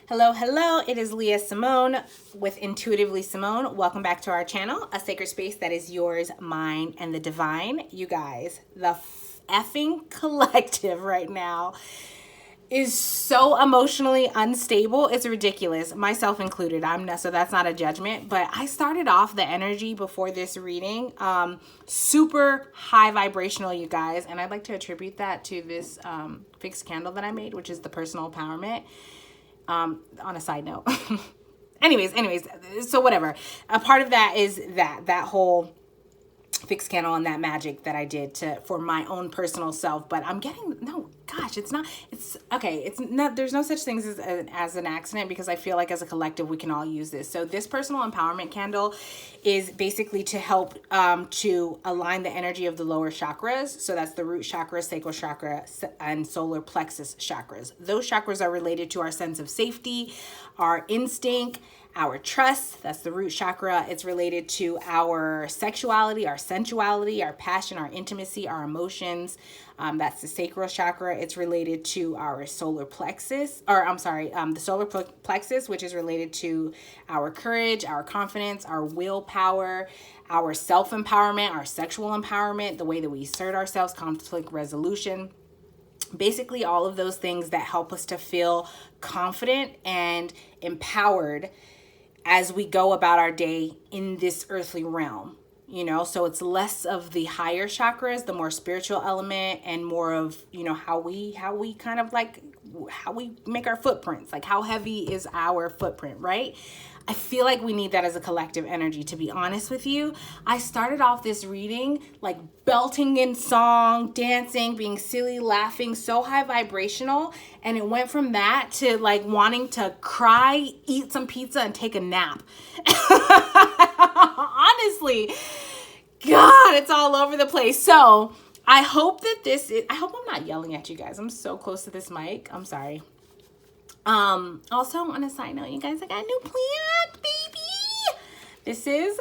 Hello, hello. It is Leah Simone with Intuitively Simone. Welcome back to our channel, a sacred space that is yours, mine, and the divine. You guys, the effing collective right now is so emotionally unstable. It's ridiculous, myself included. I'm not, so that's not a judgment, but I started off the energy before this reading super high vibrational, you guys, and I'd like to attribute that to this fixed candle that I made, which is the personal empowerment. On a side note. anyways, so whatever. A part of that is that whole fixed candle and that magic that I did for my own personal self. But I'm getting, no, gosh, it's okay. It's not, there's no such things as an accident, because I feel like as a collective, we can all use this. So this personal empowerment candle is basically to help to align the energy of the lower chakras. So that's the root chakra, sacral chakra, and solar plexus chakras. Those chakras are related to our sense of safety, our instinct, our trust. That's the root chakra. It's related to our sexuality, our sensuality, our passion, our intimacy, our emotions. That's the sacral chakra. It's related to our solar plexus, the solar plexus, which is related to our courage, our confidence, our willpower, our self-empowerment, our sexual empowerment, the way that we assert ourselves, conflict resolution. Basically, all of those things that help us to feel confident and empowered as we go about our day in this earthly realm, so it's less of the higher chakras, the more spiritual element, and more of, how we kind of like, how we make our footprints, like how heavy is our footprint, right? I feel like we need that as a collective energy, to be honest with you. I started off this reading like belting in song, dancing, being silly, laughing, so high vibrational. And it went from that to like wanting to cry, eat some pizza, and take a nap. Honestly, God, it's all over the place. So I hope that I hope I'm not yelling at you guys. I'm so close to this mic. I'm sorry. Also, on a side note, you guys, I got a new plant, baby. This is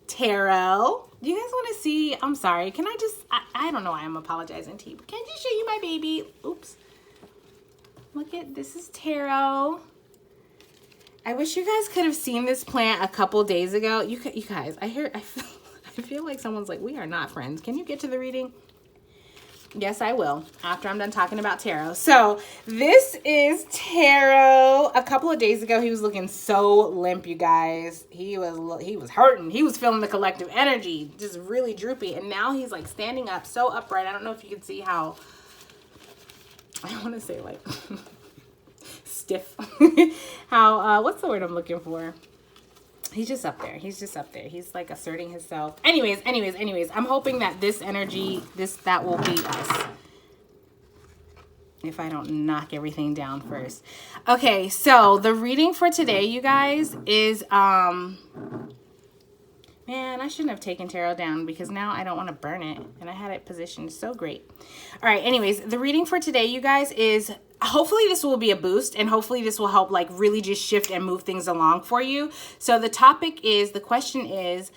tarot. You guys want to see? I'm sorry. Can I don't know why I'm apologizing to you, but can I just show you my baby? Oops. Look at, this is tarot. I wish you guys could have seen this plant a couple days ago. You guys, I feel like someone's like, we are not friends. Can you get to the reading? Yes, I will, after I'm done talking about tarot. So this is tarot. A couple of days ago, he was looking so limp, you guys. He was hurting. He was feeling the collective energy, just really droopy. And now he's like standing up, so upright. I don't know if you can see how, I want to say like stiff. How, what's the word I'm looking for? He's just up there. He's like asserting himself. Anyways, I'm hoping that this energy, that will be us. If I don't knock everything down first. Okay, so the reading for today, you guys, is, man, I shouldn't have taken tarot down because now I don't want to burn it. And I had it positioned so great. All right, anyways, the reading for today, you guys, is hopefully this will be a boost, and hopefully this will help like really just shift and move things along for you. So the question is,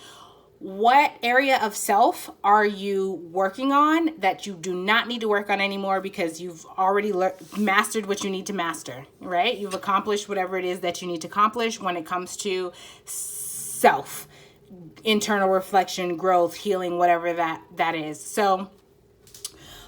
what area of self are you working on that you do not need to work on anymore because you've already mastered what you need to master, right? You've accomplished whatever it is that you need to accomplish when it comes to self, internal reflection, growth, healing, whatever that is. So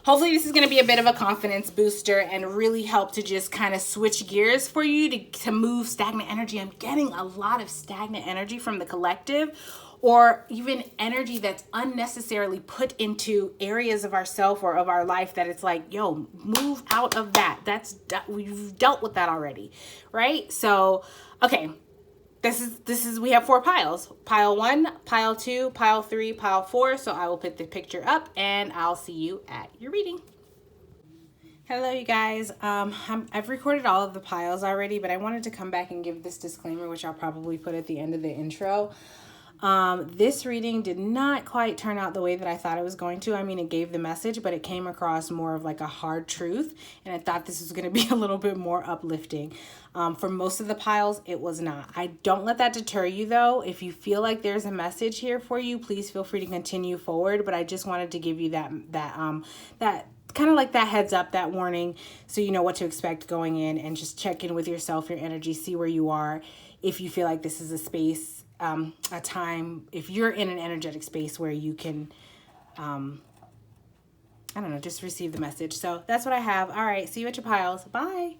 hopefully this is going to be a bit of a confidence booster and really help to just kind of switch gears for you to move stagnant energy. I'm getting a lot of stagnant energy from the collective, or even energy that's unnecessarily put into areas of ourself or of our life that it's like, yo, move out of that. We've dealt with that already, right? So, okay. We have 4 piles. Pile 1, pile 2, pile 3, pile 4. So I will put the picture up and I'll see you at your reading. Hello, you guys. I've recorded all of the piles already, but I wanted to come back and give this disclaimer, which I'll probably put at the end of the intro. This reading did not quite turn out the way that I thought it was going to. I mean, it gave the message, but it came across more of like a hard truth. And I thought this was going to be a little bit more uplifting. For most of the piles, it was not. I don't let that deter you though. If you feel like there's a message here for you, please feel free to continue forward. But I just wanted to give you that kind of like that heads up, that warning, so you know what to expect going in, and just check in with yourself, your energy, see where you are. If you feel like this is a space, a time, if you're in an energetic space where you can, I don't know, just receive the message. So that's what I have. All right, see you at your piles. Bye.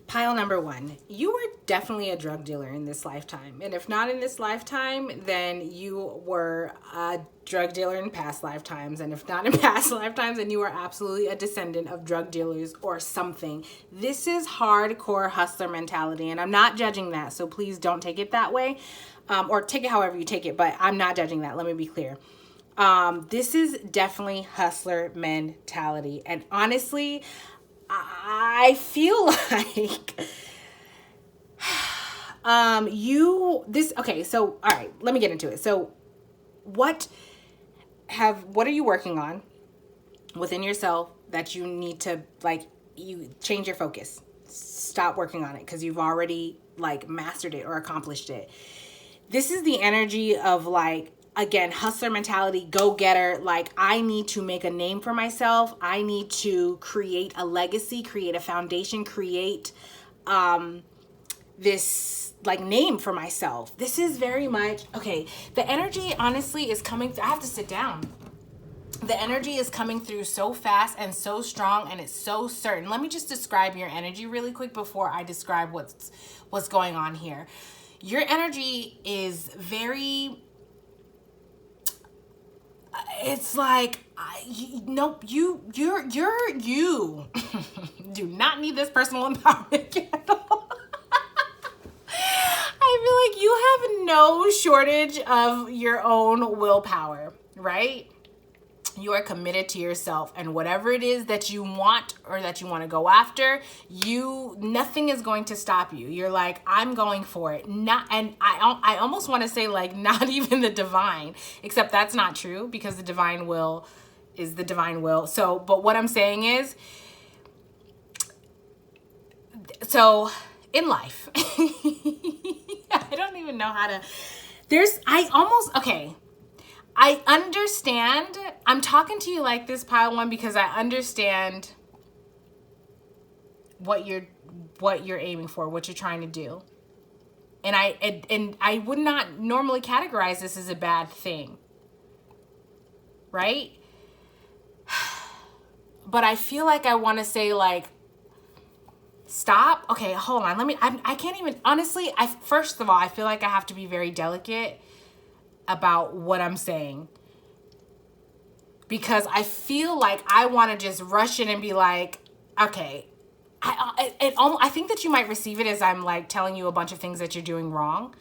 Pile number one, you were definitely a drug dealer in this lifetime. And if not in this lifetime, then you were a drug dealer in past lifetimes. And if not in past lifetimes, then you are absolutely a descendant of drug dealers or something. This is hardcore hustler mentality. And I'm not judging that. So please don't take it that way, or take it however you take it. But I'm not judging that. Let me be clear. This is definitely hustler mentality. And honestly, I feel like okay, so all right, let me get into it. So what are you working on within yourself that you need to, like, you change your focus? Stop working on it because you've already like mastered it or accomplished it. This is the energy of, like, again, hustler mentality, go-getter. Like, I need to make a name for myself. I need to create a legacy, create a foundation, create this like name for myself. This is very much, okay, the energy honestly is coming through. I have to sit down. The energy is coming through so fast and so strong, and it's so certain. Let me just describe your energy really quick before I describe what's going on here. Your energy is very, it's like, nope, you do not need this personal empowerment candle. I feel like you have no shortage of your own willpower, right? You are committed to yourself, and whatever it is that you want or that you want to go after, nothing is going to stop you. You're like, I'm going for it. I almost want to say, like, not even the divine, except that's not true because the divine will is the divine will. So, but what I'm saying is, so in life, I don't even know how to, I understand. I'm talking to you like this, pile one, because I understand what you're aiming for, what you're trying to do. And I would not normally categorize this as a bad thing, right? But I feel like I want to say, like, stop. Okay, hold on. I can't even, honestly, first of all, I feel like I have to be very delicate about what I'm saying, because I feel like I want to just rush in and be like, okay, I think that you might receive it as I'm like telling you a bunch of things that you're doing wrong,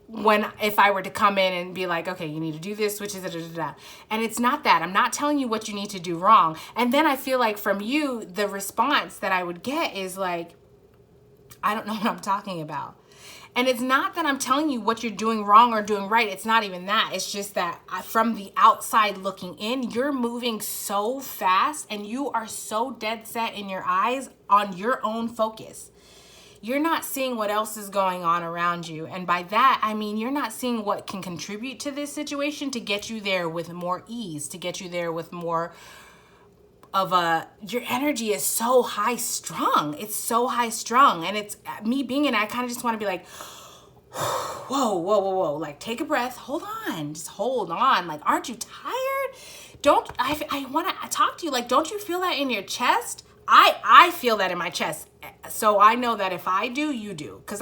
when if I were to come in and be like, okay, you need to do this, which is and it's not that. I'm not telling you what you need to do wrong. And then I feel like from you, the response that I would get is like, I don't know what I'm talking about. And it's not that I'm telling you what you're doing wrong or doing right. It's not even that. It's just that from the outside looking in, you're moving so fast and you are so dead set in your eyes on your own focus. You're not seeing what else is going on around you. And by that, I mean, you're not seeing what can contribute to this situation to get you there with more ease, to get you there with more of your energy is so high strung. It's so high strung. And it's me being in it, I kind of just want to be like, whoa. Like, take a breath. Hold on. Just hold on. Like, aren't you tired? I want to talk to you. Like, don't you feel that in your chest? I feel that in my chest. So I know that if I do, you do, because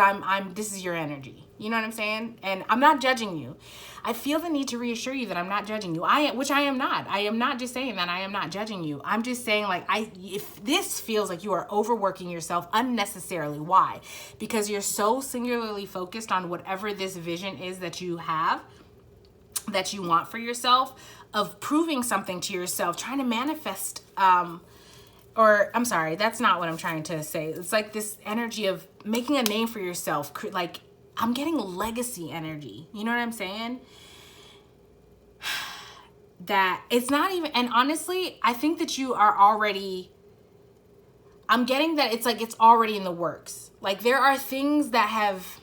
this is your energy. You know what I'm saying? And I'm not judging you. I feel the need to reassure you that I'm not judging you. Which I am not. I am not just saying that I am not judging you. I'm just saying, like, if this feels like you are overworking yourself unnecessarily, why? Because you're so singularly focused on whatever this vision is that you have, that you want for yourself, of proving something to yourself, trying to manifest, or I'm sorry, that's not what I'm trying to say. It's like this energy of making a name for yourself. Like, I'm getting legacy energy. You know what I'm saying? That it's not even, and honestly, I think that you are already, I'm getting that it's like it's already in the works. Like, there are seeds that have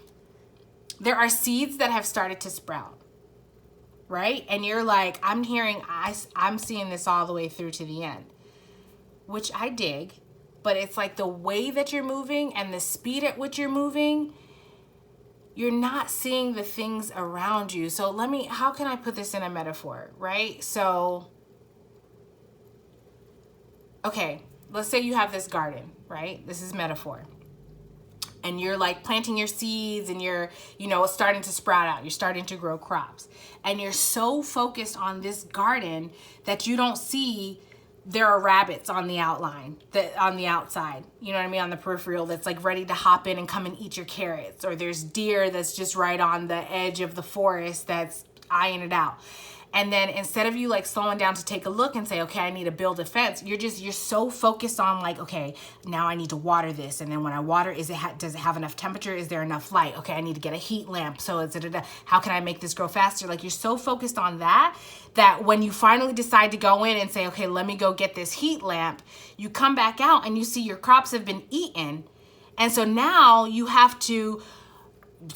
started to sprout. Right? And you're like, I'm seeing this all the way through to the end, which I dig, but it's like the way that you're moving and the speed at which you're moving, you're not seeing the things around you. So how can I put this in a metaphor, right? So, okay, let's say you have this garden, right? This is metaphor. And you're like planting your seeds and you're, starting to sprout out. You're starting to grow crops. And you're so focused on this garden that you don't see there are rabbits on the outside, you know what I mean? On the peripheral, that's like ready to hop in and come and eat your carrots. Or there's deer that's just right on the edge of the forest that's eyeing it out. And then instead of you like slowing down to take a look and say, okay, I need to build a fence, you're so focused on like, okay, now I need to water this. And then when I water, does it have enough temperature? Is there enough light? Okay, I need to get a heat lamp. So how can I make this grow faster? Like, you're so focused on that when you finally decide to go in and say, okay, let me go get this heat lamp, you come back out and you see your crops have been eaten. And so now you have to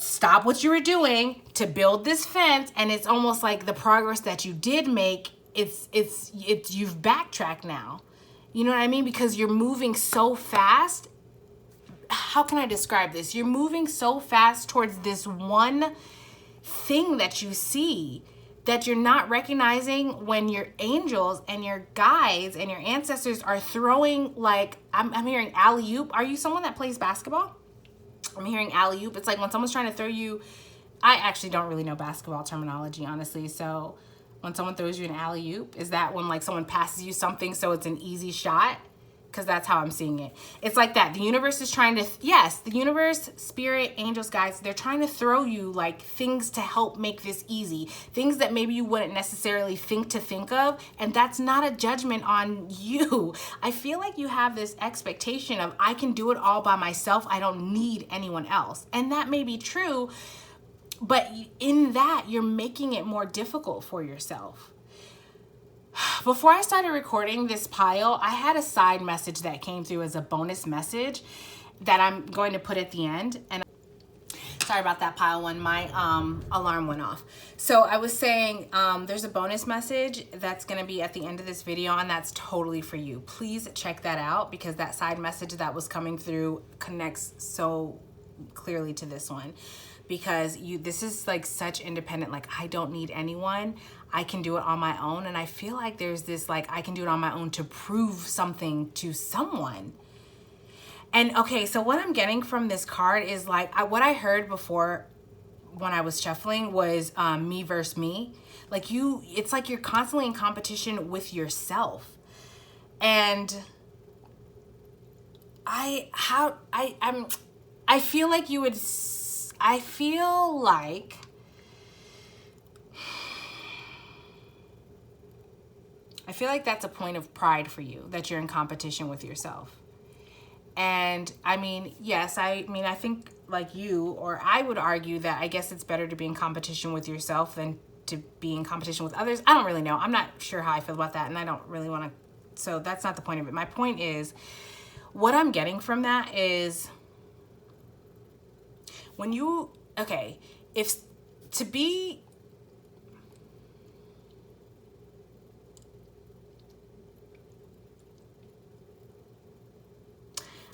stop what you were doing to build this fence, and it's almost like the progress that you did make, you've backtracked now. You know what I mean? Because you're moving so fast. How can I describe this? You're moving so fast towards this one thing that you see, that you're not recognizing when your angels and your guides and your ancestors are throwing, like, I'm hearing alley-oop. Are you someone that plays basketball? I'm hearing alley-oop. It's like when someone's trying to throw you, I actually don't really know basketball terminology, honestly. So when someone throws you an alley-oop, is that when like someone passes you something so it's an easy shot? Because that's how I'm seeing it. It's like that. The universe is trying to, yes, the universe, spirit, angels, guides, they're trying to throw you like things to help make this easy. Things that maybe you wouldn't necessarily think of. And that's not a judgment on you. I feel like you have this expectation of, I can do it all by myself. I don't need anyone else. And that may be true, but in that, you're making it more difficult for yourself. Before I started recording this pile, I had a side message that came through as a bonus message that I'm going to put at the end. And sorry about that, pile one. My alarm went off. So I was saying there's a bonus message that's going to be at the end of this video, and that's totally for you. Please check that out, because that side message that was coming through connects so clearly to this one. Because this is like such independent, like, I don't need anyone. I can do it on my own. And I feel like there's this, like, I can do it on my own to prove something to someone. And okay, so what I'm getting from this card is like, what I heard before when I was shuffling was me versus me. Like, it's like you're constantly in competition with yourself. And I feel like you would, I feel like that's a point of pride for you, that you're in competition with yourself. And I mean, yes, I think like you, or I would argue that I guess it's better to be in competition with yourself than to be in competition with others. I don't really know. I'm not sure how I feel about that, and I don't really want to, so that's not the point of it. My point is, what I'm getting from that is, when you, okay, if to be,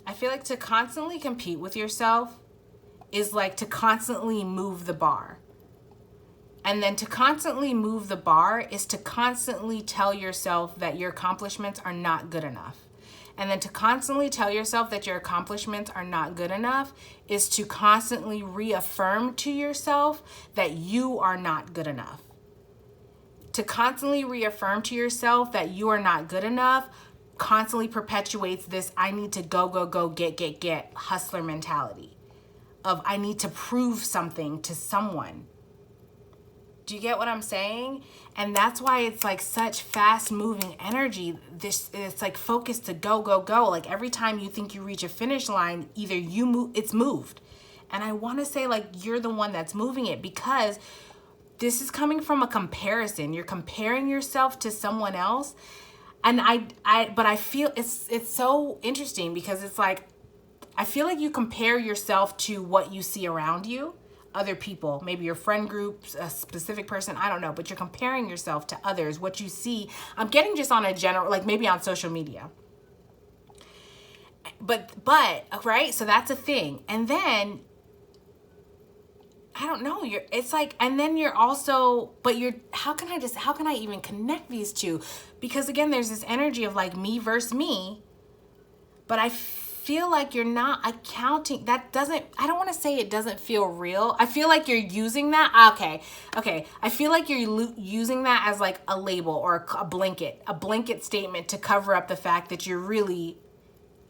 I feel like to constantly compete with yourself is like to constantly move the bar. And then to constantly move the bar is to constantly tell yourself that your accomplishments are not good enough. And then to constantly tell yourself that your accomplishments are not good enough is to constantly reaffirm to yourself that you are not good enough. To constantly reaffirm to yourself that you are not good enough constantly perpetuates this I need to go, get hustler mentality of I need to prove something to someone. Do you get what I'm saying? And that's why it's like such fast moving energy. It's like focused to go. Like every time you think you reach a finish line, either you move, it's moved. And I want to say like you're the one that's moving it, because this is coming from a comparison. You're comparing yourself to someone else. And but I feel it's so interesting because it's like, I feel like you compare yourself to what you see around you, other people, maybe your friend group, a specific person, I don't know, but you're comparing yourself to others, what you see. I'm getting just on a general, like maybe on social media. But, right? So that's a thing. And then, I don't know, it's like, and then you're also, but how can I even connect these two? Because again, there's this energy of like me versus me, but I feel like you're not accounting. I don't want to say it doesn't feel real. I feel like you're using that. Okay. I feel like you're using that as like a label or a blanket statement to cover up the fact that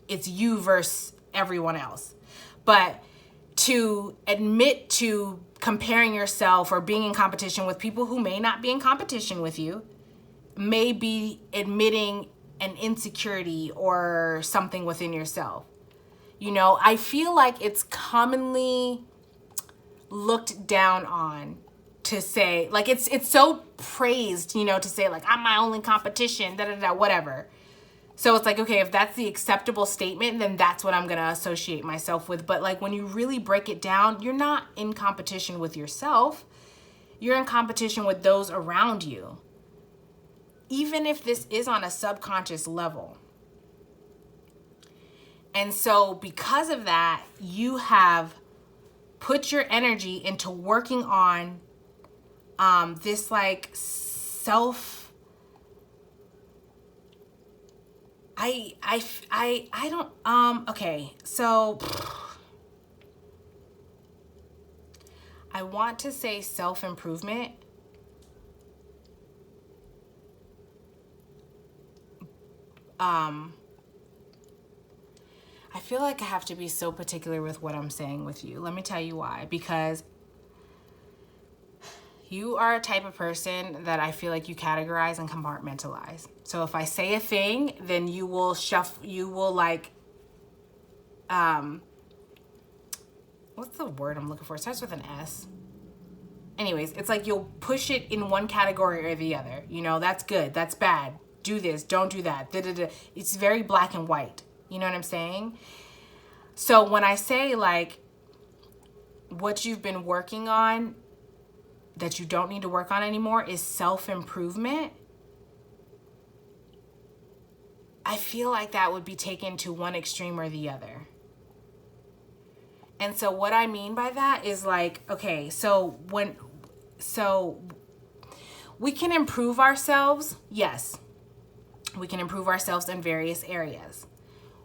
it's you versus everyone else. But to admit to comparing yourself or being in competition with people who may not be in competition with you, may be admitting an insecurity or something within yourself. I feel like it's commonly looked down on to say, like it's so praised, to say like, I'm my only competition, whatever. So it's like, okay, if that's the acceptable statement, then that's what I'm going to associate myself with. But like when you really break it down, you're not in competition with yourself. You're in competition with those around you. Even if this is on a subconscious level. And so because of that, you have put your energy into working on this like okay, so I want to say self-improvement. I feel like I have to be so particular with what I'm saying with you. Let me tell you why. Because you are a type of person that I feel like you categorize and compartmentalize. So if I say a thing, then you will like, what's the word I'm looking for? It starts with an S. Anyways, it's like you'll push it in one category or the other. That's good, that's bad. Do this, don't do that. It's very black and white. You know what I'm saying? So when I say like what you've been working on that you don't need to work on anymore is self-improvement, I feel like that would be taken to one extreme or the other. And so what I mean by that is like, okay, so we can improve ourselves. Yes, we can improve ourselves in various areas.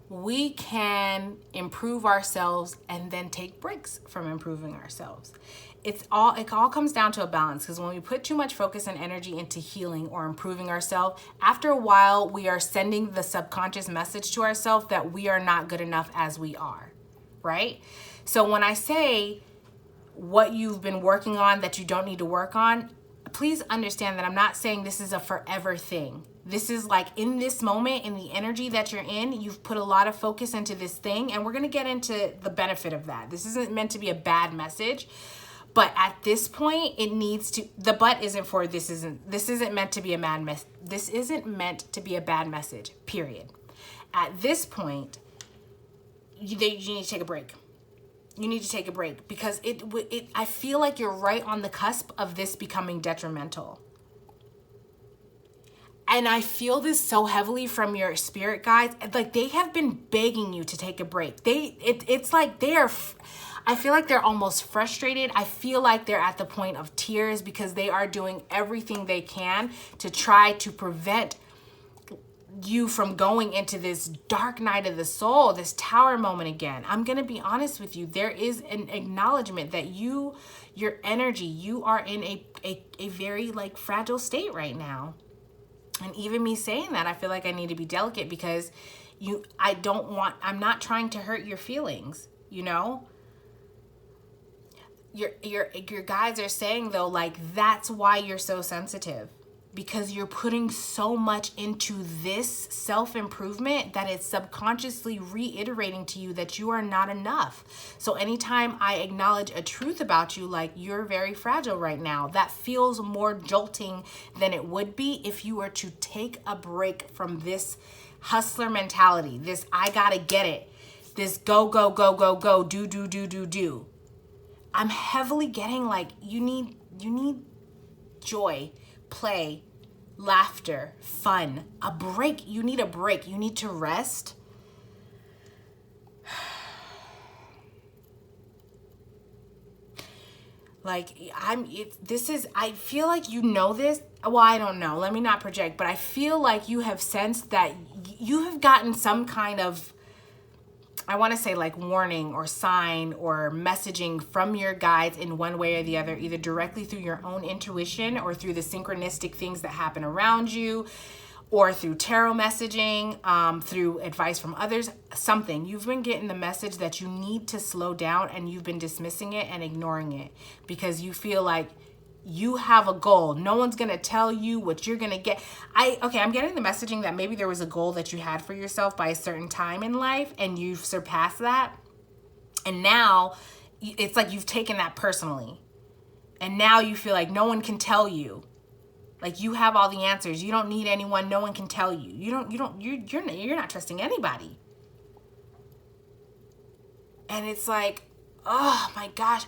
We can improve ourselves and then take breaks from improving ourselves. It all comes down to a balance, because when we put too much focus and energy into healing or improving ourselves, after a while we are sending the subconscious message to ourselves that we are not good enough as we are, right? So when I say what you've been working on that you don't need to work on, please understand that I'm not saying this is a forever thing. This is like in this moment, in the energy that you're in, you've put a lot of focus into this thing, and we're going to get into the benefit of that. This isn't meant to be a bad message, but at this point it needs to, the but isn't for this isn't meant to be a this isn't meant to be a bad message, period. At this point, you need to take a break. You need to take a break, because I feel like you're right on the cusp of this becoming detrimental. And I feel this so heavily from your spirit guides. Like they have been begging you to take a break. It's like I feel like they're almost frustrated. I feel like they're at the point of tears because they are doing everything they can to try to prevent you from going into this dark night of the soul, this tower moment again. I'm going to be honest with you. There is an acknowledgement that your energy, you are in a very like fragile state right now. And even me saying that, I feel like I need to be delicate because I'm not trying to hurt your feelings, you know? Your guides are saying though, like, that's why you're so sensitive, because you're putting so much into this self-improvement that it's subconsciously reiterating to you that you are not enough. So anytime I acknowledge a truth about you, like you're very fragile right now, that feels more jolting than it would be if you were to take a break from this hustler mentality, this I gotta get it, this go, go, go, go, go, do. I'm heavily getting like you need joy, play, laughter, fun, a break. You need a break. You need to rest. Like I feel like you know this. Well, I don't know. Let me not project, but I feel like you have sensed that you have gotten some kind of, I want to say like warning or sign or messaging from your guides in one way or the other, either directly through your own intuition or through the synchronistic things that happen around you, or through tarot messaging, through advice from others, something. You've been getting the message that you need to slow down, and you've been dismissing it and ignoring it because you feel like you have a goal. No one's going to tell you what you're going to get. I'm getting the messaging that maybe there was a goal that you had for yourself by a certain time in life and you've surpassed that. And now it's like you've taken that personally. And now you feel like no one can tell you. Like you have all the answers. You don't need anyone. No one can tell you. You're not trusting anybody. And it's like, oh my gosh,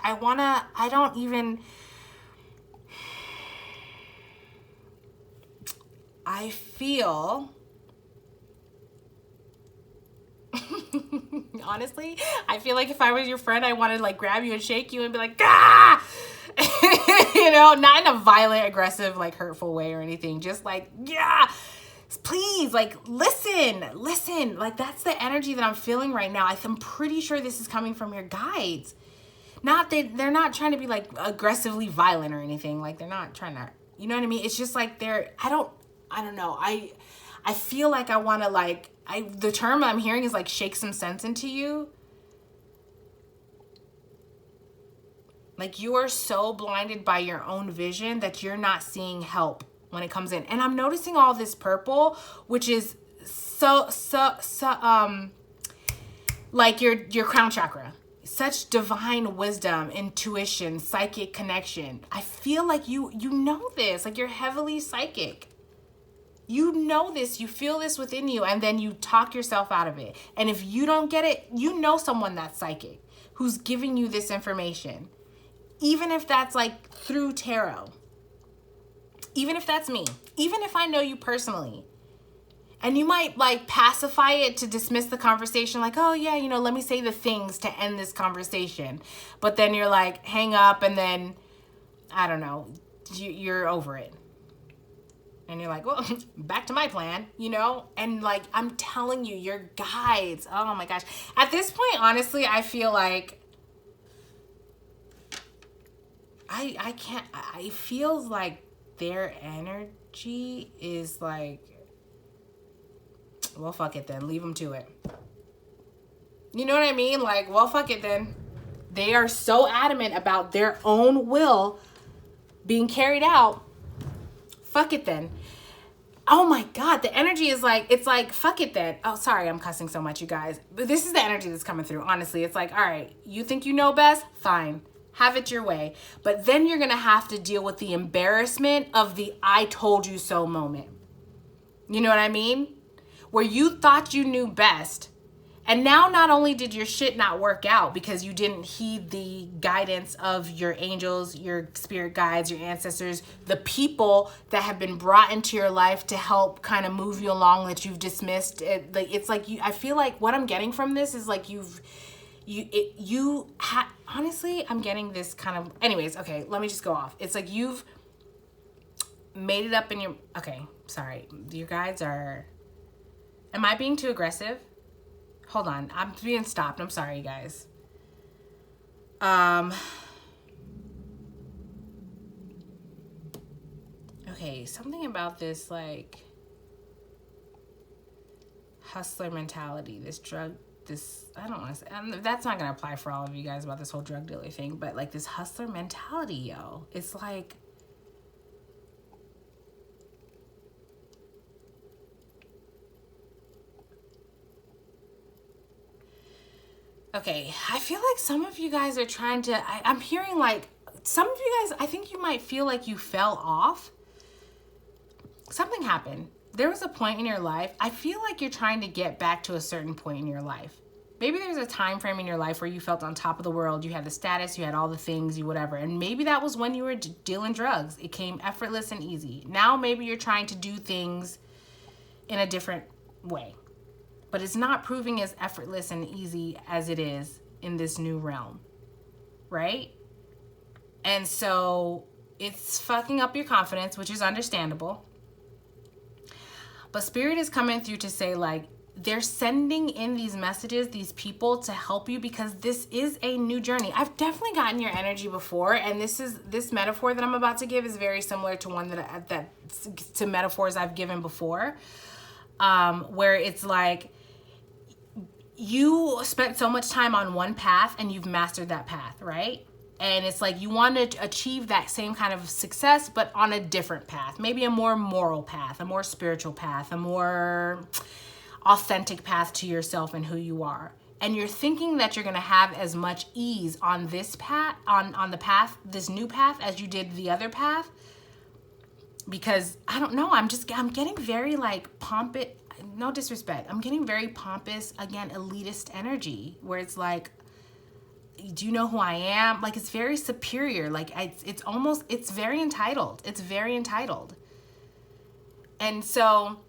I feel, honestly, I feel like if I was your friend, I wanted to like grab you and shake you and be like, ah, you know, not in a violent, aggressive, like hurtful way or anything. Just like, yeah, please, like, listen. Like that's the energy that I'm feeling right now. I'm pretty sure this is coming from your guides. They're not trying to be like aggressively violent or anything. Like they're not trying to, you know what I mean? It's just like I don't know. I feel like I want to like, the term I'm hearing is like shake some sense into you. Like you are so blinded by your own vision that you're not seeing help when it comes in. And I'm noticing all this purple, which is so like your crown chakra. Such divine wisdom, intuition, psychic connection. I feel like you know this, like you're heavily psychic. You know this, you feel this within you, and then you talk yourself out of it. And if you don't get it, you know someone that's psychic who's giving you this information. Even if that's like through tarot. Even if that's me. Even if I know you personally. And you might like pacify it to dismiss the conversation like, oh yeah, you know, let me say the things to end this conversation. But then you're like, hang up, and then, I don't know, you're over it. And you're like, well, back to my plan, you know? And like, I'm telling you, your guides, oh my gosh. At this point, honestly, I feel like it feels like their energy is like, well, fuck it then. Leave them to it. You know what I mean? Like, well, fuck it then. They are so adamant about their own will being carried out. Fuck it then. Oh my God, the energy is like, it's like, fuck it then. Oh, sorry, I'm cussing so much, you guys. But this is the energy that's coming through, honestly. It's like, all right, you think you know best? Fine. Have it your way. But then you're going to have to deal with the embarrassment of the I told you so moment. You know what I mean? Where you thought you knew best. And now not only did your shit not work out because you didn't heed the guidance of your angels, your spirit guides, your ancestors, the people that have been brought into your life to help kind of move you along that you've dismissed. It's like I feel like what I'm getting from this is like honestly, I'm getting this kind of, anyways, okay, let me just go off. It's like you've made it up in your, okay, sorry. Your guides are Am I being too aggressive? Hold on. I'm being stopped. I'm sorry, you guys. Okay, something about this, like, hustler mentality, this drug, this, I don't want to say, that's not going to apply for all of you guys about this whole drug dealer thing, but like this hustler mentality, yo, it's like, okay, I feel like some of you guys are trying to, I'm hearing like, some of you guys, I think you might feel like you fell off. Something happened. There was a point in your life, I feel like you're trying to get back to a certain point in your life. Maybe there's a time frame in your life where you felt on top of the world, you had the status, you had all the things, you whatever. And maybe that was when you were dealing drugs. It came effortless and easy. Now maybe you're trying to do things in a different way. But it's not proving as effortless and easy as it is in this new realm. Right? And so it's fucking up your confidence, which is understandable. But Spirit is coming through to say, like, they're sending in these messages, these people to help you because this is a new journey. I've definitely gotten your energy before, and this metaphor that I'm about to give is very similar to one to metaphors I've given before, where it's like you spent so much time on one path and you've mastered that path, right? And it's like you want to achieve that same kind of success, but on a different path. Maybe a more moral path, a more spiritual path, a more authentic path to yourself and who you are. And you're thinking that you're going to have as much ease on this path, on the path, this new path, as you did the other path. Because, I don't know, I'm getting very like pompous, no disrespect. I'm getting very pompous, again, elitist energy, where it's like, do you know who I am? Like, it's very superior. Like, it's very entitled. It's very entitled. And so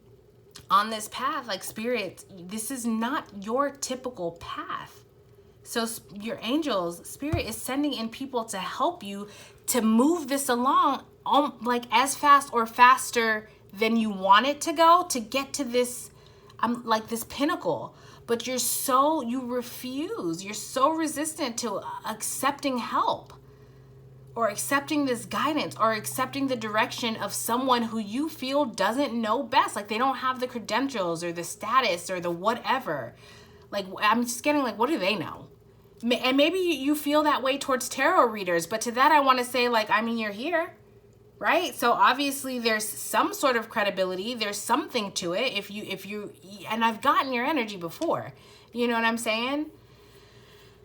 on this path, like, Spirit, this is not your typical path. So your angels, Spirit is sending in people to help you to move this along, like as fast or faster than you want it to go, to get to this, like this pinnacle. But you refuse. You're so resistant to accepting help or accepting this guidance or accepting the direction of someone who you feel doesn't know best. Like, they don't have the credentials or the status or the whatever. Like, I'm just getting like, what do they know? And maybe you feel that way towards tarot readers, but to that I want to say, like, I mean, you're here, right? So obviously there's some sort of credibility. There's something to it. If you, and I've gotten your energy before, you know what I'm saying?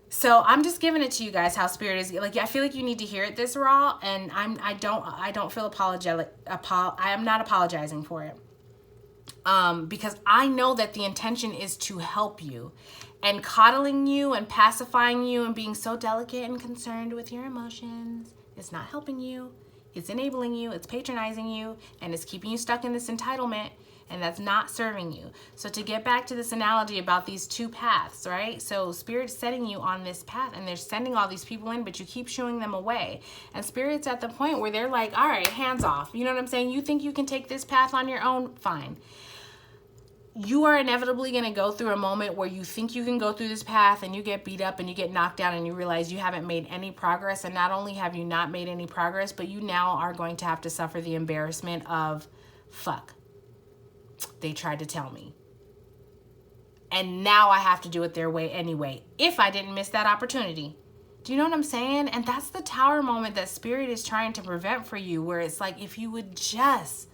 So I'm just giving it to you guys how Spirit is. Like, I feel like you need to hear it this raw, and I don't feel apologetic. I am not apologizing for it. Because I know that the intention is to help you, and coddling you and pacifying you and being so delicate and concerned with your emotions is not helping you. It's enabling you, it's patronizing you, and it's keeping you stuck in this entitlement, and that's not serving you. So to get back to this analogy about these two paths, right? So Spirit's setting you on this path, and they're sending all these people in, but you keep shooing them away. And Spirit's at the point where they're like, all right, hands off. You know what I'm saying? You think you can take this path on your own? Fine. You are inevitably going to go through a moment where you think you can go through this path and you get beat up and you get knocked down and you realize you haven't made any progress. And not only have you not made any progress, but you now are going to have to suffer the embarrassment of, fuck, they tried to tell me. And now I have to do it their way anyway, if I didn't miss that opportunity. Do you know what I'm saying? And that's the tower moment that Spirit is trying to prevent for you, where it's like, if you would just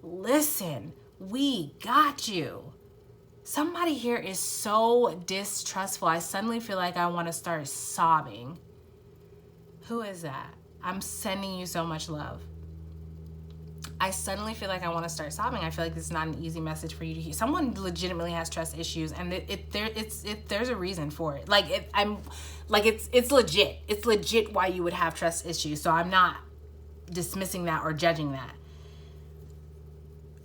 listen, we got you. Somebody here is so distrustful. I suddenly feel like I want to start sobbing. Who is that? I'm sending you so much love. I suddenly feel like I want to start sobbing. I feel like this is not an easy message for you to hear. Someone legitimately has trust issues, and there's a reason for it. Like, it's legit. It's legit why you would have trust issues. So I'm not dismissing that or judging that.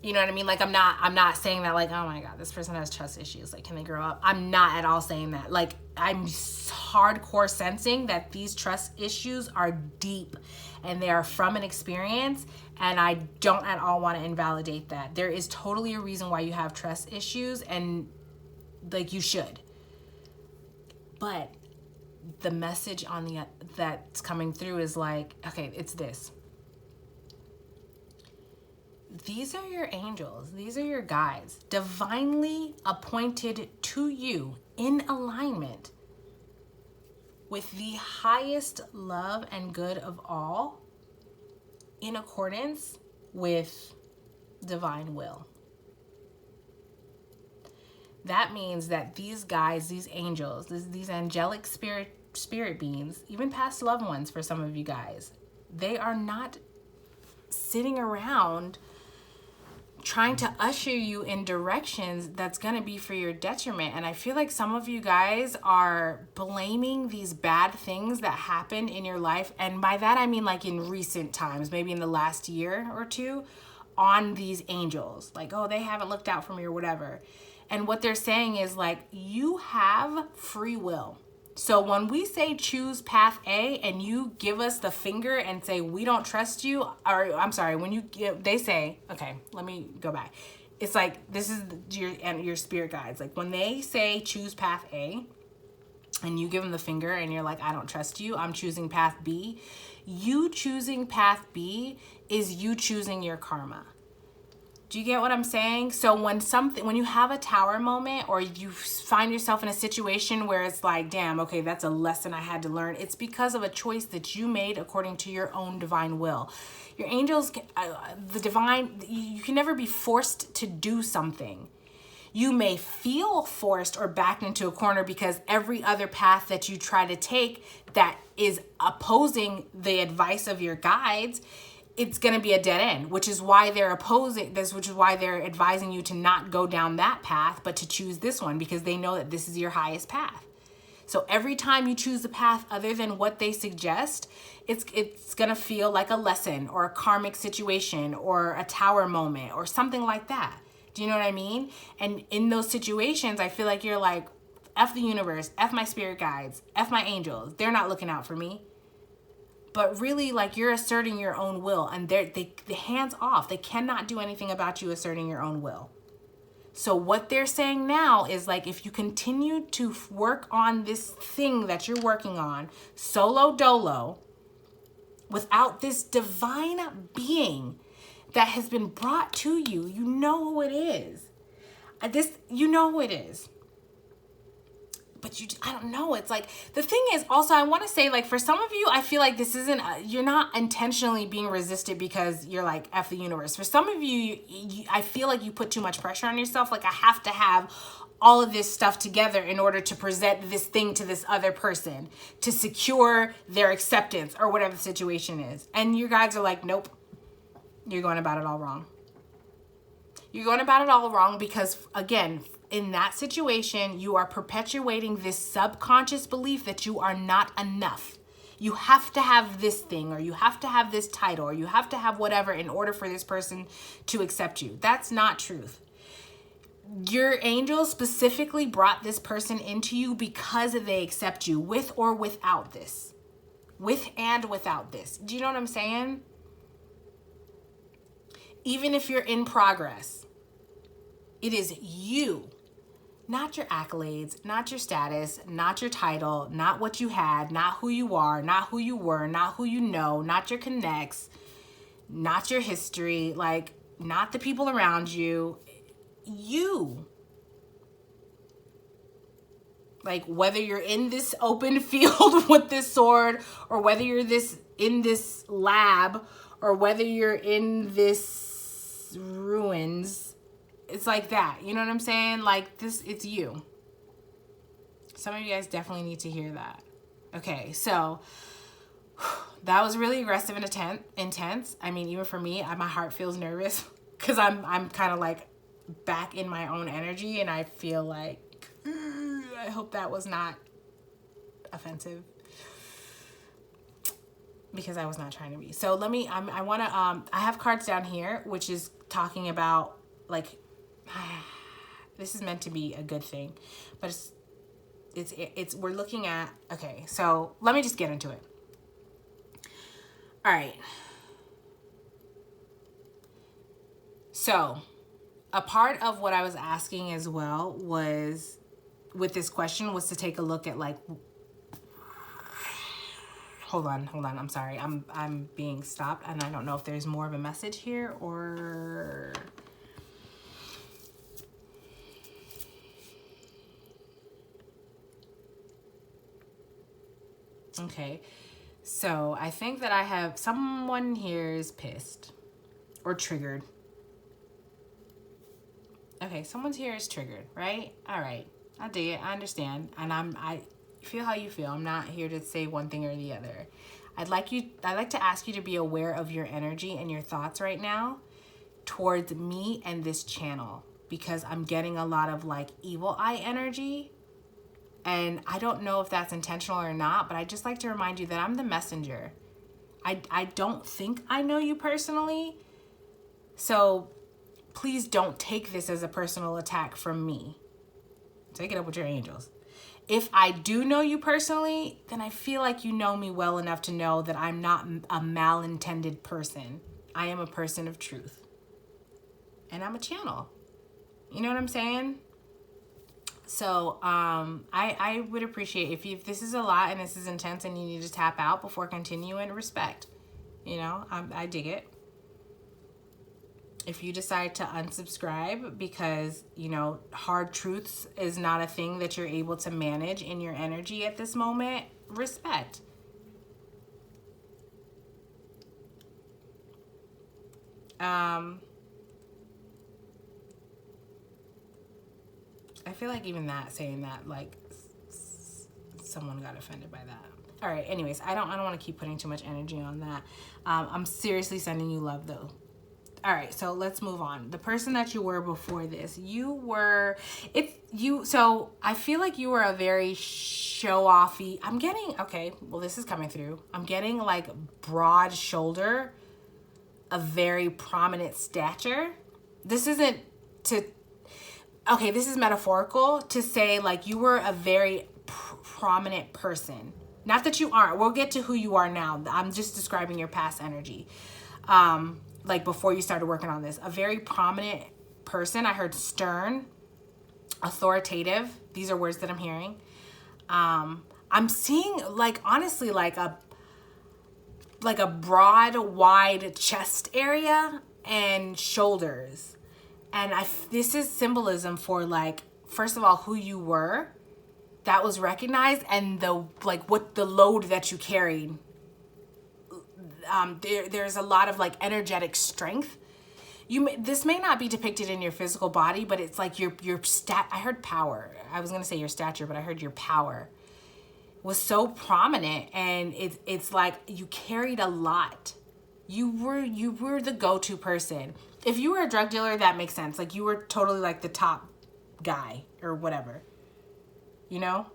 You know what I mean? Like, I'm not saying that like, oh my God, this person has trust issues. Like, can they grow up? I'm not at all saying that. Like, I'm hardcore sensing that these trust issues are deep and they are from an experience. And I don't at all want to invalidate that. There is totally a reason why you have trust issues, and like, you should. But the message on the that's coming through is like, okay, it's this. These are your angels. These are your guides, divinely appointed to you in alignment with the highest love and good of all, in accordance with divine will. That means that these guides, these angels, these angelic spirit beings, even past loved ones for some of you guys, they are not sitting around trying to usher you in directions that's going to be for your detriment. And I feel like some of you guys are blaming these bad things that happen in your life, and by that I mean like in recent times, maybe in the last year or two, on these angels. Like, oh, they haven't looked out for me or whatever. And what they're saying is like, you have free will. So when we say choose path A and you give us the finger and say we don't trust you, or I'm sorry, when you give, they say, okay, let me go back. It's like, this is your spirit guides. Like, when they say choose path A and you give them the finger and you're like, I don't trust you, I'm choosing path B. You choosing path B is you choosing your karma. Do you get what I'm saying? So when you have a tower moment, or you find yourself in a situation where it's like, damn, okay, that's a lesson I had to learn, it's because of a choice that you made according to your own divine will. Your angels, the divine, you can never be forced to do something. You may feel forced or backed into a corner because every other path that you try to take that is opposing the advice of your guides, it's going to be a dead end, which is why they're opposing this, which is why they're advising you to not go down that path, but to choose this one, because they know that this is your highest path. So every time you choose a path other than what they suggest, it's going to feel like a lesson or a karmic situation or a tower moment or something like that. Do you know what I mean? And in those situations, I feel like you're like, F the universe, F my spirit guides, F my angels. They're not looking out for me. But really, like, you're asserting your own will, and they hands off. They cannot do anything about you asserting your own will. So what they're saying now is like, if you continue to work on this thing that you're working on, solo dolo, without this divine being that has been brought to you, you know who it is. You know who it is. But I don't know. It's like, the thing is also, I want to say, like, for some of you, I feel like this isn't, you're not intentionally being resisted because you're like, F the universe. For some of you, I feel like you put too much pressure on yourself. Like, I have to have all of this stuff together in order to present this thing to this other person to secure their acceptance or whatever the situation is. And you guys are like, nope, you're going about it all wrong. You're going about it all wrong because, again, in that situation, you are perpetuating this subconscious belief that you are not enough. You have to have this thing, or you have to have this title, or you have to have whatever in order for this person to accept you. That's not truth. Your angels specifically brought this person into you because they accept you, with or without this. With and without this. Do you know what I'm saying? Even if you're in progress, it is you. Not your accolades, not your status, not your title, not what you had, not who you are, not who you were, not who you know, not your connects, not your history, like, not the people around you. You. Like, whether you're in this open field with this sword, or whether you're in this lab, or whether you're in this ruins, it's like that. You know what I'm saying? Like, this, it's you. Some of you guys definitely need to hear that. Okay, so that was really aggressive and intense. I mean, even for me, my heart feels nervous because I'm kind of like back in my own energy, and I feel like, I hope that was not offensive, because I was not trying to be. So let me, I want to, I have cards down here, which is talking about like, this is meant to be a good thing, but we're looking at, okay, so let me just get into it. All right. So a part of what I was asking as well was, with this question, was to take a look at like, hold on, I'm sorry, I'm being stopped, and I don't know if there's more of a message here or... Okay, so I think that I have, someone here is pissed or triggered. Okay, someone's here is triggered, right? All right, I dig it, I understand, and I feel how you feel. I'm not here to say one thing or the other. I'd like to ask you to be aware of your energy and your thoughts right now towards me and this channel, because I'm getting a lot of like evil eye energy. And I don't know if that's intentional or not, but I just like to remind you that I'm the messenger. I don't think I know you personally. So please don't take this as a personal attack from me. Take it up with your angels. If I do know you personally, then I feel like you know me well enough to know that I'm not a malintended person. I am a person of truth. And I'm a channel. You know what I'm saying? So I would appreciate if this is a lot and this is intense and you need to tap out before continuing, respect. You know, I dig it. If you decide to unsubscribe because, you know, hard truths is not a thing that you're able to manage in your energy at this moment, respect. I feel like even that, saying that, like, someone got offended by that. All right, anyways, I don't want to keep putting too much energy on that. I'm seriously sending you love, though. All right, so let's move on. The person that you were before this, so I feel like you were a very show-offy, I'm getting, okay, well, this is coming through. I'm getting, like, broad shoulder, a very prominent stature. This isn't to... Okay, this is metaphorical to say like you were a very prominent person. Not that you aren't. We'll get to who you are now. I'm just describing your past energy. Like before you started working on this. A very prominent person. I heard stern, authoritative. These are words that I'm hearing. I'm seeing like honestly like a broad, wide chest area and shoulders. And this is symbolism for like, first of all, who you were, that was recognized, and what the load that you carried. There's a lot of like energetic strength. This may not be depicted in your physical body, but it's like your I heard power. I was gonna say your stature, but I heard your power was so prominent, and it's like you carried a lot. You were the go-to person. If you were a drug dealer, that makes sense. Like you were totally like the top guy or whatever. You know?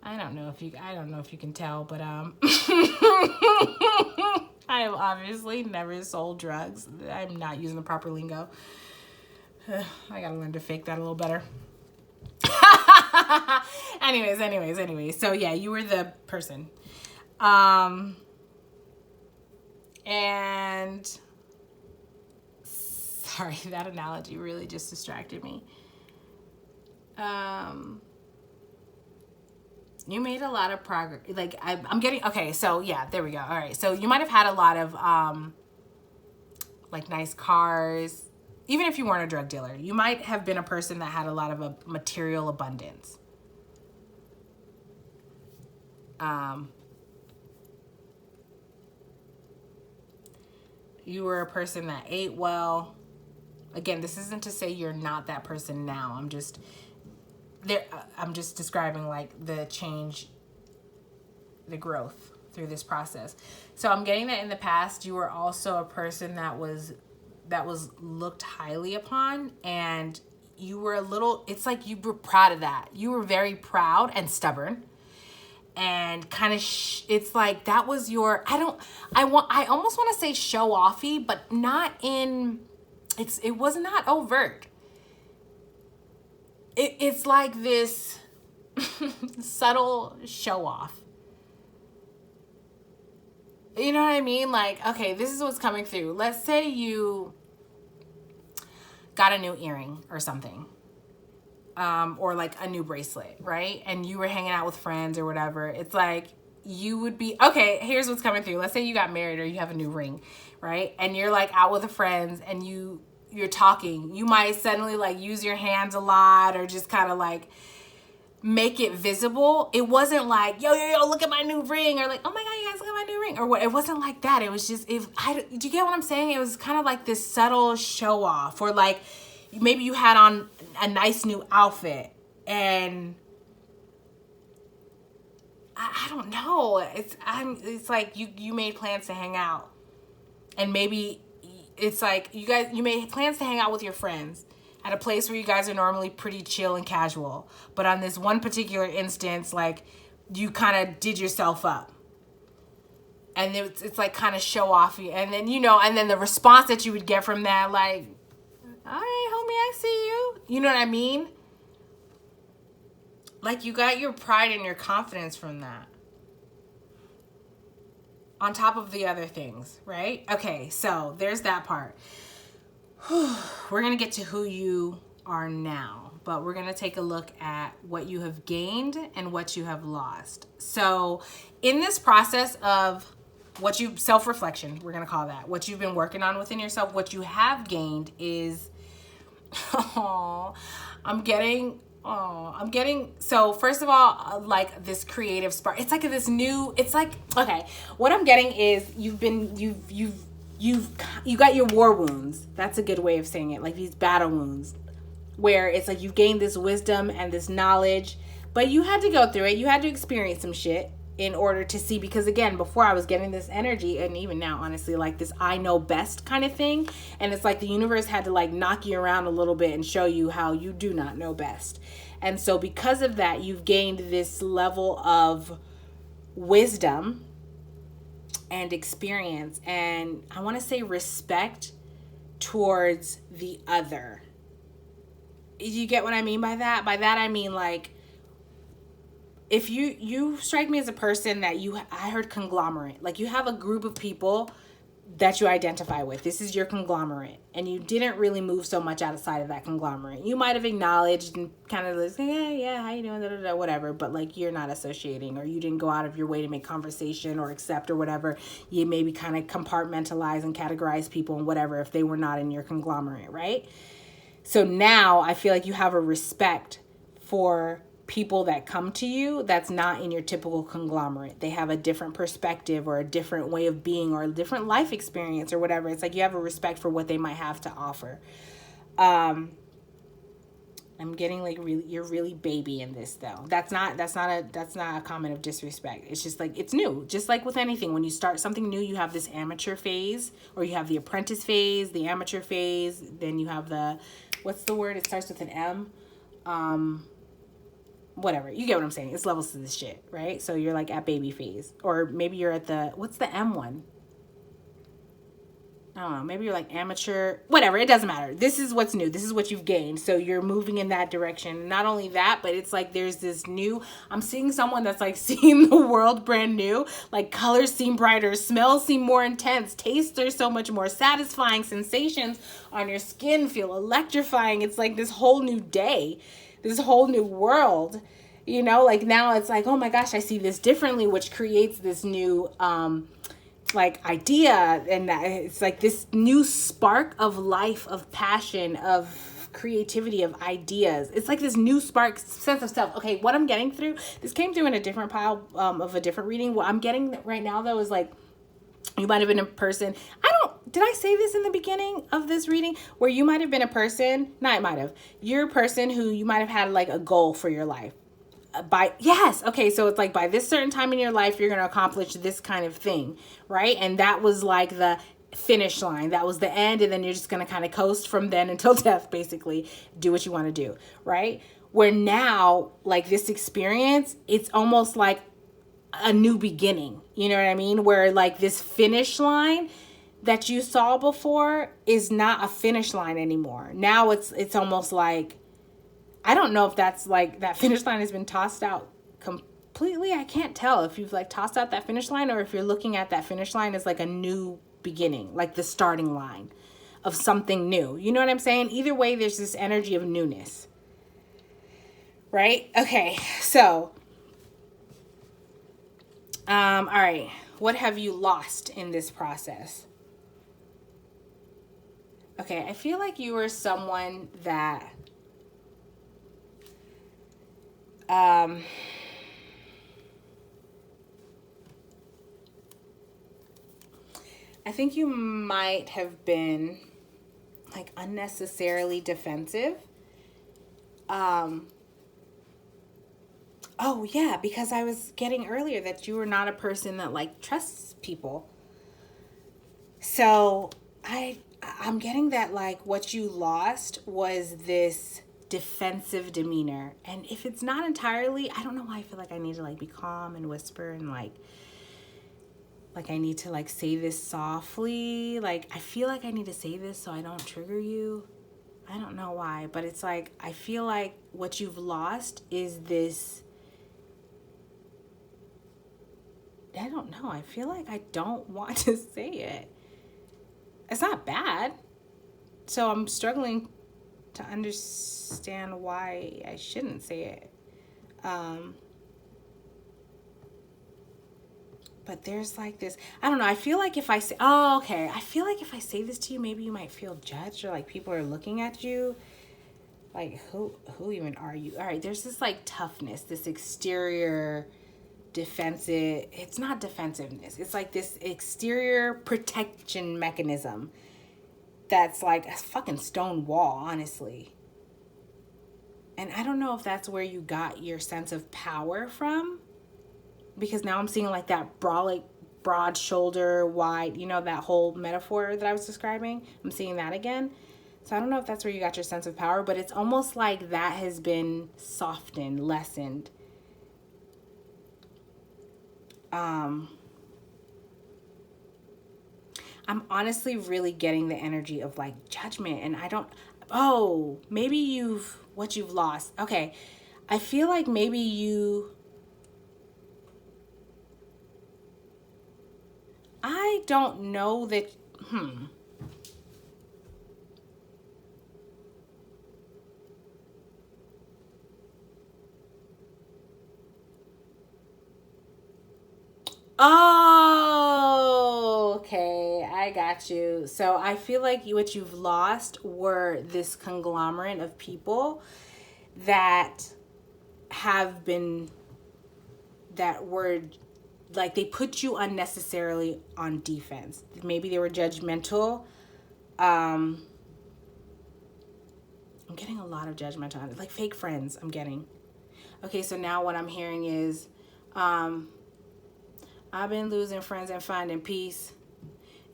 I don't know if you can tell, but I have obviously never sold drugs. I'm not using the proper lingo. I gotta learn to fake that a little better. anyways. So yeah, you were the person. And sorry, that analogy really just distracted me. You made a lot of progress. Like I'm getting, okay, so yeah, there we go. All right. So you might have had a lot of, like nice cars. Even if you weren't a drug dealer, you might have been a person that had a lot of a material abundance. You were a person that ate well. Again, this isn't to say you're not that person now. I'm just describing like the change, the growth through this process. So I'm getting that in the past, you were also a person that was looked highly upon, and you were it's like you were proud of that. You were very proud and stubborn. and kind of it's like that was your, I almost want to say show offy, but not in, it was not overt. It's like this subtle show off. You know what I mean? Like, okay, this is what's coming through. Let's say you got a new earring or something, or like a new bracelet, right? And you were hanging out with friends or whatever. It's like you would be, okay, here's what's coming through. Let's say you got married or you have a new ring, right? And you're like out with the friends and you're talking. You might suddenly like use your hands a lot or just kind of like make it visible. It wasn't like, yo, look at my new ring, or like, oh my God, you guys look at my new ring, or what. It wasn't like that. It was just, do you get what I'm saying? It was kind of like this subtle show off, or like maybe you had on a nice new outfit and I don't know. It's like you made plans to hang out, and maybe it's like you made plans to hang out with your friends at a place where you guys are normally pretty chill and casual. But on this one particular instance, like you kind of did yourself up. And it's like kind of show offy. And then, and then the response that you would get from that, like, all right, homie, I see you. You know what I mean? Like you got your pride and your confidence from that. On top of the other things, right? Okay, so there's that part. We're going to get to who you are now, but we're going to take a look at what you have gained and what you have lost. So in this process of self-reflection, we're going to call that, what you've been working on within yourself, what you have gained is, so first of all, like this creative spark. It's like okay, what I'm getting is you got your war wounds. That's a good way of saying it. Like these battle wounds where it's like you've gained this wisdom and this knowledge, but you had to go through it. You had to experience some shit in order to see, because again, before I was getting this energy, and even now, honestly, like this I know best kind of thing. And it's like the universe had to like knock you around a little bit and show you how you do not know best. And so because of that, you've gained this level of wisdom and experience, and I want to say respect towards the other. You get what I mean by that? By that I mean like, if you strike me as a person that I heard conglomerate, like you have a group of people that you identify with. This is your conglomerate, and you didn't really move so much outside of that conglomerate. You might have acknowledged and kind of like, yeah, how you doing, whatever, but like you're not associating, or you didn't go out of your way to make conversation or accept or whatever. You maybe kind of compartmentalize and categorize people and whatever if they were not in your conglomerate, right? So now I feel like you have a respect for people that come to you that's not in your typical conglomerate. They have a different perspective or a different way of being or a different life experience or whatever. It's like you have a respect for what they might have to offer. I'm getting like you're really baby in this though. That's not a comment of disrespect. It's just like it's new. Just like with anything, when you start something new, you have this amateur phase, or you have the apprentice phase, the amateur phase, then you have the, what's the word? It starts with an M. Whatever, you get what I'm saying. It's levels to this shit, right? So you're like at baby phase, or maybe you're at the, what's the M one? I don't know. Maybe you're like amateur, whatever. It doesn't matter. This is what's new. This is what you've gained. So you're moving in that direction. Not only that, but it's like there's this new, I'm seeing someone that's like seeing the world brand new. Like colors seem brighter, smells seem more intense, tastes are so much more satisfying, sensations on your skin feel electrifying. It's like this whole new day, this whole new world, like now it's like, oh my gosh, I see this differently, which creates this new, like idea. And that it's like this new spark of life, of passion, of creativity, of ideas. It's like this new spark, sense of self. Okay, what I'm getting through, this came through in a different pile of a different reading. What I'm getting right now though is like, you might have been a person, did I say this in the beginning of this reading? Where you might have been a person, you're a person who you might have had like a goal for your life. Okay, so it's like by this certain time in your life, you're going to accomplish this kind of thing, right? And that was like the finish line. That was the end. And then you're just going to kind of coast from then until death, basically. Do what you want to do, right? Where now, like this experience, it's almost like a new beginning. You know what I mean? Where like this finish line that you saw before is not a finish line anymore. Now it's almost like, I don't know if that's like that finish line has been tossed out completely. I can't tell if you've like tossed out that finish line or if you're looking at that finish line as like a new beginning, like the starting line of something new. You know what I'm saying? Either way, there's this energy of newness. Right? Okay. So, all right. What have you lost in this process? Okay. I feel like you were someone that, I think you might have been like unnecessarily defensive. Oh yeah, because I was getting earlier that you were not a person that like trusts people. So I'm getting that like what you lost was this defensive demeanor. And if it's not entirely, I don't know why I feel like I need to like be calm and whisper and like I need to like say this softly. Like I feel like I need to say this so I don't trigger you. I don't know why, but it's like I feel like what you've lost is this, I don't know. I feel like I don't want to say it. It's not bad. So I'm struggling to understand why I shouldn't say it. But there's like this, I don't know. I feel like if I say, oh, okay. I feel like if I say this to you, maybe you might feel judged or like people are looking at you. Like who even are you? All right. There's this like toughness, this exterior defensive, it's not defensiveness, it's like this exterior protection mechanism that's like a fucking stone wall, honestly. And I don't know if that's where you got your sense of power from, because now I'm seeing like that broad shoulder, wide, you know, that whole metaphor that I was describing. I'm seeing that again. So I don't know if that's where you got your sense of power, but it's almost like that has been softened, lessened. I'm honestly really getting the energy of like judgment, and I don't, oh, maybe what you've lost. Okay. I feel like maybe I don't know that, Oh, okay. I got you. So I feel like what you've lost were this conglomerate of people that have been, that were like, they put you unnecessarily on defense. Maybe they were judgmental. I'm getting a lot of judgmental on it. Like fake friends, I'm getting. Okay, so now what I'm hearing is, I've been losing friends and finding peace.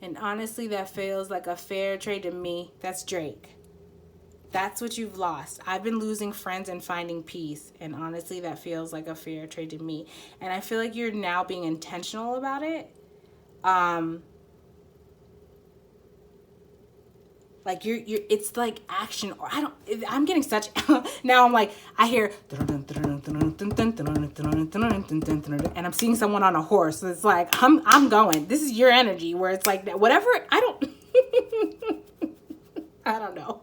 And honestly, that feels like a fair trade to me. That's Drake. That's what you've lost. I've been losing friends and finding peace. And honestly, that feels like a fair trade to me. And I feel like you're now being intentional about it. Like it's like action, or I'm getting such, now I'm like, I hear, and I'm seeing someone on a horse. So it's like, I'm going, this is your energy where it's like, whatever, I don't know.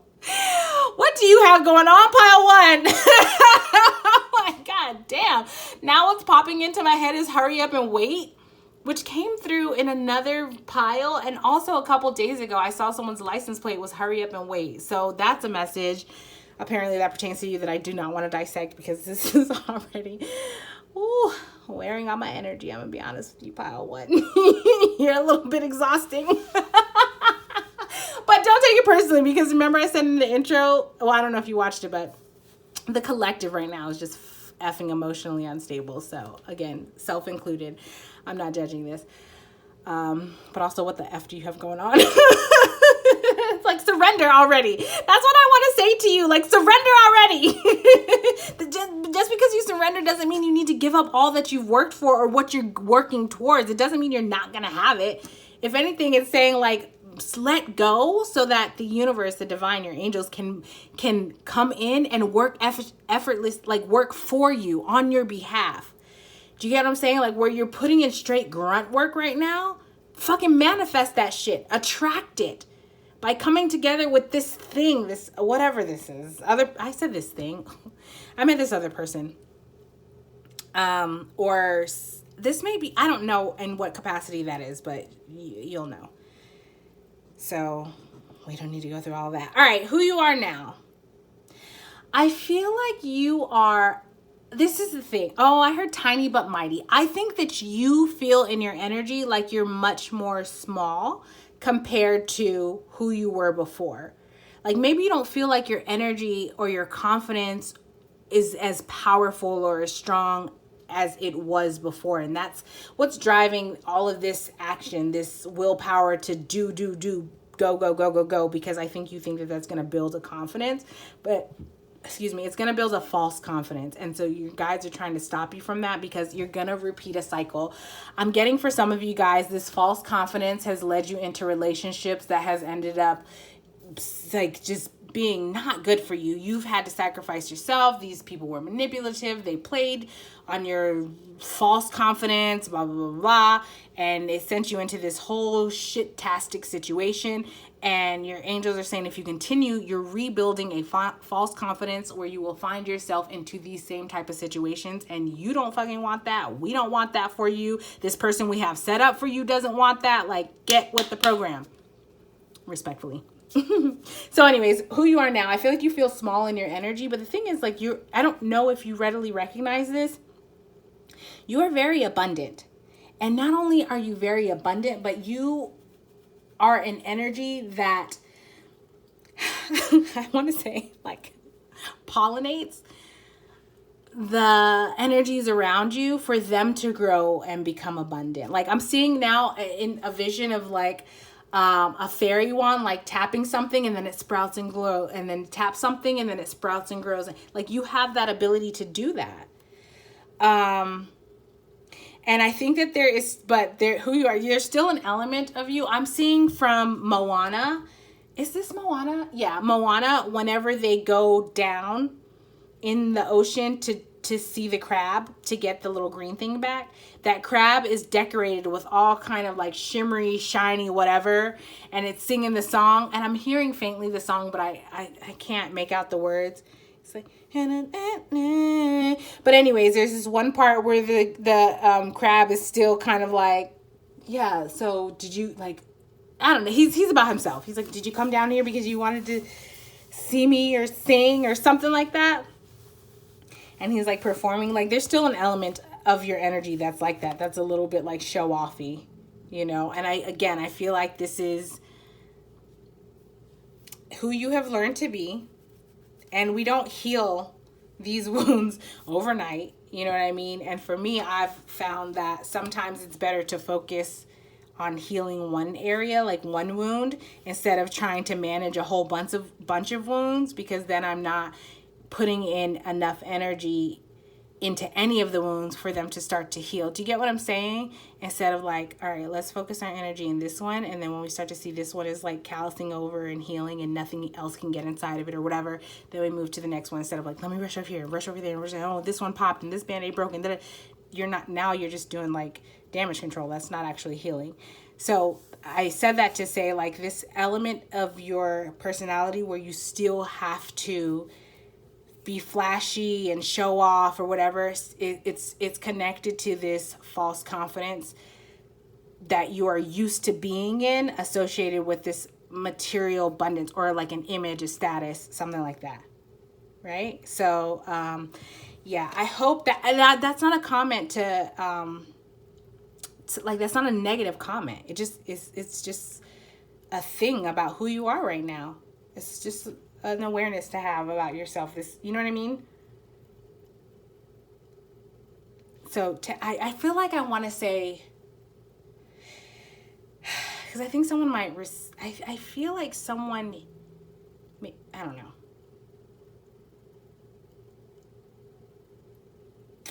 What do you have going on, pile one? Oh my God, damn. Now what's popping into my head is hurry up and wait, which came through in another pile. And also a couple days ago, I saw someone's license plate was hurry up and wait. So that's a message. Apparently that pertains to you that I do not want to dissect, because this is already wearing on my energy. I'm going to be honest with you, pile one. You're a little bit exhausting. But don't take it personally, because remember I said in the intro, well, I don't know if you watched it, but the collective right now is just effing emotionally unstable. So again, self-included. I'm not judging this. But also, what the F do you have going on? It's Like, surrender already. That's what I want to say to you. Like, surrender already. Just because you surrender doesn't mean you need to give up all that you've worked for or what you're working towards. It doesn't mean you're not going to have it. If anything, it's saying, like, let go so that the universe, the divine, your angels can come in and work effortless, like work for you on your behalf. Do you get what I'm saying? Like, where you're putting in straight grunt work right now, fucking manifest that shit. Attract it by coming together with this thing, this whatever this is. I said this thing. I meant this other person. Or this may be, I don't know in what capacity that is, but you'll know. So we don't need to go through all that. All right, who you are now. I feel like you are, this is the thing. Oh, I heard tiny but mighty. I think that you feel in your energy like you're much more small compared to who you were before. Like, maybe you don't feel like your energy or your confidence is as powerful or as strong as it was before. And that's what's driving all of this action, this willpower to do, go, because I think you think that that's going to build a confidence, but it's going to build a false confidence. And so you guys are trying to stop you from that because you're going to repeat a cycle. I'm getting, for some of you guys, this false confidence has led you into relationships that has ended up like just being not good for you. You've had to sacrifice yourself. These people were manipulative. They played on your false confidence, blah, blah, blah, blah. And it sent you into this whole shit-tastic situation. And your angels are saying if you continue, you're rebuilding a false confidence where you will find yourself into these same type of situations. And you don't fucking want that. We don't want that for you. This person we have set up for you doesn't want that. Like, get with the program. Respectfully. So anyways, who you are now, I feel like you feel small in your energy, but the thing is, like, I don't know if you readily recognize this. You are very abundant. And not only are you very abundant, but you are an energy that I want to say, like, pollinates the energies around you for them to grow and become abundant. Like, I'm seeing now in a vision of like a fairy wand, like tapping something and then it sprouts and grows, and then tap something and then it sprouts and grows. Like, you have that ability to do that. And I think that who you are, there's still an element of you. I'm seeing from Moana. Is this Moana? Yeah, Moana, whenever they go down in the ocean to see the crab, to get the little green thing back, that crab is decorated with all kind of like shimmery, shiny, whatever, and it's singing the song, and I'm hearing faintly the song, but I can't make out the words. It's like, but anyways, there's this one part where the crab is still kind of like, yeah, so did you, like, I don't know, he's about himself. He's like, did you come down here because you wanted to see me or sing or something like that? And he's like performing. Like, there's still an element of your energy that's like that. That's a little bit like show-offy, you know? And I feel like this is who you have learned to be. And we don't heal these wounds overnight. You know what I mean? And for me, I've found that sometimes it's better to focus on healing one area, like one wound, instead of trying to manage a whole bunch of wounds, because then I'm not putting in enough energy into any of the wounds for them to start to heal. Do you get what I'm saying? Instead of like, all right, let's focus our energy in this one, and then when we start to see this one is like callousing over and healing and nothing else can get inside of it or whatever, then we move to the next one instead of like, let me rush over here, rush over there, and rush, oh, this one popped and this band-aid broke, and then you're just doing like damage control. That's not actually healing. So I said that to say, like, this element of your personality where you still have to be flashy and show off or whatever, it's connected to this false confidence that you are used to being in, associated with this material abundance or like an image, a status, something like that, right? So yeah, I hope that's not a comment to like, that's not a negative comment. It's just a thing about who you are right now. It's just an awareness to have about yourself. This, you know what I mean? So I feel like I want to say, because I think someone might, I feel like someone, I don't know.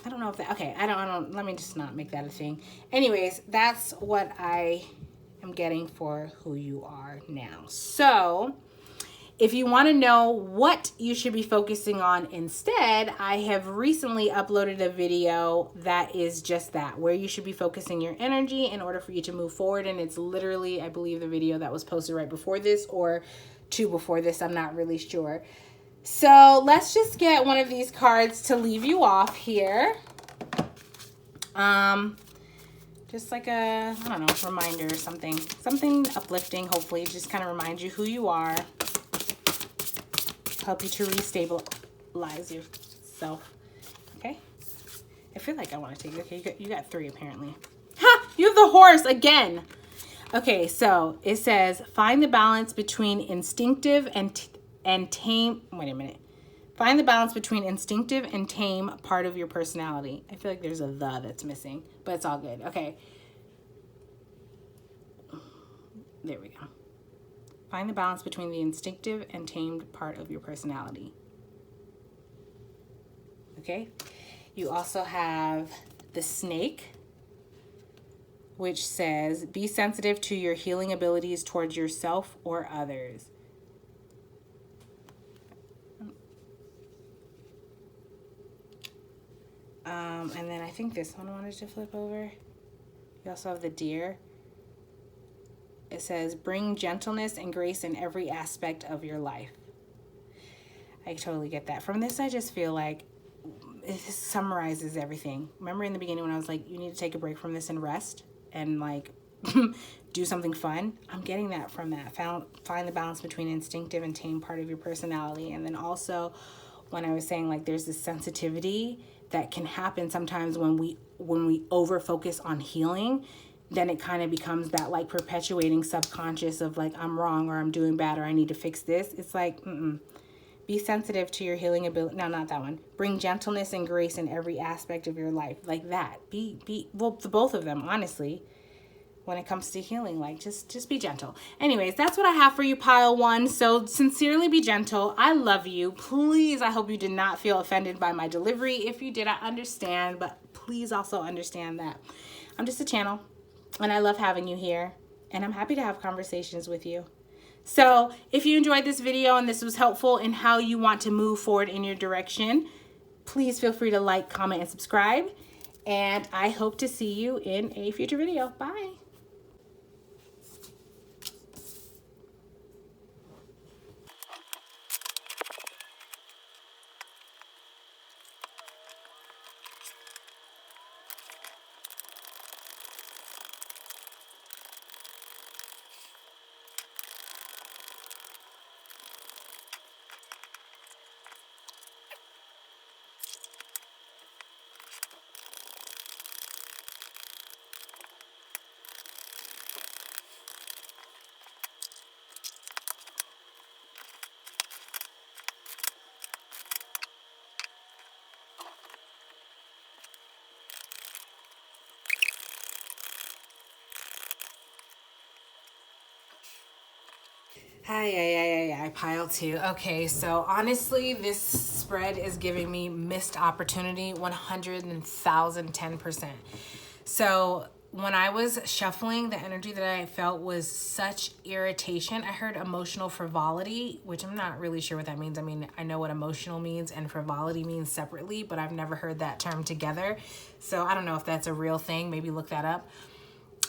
I don't know if that, okay, I don't, let me just not make that a thing. Anyways, that's what I am getting for who you are now. So if you want to know what you should be focusing on instead, I have recently uploaded a video that is just that, where you should be focusing your energy in order for you to move forward. And it's literally, I believe, the video that was posted right before this or two before this. I'm not really sure. So let's just get one of these cards to leave you off here. Just like a, I don't know, reminder or something. Something uplifting, hopefully. Just kind of remind you who you are. Help you to restabilize yourself. Okay? I feel like I want to take it. Okay, you got 3 apparently. Ha! You have the horse again. Okay, so it says, find the balance between instinctive and tame. Wait a minute. Find the balance between instinctive and tame part of your personality. I feel like there's a "the" that's missing, but it's all good. Okay. There we go. Find the balance between the instinctive and tamed part of your personality. Okay. You also have the snake, which says, be sensitive to your healing abilities towards yourself or others. And then I think this one wanted to flip over. You also have the deer. It says, bring gentleness and grace in every aspect of your life. I totally get that. From this, I just feel like it summarizes everything. Remember in the beginning when I was like, you need to take a break from this and rest and like do something fun? I'm getting that from that. Find the balance between instinctive and tame part of your personality. And then also when I was saying like there's this sensitivity that can happen sometimes when we over focus on healing, then it kind of becomes that like perpetuating subconscious of like, I'm wrong or I'm doing bad or I need to fix this. It's like, be sensitive to your healing ability. No, not that one. Bring gentleness and grace in every aspect of your life. Like that. Well, the both of them, honestly, when it comes to healing, like just be gentle. Anyways, that's what I have for you, pile 1. So sincerely be gentle. I love you. Please, I hope you did not feel offended by my delivery. If you did, I understand, but please also understand that I'm just a channel and I love having you here and I'm happy to have conversations with you. So if you enjoyed this video and this was helpful in how you want to move forward in your direction, please feel free to like, comment, and subscribe. And I hope to see you in a future video. Bye. Hi, pile 2. Okay, so honestly, this spread is giving me missed opportunity 100,010%. So when I was shuffling, the energy that I felt was such irritation. I heard emotional frivolity, which I'm not really sure what that means. I mean, I know what emotional means and frivolity means separately, but I've never heard that term together. So I don't know if that's a real thing. Maybe look that up.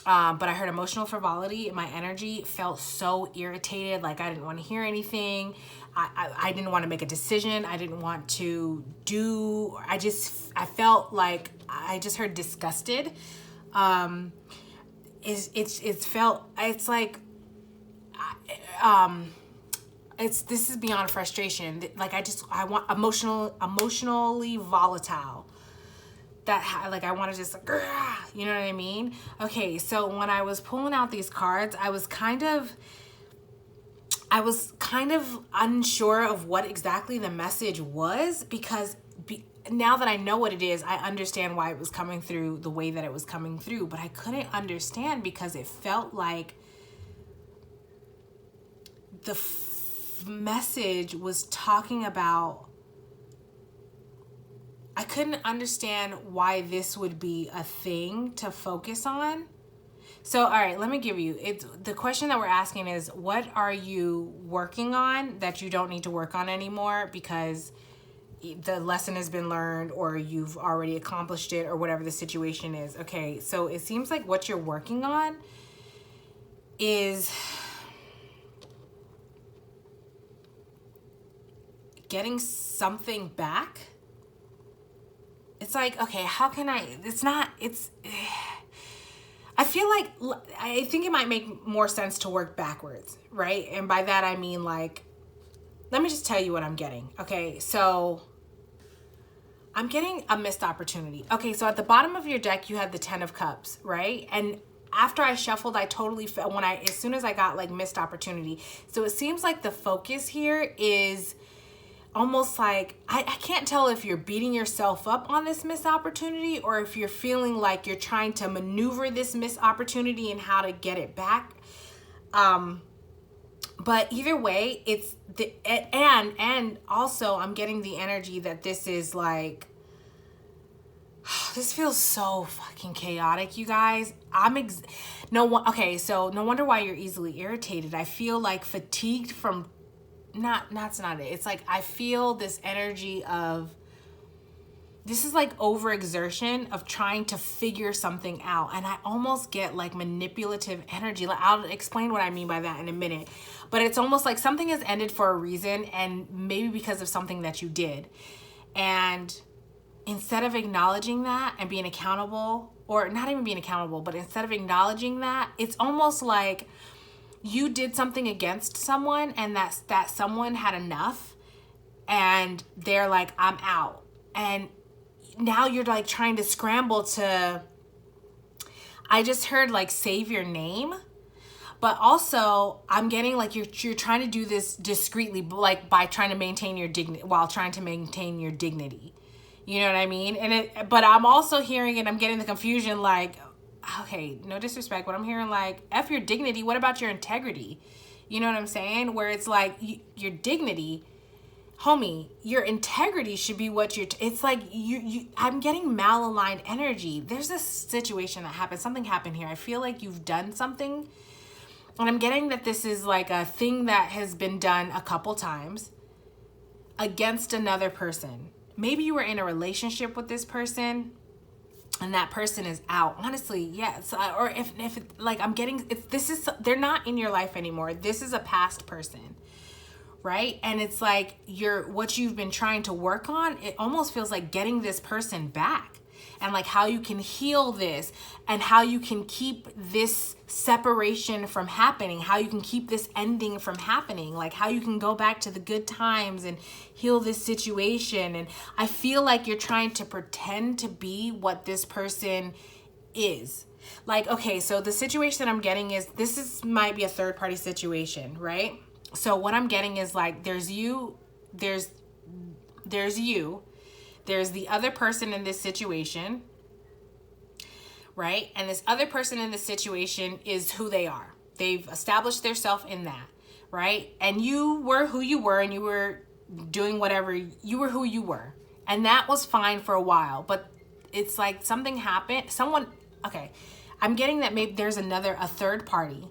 But I heard emotional frivolity. My energy felt so irritated. Like I didn't want to hear anything. I didn't want to make a decision. I didn't want to do, I felt like I just heard disgusted. This is beyond frustration. Like I want emotionally volatile. I want to just, you know what I mean? Okay, so when I was pulling out these cards, I was kind of unsure of what exactly the message was because now that I know what it is, I understand why it was coming through the way that it was coming through, but I couldn't understand because it felt like the message was talking about, I couldn't understand why this would be a thing to focus on. So, all right, let me give you, the question that we're asking is, what are you working on that you don't need to work on anymore because the lesson has been learned or you've already accomplished it or whatever the situation is? Okay, so it seems like what you're working on is getting something back. It's like, okay, how can I, I feel like, I think it might make more sense to work backwards, right? And by that, I mean like, let me just tell you what I'm getting. Okay, so I'm getting a missed opportunity. Okay, so at the bottom of your deck, you have the 10 of Cups, right? And after I shuffled, I totally felt as soon as I got like missed opportunity. So it seems like the focus here is almost like, I can't tell if you're beating yourself up on this missed opportunity or if you're feeling like you're trying to maneuver this missed opportunity and how to get it back. But either way, it's and also I'm getting the energy that this is like, this feels so fucking chaotic, you guys. No wonder why you're easily irritated. I feel like fatigued from, that's not it. It's like, I feel this energy of, this is like overexertion of trying to figure something out. And I almost get like manipulative energy. I'll explain what I mean by that in a minute. But it's almost like something has ended for a reason, and maybe because of something that you did. And instead of acknowledging that and being accountable, or not even being accountable, but instead of acknowledging that, it's almost like you did something against someone and that someone had enough and they're like, I'm out. And now you're like trying to scramble to, I just heard like save your name, but also I'm getting like you're trying to do this discreetly, like by trying to maintain your dignity while trying to maintain your dignity. You know what I mean? But I'm also hearing it, I'm getting the confusion like, okay, no disrespect, but I'm hearing like, F your dignity, what about your integrity? You know what I'm saying? Where it's like, your dignity, homie, your integrity should be what it's like, I'm getting malaligned energy. There's this situation that happened, something happened here. I feel like you've done something, and I'm getting that this is like a thing that has been done a couple times against another person. Maybe you were in a relationship with this person, and that person is out. Honestly, yes. Or if like I'm getting, they're not in your life anymore. This is a past person, right? And it's like what you've been trying to work on, it almost feels like getting this person back, and like how you can heal this and how you can keep this separation from happening, how you can keep this ending from happening, like how you can go back to the good times and heal this situation. And I feel like you're trying to pretend to be what this person is. Like, okay, so the situation that I'm getting is, might be a third party situation, right? So what I'm getting is like, there's you, there's the other person in this situation, right? And this other person in this situation is who they are. They've established themselves in that, right? And you were who you were, and you were doing whatever, you were who you were. And that was fine for a while, but it's like something happened. Okay, I'm getting that maybe there's a third party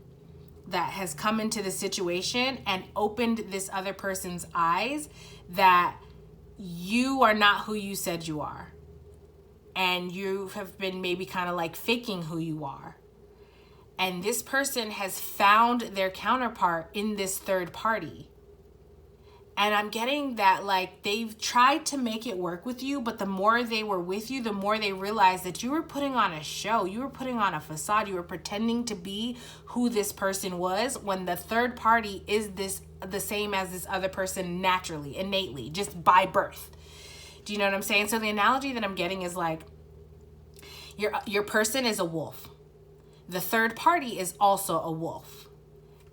that has come into the situation and opened this other person's eyes that you are not who you said you are. And you have been maybe kind of like faking who you are. And this person has found their counterpart in this third party. And I'm getting that like they've tried to make it work with you, but the more they were with you, the more they realized that you were putting on a show. You were putting on a facade. You were pretending to be who this person was, when the third party is the same as this other person naturally, innately, just by birth. Do you know what I'm saying? So the analogy that I'm getting is like, your person is a wolf. The third party is also a wolf.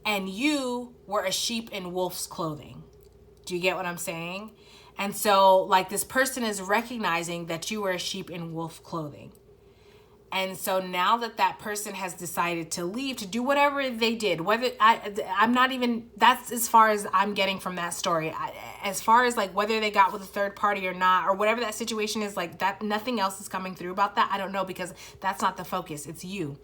And you were a sheep in wolf's clothing. Do you get what I'm saying? And so like this person is recognizing that you were a sheep in wolf clothing. And so now that that person has decided to leave to do whatever they did, whether I'm not even, that's as far as I'm getting from that story. As far as like whether they got with a third party or not, or whatever that situation is, like that, nothing else is coming through about that. I don't know, because that's not the focus. It's you.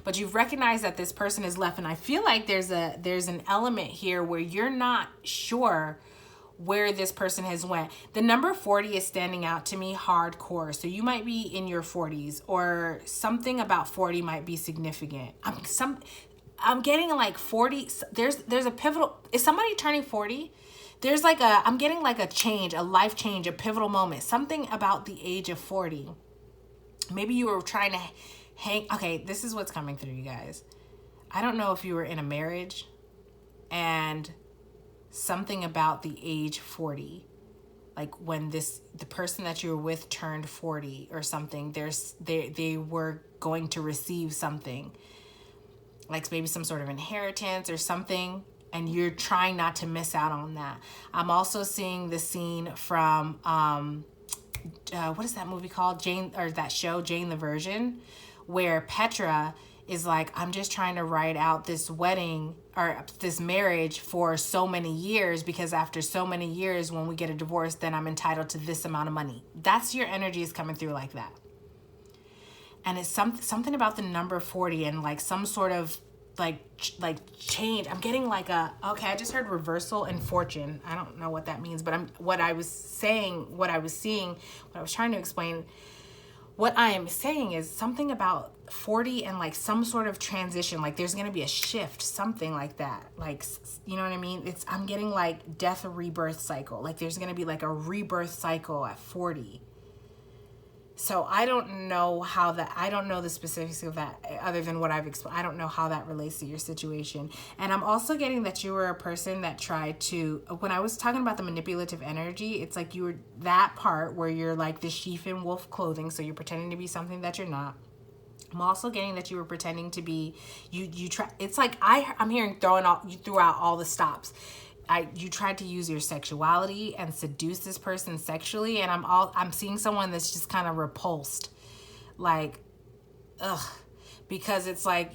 But you've recognized that this person is left. And I feel like there's an element here where you're not sure where this person has went. The number 40 is standing out to me hardcore. So you might be in your 40s, or something about 40 might be significant. I'm getting like 40. There's a pivotal. Is somebody turning 40? There's like I'm getting like a change, a life change, a pivotal moment. Something about the age of 40. Maybe you were trying to hang. Okay, this is what's coming through, you guys. I don't know if you were in a marriage and something about the age 40, like when the person that you were with turned 40 or something, they were going to receive something, like maybe some sort of inheritance or something, and you're trying not to miss out on that. I'm also seeing the scene from what is that movie called, Jane, or that show Jane the Virgin, where Petra is like, I'm just trying to ride out this wedding or this marriage for so many years, because after so many years, when we get a divorce, then I'm entitled to this amount of money. That's your energy is coming through like that. And it's something about the number 40 and like some sort of like change. I'm getting like I just heard reversal and fortune. I don't know what that means, but what I was trying to explain, what I am saying is something about 40 and like some sort of transition, like there's going to be a shift, something like that. Like, you know what I mean? I'm getting like death, rebirth cycle. Like there's going to be like a rebirth cycle at 40. So I don't know I don't know the specifics of that other than what I've explained. I don't know how that relates to your situation. And I'm also getting that you were a person that tried to, when I was talking about the manipulative energy, it's like you were that part where you're like the sheep in wolf clothing. So you're pretending to be something that you're not. I'm also getting that you were pretending to be, you try, it's like I'm hearing you threw out all the stops. You tried to use your sexuality and seduce this person sexually, and I'm seeing someone that's just kind of repulsed, like, ugh, because it's like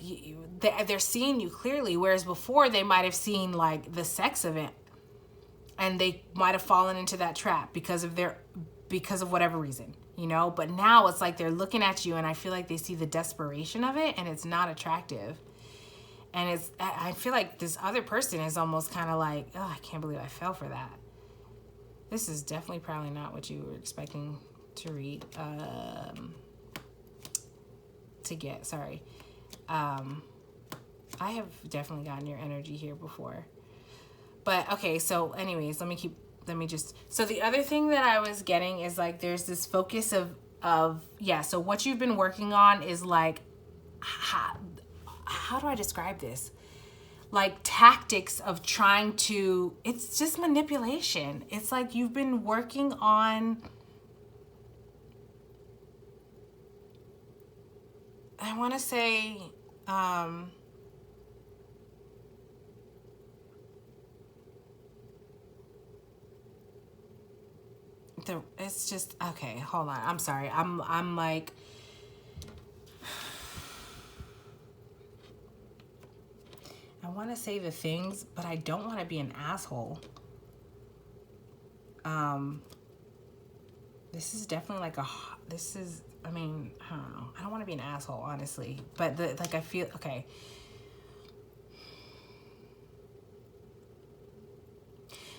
they're seeing you clearly, whereas before they might have seen like the sex of it, and they might have fallen into that trap because of whatever reason, you know. But now it's like they're looking at you, and I feel like they see the desperation of it, and it's not attractive. And I feel like this other person is almost kind of like, oh, I can't believe I fell for that. This is definitely probably not what you were expecting to read, to get, sorry. I have definitely gotten your energy here before. But okay, so anyways, so the other thing that I was getting is like, there's this focus of so what you've been working on is like, how do I describe this? Like tactics of trying to, it's just manipulation. It's like you've been working on, I want to say, it's just, okay, hold on. I'm sorry. I'm like, I want to say the things, but I don't want to be an asshole. This is definitely like I mean, I don't know. I don't want to be an asshole, honestly. But I feel, okay.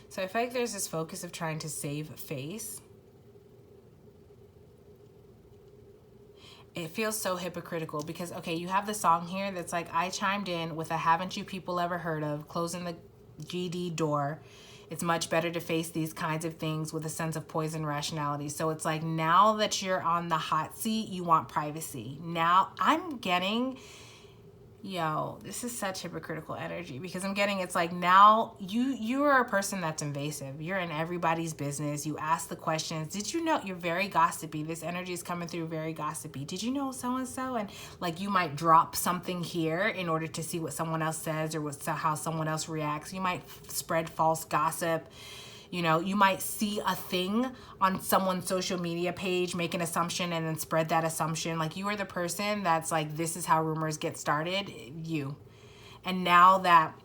So I feel like there's this focus of trying to save face. It feels so hypocritical because, okay, you have the song here that's like, I chimed in with a haven't you people ever heard of, closing the GD door. It's much better to face these kinds of things with a sense of poise and rationality. So it's like, now that you're on the hot seat, you want privacy. Now I'm getting, this is such hypocritical energy, because I'm getting, it's like, now you are a person that's invasive. You're in everybody's business. You ask the questions. Did you know? You're very gossipy. This energy is coming through very gossipy. Did you know so-and-so? And like, you might drop something here in order to see what someone else says or how someone else reacts. You might spread false gossip. You know, you might see a thing on someone's social media page, make an assumption, and then spread that assumption. Like, you are the person that's like, this is how rumors get started, you. And now that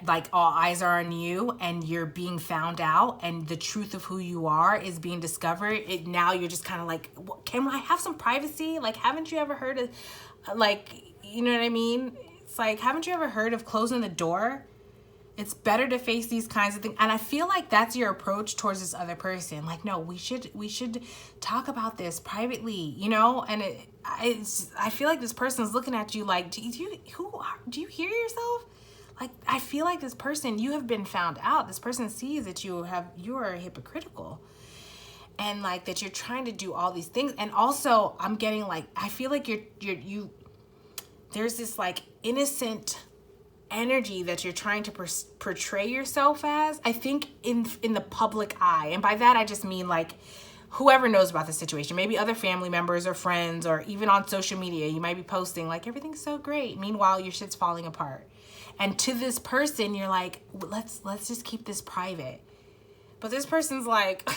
like all eyes are on you and you're being found out and the truth of who you are is being discovered, now you're just kind of like, can I have some privacy? Like, haven't you ever heard of, like, you know what I mean? It's like, haven't you ever heard of closing the door? It's better to face these kinds of things. And I feel like that's your approach towards this other person. Like, no, we should talk about this privately, you know? And I feel like this person's looking at you like, do you hear yourself? Like, I feel like this person, you have been found out. This person sees that you are hypocritical. And like that you're trying to do all these things. And also I'm getting like, I feel like there's this like innocent energy that you're trying to portray yourself as, I think, in the public eye. And by that I just mean like whoever knows about the situation, maybe other family members or friends, or even on social media, you might be posting like everything's so great. Meanwhile, your shit's falling apart. And to this person, you're like, let's just keep this private. But this person's like,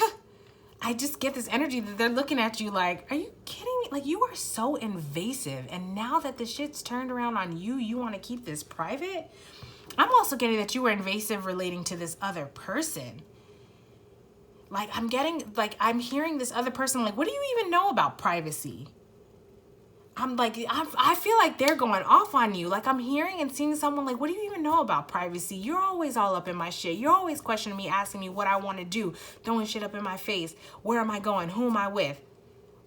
I just get this energy that they're looking at you like, are you kidding me? Like, you are so invasive. And now that the shit's turned around on you, you want to keep this private? I'm also getting that you were invasive relating to this other person. Like, I'm hearing this other person like, what do you even know about privacy? I'm like, I feel like they're going off on you. Like, I'm hearing and seeing someone like, what do you even know about privacy? You're always all up in my shit. You're always questioning me, asking me what I want to do, throwing shit up in my face. Where am I going? Who am I with?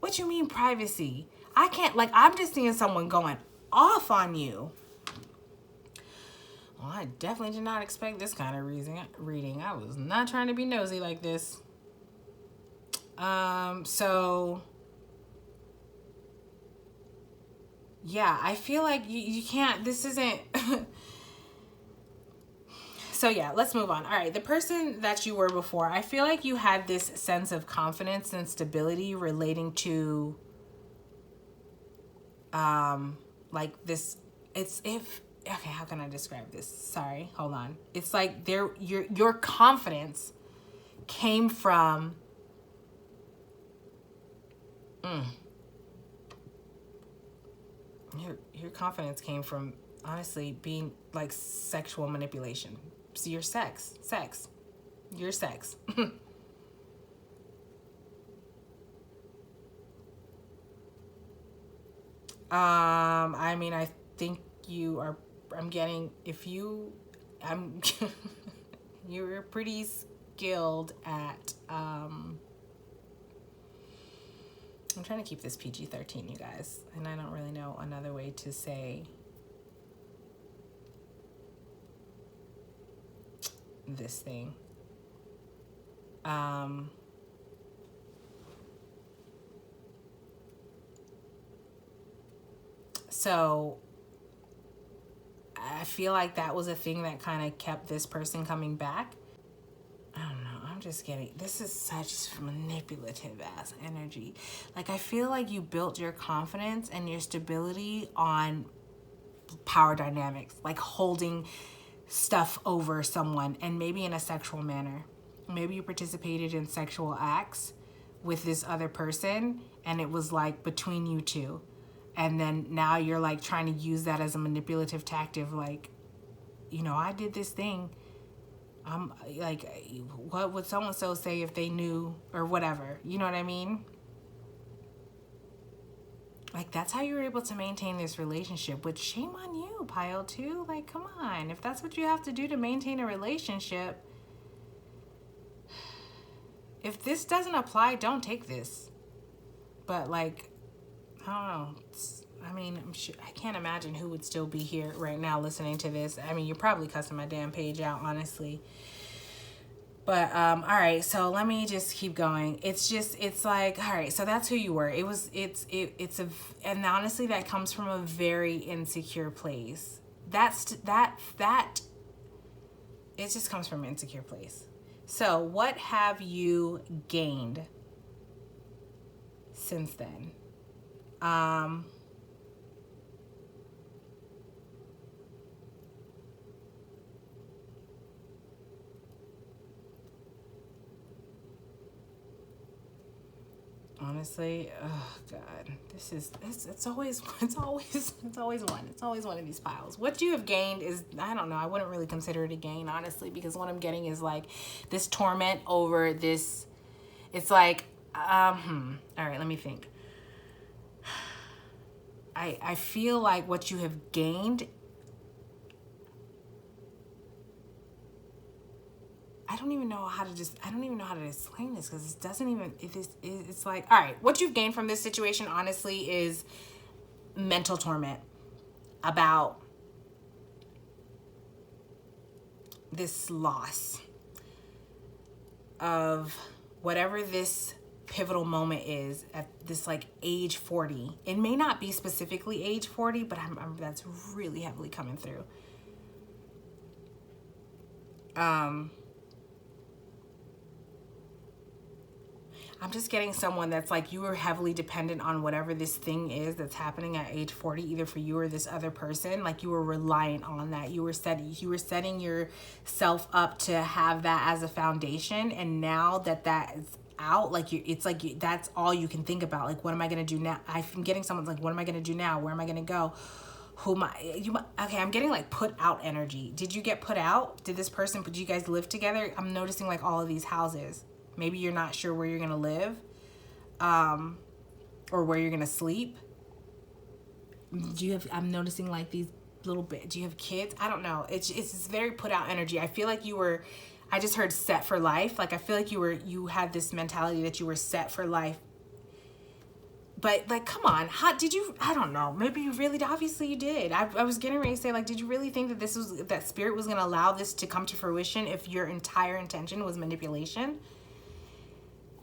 What you mean privacy? I can't, like, I'm just seeing someone going off on you. Well, I definitely did not expect this kind of reading. I was not trying to be nosy like this. So... yeah, I feel like you can't, this isn't, so yeah, let's move on. All right, the person that you were before, I feel like you had this sense of confidence and stability relating to, like this, okay, how can I describe this? Sorry, hold on. It's like your confidence came from, Your confidence came from, honestly, being like sexual manipulation. So your sex. I mean, I think you're pretty skilled at, I'm trying to keep this PG-13, you guys, and I don't really know another way to say this thing. So I feel like that was a thing that kind of kept this person coming back. I don't know. I'm just getting, this is such manipulative ass energy. Like, I feel like you built your confidence and your stability on power dynamics, like holding stuff over someone, and maybe in a sexual manner. Maybe you participated in sexual acts with this other person and it was like between you two. And then now you're like trying to use that as a manipulative tactic, like, you know, I did this thing. I'm like, what would so-and-so say if they knew, or whatever, you know what I mean? Like, that's how you were able to maintain this relationship, which shame on you, pile two. Like, come on, if that's what you have to do to maintain a relationship, if this doesn't apply, don't take this. But like, I don't know. I mean, I'm sure, I can't imagine who would still be here right now listening to this. I mean, you're probably cussing my damn page out, honestly. But, all right, so let me just keep going. It's like, all right, so that's who you were. And honestly, that comes from a very insecure place. It just comes from an insecure place. So what have you gained since then? honestly. Oh God, it's always one of these piles. What you have gained is, I don't know, I wouldn't really consider it a gain, honestly, because what I'm getting is like this torment over this. It's like, all right, let me think. I feel like what you have gained, I don't even know how to explain this, because it doesn't even, it's like, all right, what you've gained from this situation, honestly, is mental torment about this loss of whatever this pivotal moment is at this like age 40. It may not be specifically age 40, but that's really heavily coming through. I'm just getting someone that's like, you were heavily dependent on whatever this thing is that's happening at age 40, either for you or this other person. Like you were reliant on that. You were setting yourself up to have that as a foundation. And now that is out, like it's like that's all you can think about. Like, what am I going to do now? I'm getting someone's like, what am I going to do now? Where am I going to go? Okay, I'm getting like put out energy. Did you get put out? Did you guys live together? I'm noticing like all of these houses. Maybe you're not sure where you're going to live, or where you're going to sleep. I'm noticing like these little bit. Do you have kids? I don't know. It's very put out energy. I feel like I just heard set for life. Like I feel like you had this mentality that you were set for life. But like, come on, I don't know. Maybe you really, obviously you did. I was getting ready to say, like, did you really think that that spirit was going to allow this to come to fruition if your entire intention was manipulation?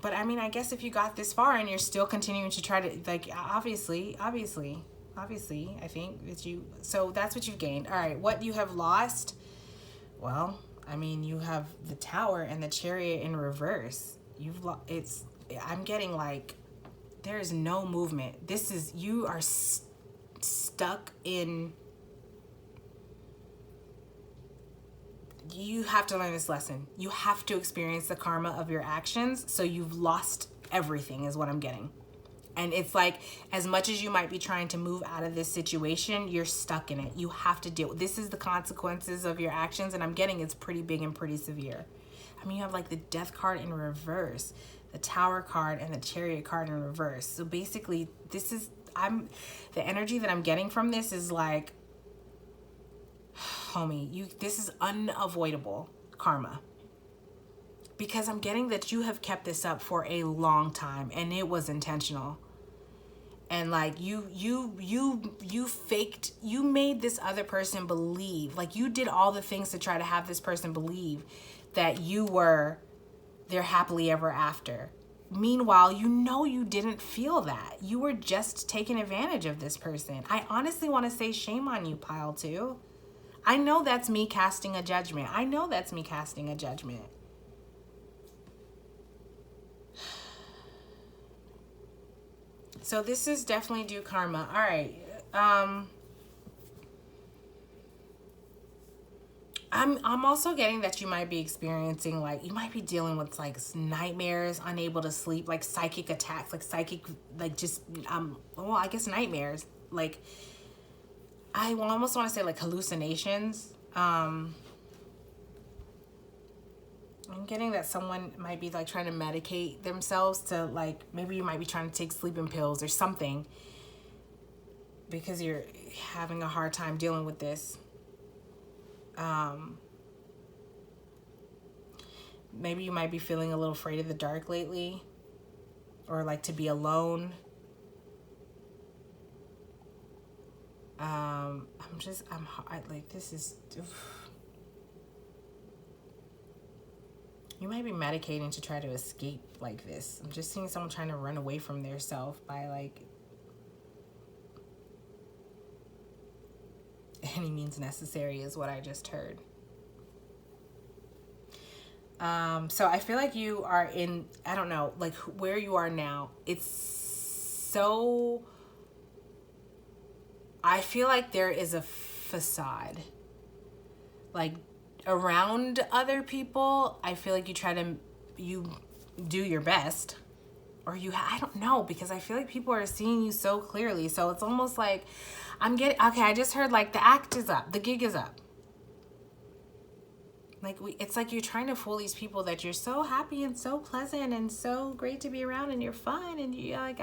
But I mean, I guess if you got this far and you're still continuing to try to, like, obviously, I think so that's what you've gained. All right, what you have lost, well, I mean, you have the Tower and the Chariot in reverse. I'm getting like, there is no movement. You are stuck in, you have to learn this lesson. You have to experience the karma of your actions. So you've lost everything is what I'm getting. And it's like, as much as you might be trying to move out of this situation, you're stuck in it. You have to deal. This is the consequences of your actions. And I'm getting it's pretty big and pretty severe. I mean, you have like the Death card in reverse, the Tower card, and the Chariot card in reverse. So basically, the energy that I'm getting from this is like, homie, this is unavoidable karma, because I'm getting that you have kept this up for a long time and it was intentional. And like you made this other person believe, like you did all the things to try to have this person believe that you were their happily ever after. Meanwhile, you didn't feel that. You were just taking advantage of this person. I honestly want to say shame on you, pile 2. I know that's me casting a judgment. So this is definitely due karma. All right. I'm also getting that you might be experiencing, like, you might be dealing with like nightmares, unable to sleep, like psychic attacks, I guess nightmares. Like, I almost want to say like hallucinations. I'm getting that someone might be like trying to medicate themselves to, like, maybe you might be trying to take sleeping pills or something because you're having a hard time dealing with this. Maybe you might be feeling a little afraid of the dark lately, or like to be alone. This is, you might be medicating to try to escape like this. I'm just seeing someone trying to run away from their self by like any means necessary is what I just heard. So I feel like you are in, I don't know, like where you are now. I feel like there is a facade, like around other people. I feel like you do your best, or I don't know, because I feel like people are seeing you so clearly. So it's almost like okay, I just heard like the act is up, the gig is up. Like it's like you're trying to fool these people that you're so happy and so pleasant and so great to be around and you're fun and you like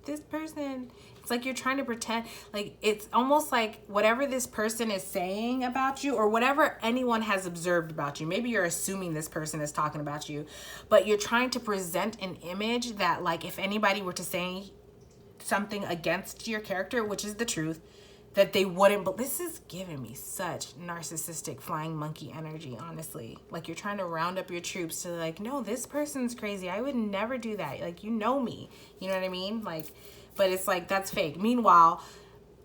this person. It's like you're trying to pretend. Like it's almost like whatever this person is saying about you or whatever anyone has observed about you. Maybe you're assuming this person is talking about you, but you're trying to present an image that like if anybody were to say something against your character, which is the truth, that they wouldn't. But this is giving me such narcissistic flying monkey energy, honestly. Like you're trying to round up your troops to like, no, this person's crazy, I would never do that, like, you know me, you know what I mean? Like, but it's like that's fake. Meanwhile,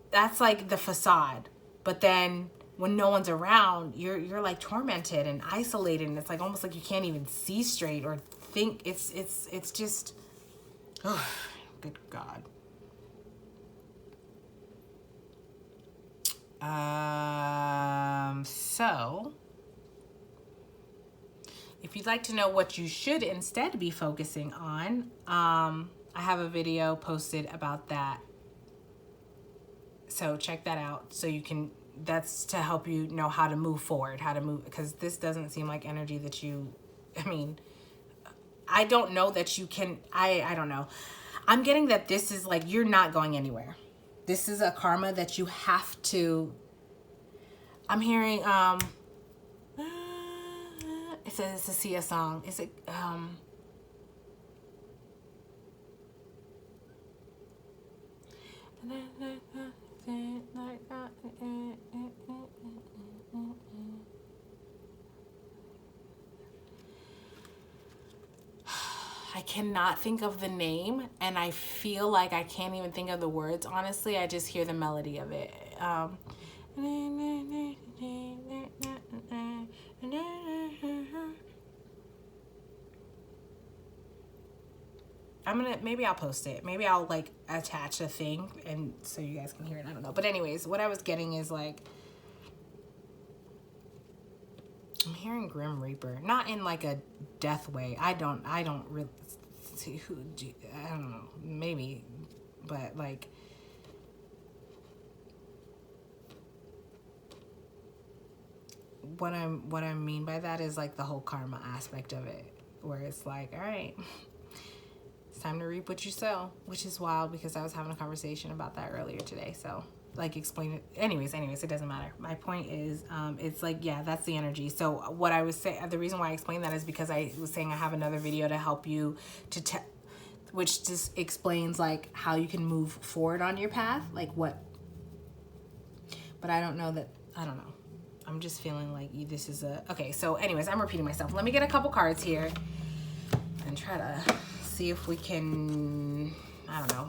that's like the facade. But then when no one's around, you're like tormented and isolated, and it's like almost like you can't even see straight or think. It's just, oh, good God. So if you'd like to know what you should instead be focusing on, I have a video posted about that. So check that out. So you can, that's to help you know how to move forward, because this doesn't seem like energy that you, I mean, I don't know that you can, I don't know. I'm getting that this is like, you're not going anywhere. This is a karma that you have to, I'm hearing, it says it's a Sia song. Is it, I cannot think of the name, and I feel like I can't even think of the words. Honestly, I just hear the melody of it. Maybe I'll post it. Maybe I'll like attach a thing and so you guys can hear it. I don't know. But anyways, what I was getting is like, I'm hearing Grim Reaper, not in like a death way. I don't really, I don't know, maybe, but like, what I mean by that is like the whole karma aspect of it, where it's like, all right, it's time to reap what you sow, which is wild because I was having a conversation about that earlier today. So like explain it. Anyways, it doesn't matter. My point is, it's like, yeah, that's the energy. So what I was saying, the reason why I explained that is because I was saying I have another video to help you which just explains like how you can move forward on your path, like what, but I don't know. I'm just feeling like this is okay. So anyways, I'm repeating myself. Let me get a couple cards here and try to see if we can, I don't know,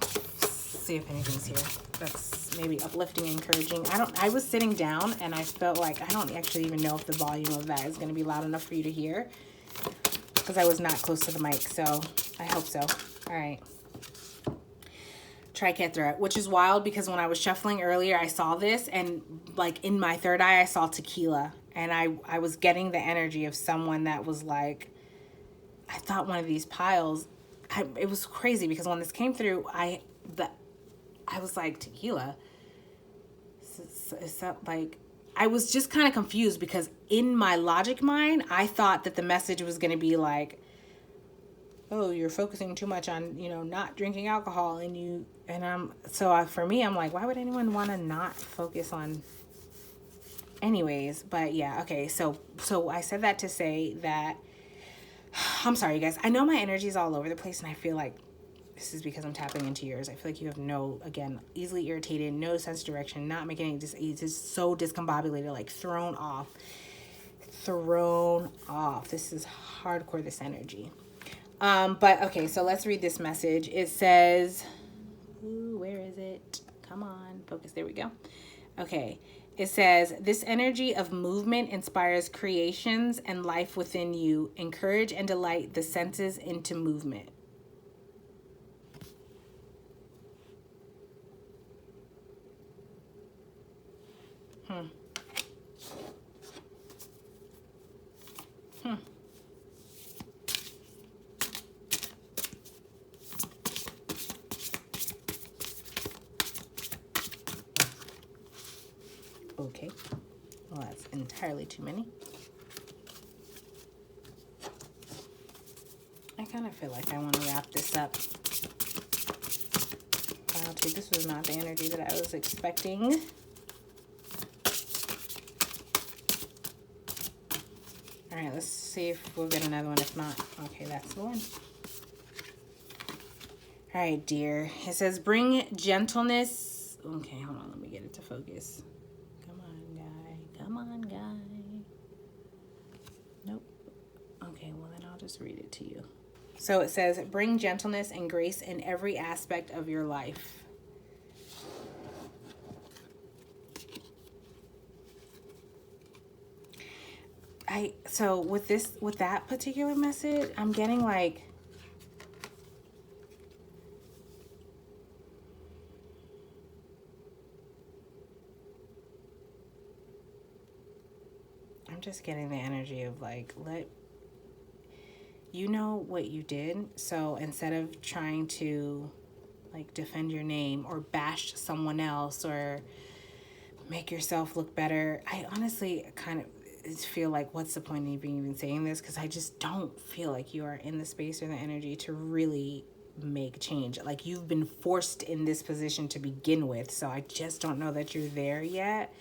see if anything's here that's maybe uplifting, encouraging. I was sitting down and I felt like I don't actually even know if the volume of that is going to be loud enough for you to hear because I was not close to the mic, so I hope so. All right. Triquetra, which is wild because when I was shuffling earlier, I saw this and like in my third eye, I saw tequila, and I was getting the energy of someone that was like, I thought one of these piles, it was crazy because when this came through, I was like, tequila? Is that like, I was just kind of confused because in my logic mind, I thought that the message was going to be like, oh, you're focusing too much on, not drinking alcohol, for me, I'm like, why would anyone want to not focus on, anyways, but yeah, okay, so I said that to say that, I'm sorry, you guys, I know my energy is all over the place, and I feel like this is because I'm tapping into yours. I feel like you have easily irritated, no sense of direction, not making any, just so discombobulated, like thrown off. This is hardcore, this energy. But okay, so let's read this message. It says, ooh, where is it? Come on, focus. There we go. Okay. It says, this energy of movement inspires creations and life within you. Encourage and delight the senses into movement. entirely too many. I kind of feel like I want to wrap this up. Wow, dude, this was not the energy that I was expecting. All right, let's see if we'll get another one. If not, okay, that's the one. All right, dear. It says, bring gentleness. Okay, hold on. Let me get it to focus. Come on, guy. Come on, guy. Nope. Okay, well, then I'll just read it to you. So it says, bring gentleness and grace in every aspect of your life. So with that particular message, I'm getting like, I'm just getting the energy of like, you know what you did. So instead of trying to like defend your name or bash someone else or make yourself look better, I honestly kind of feel like, what's the point of even saying this? Because I just don't feel like you are in the space or the energy to really make change. Like, you've been forced in this position to begin with, so I just don't know that you're there yet.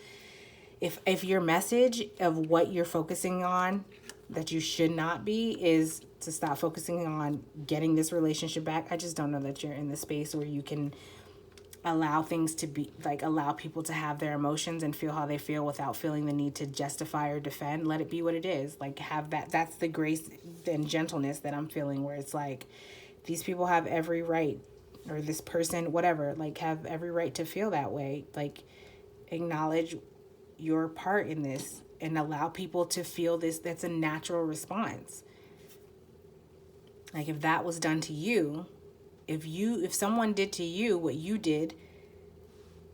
If your message of what you're focusing on that you should not be is to stop focusing on getting this relationship back, I just don't know that you're in the space where you can allow things to be like, allow people to have their emotions and feel how they feel without feeling the need to justify or defend. Let it be what it is. Like, have that's the grace and gentleness that I'm feeling, where it's like, these people have every right, or this person, whatever, like, have every right to feel that way. Like, acknowledge your part in this and allow people to feel this. That's a natural response. Like, if that was done to you, if someone did to you what you did,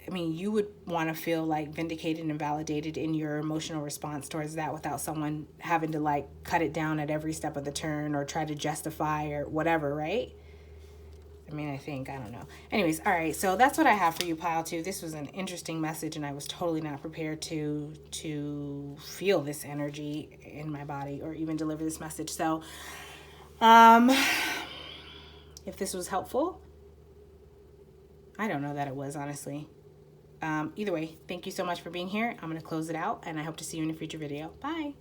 I mean, you would want to feel like vindicated and validated in your emotional response towards that without someone having to like cut it down at every step of the turn or try to justify or whatever, right? I mean, I don't know. Anyways, all right, so that's what I have for you, Pile 2. This was an interesting message, and I was totally not prepared to feel this energy in my body or even deliver this message. So, if this was helpful, I don't know that it was, honestly. Either way, thank you so much for being here. I'm going to close it out, and I hope to see you in a future video. Bye.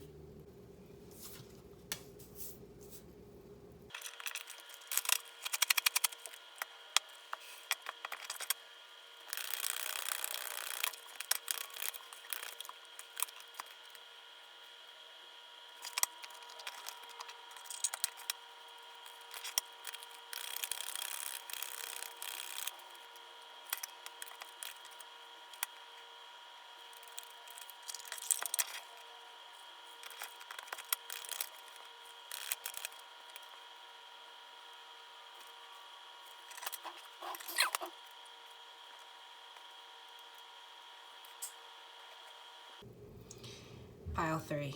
Pile 3.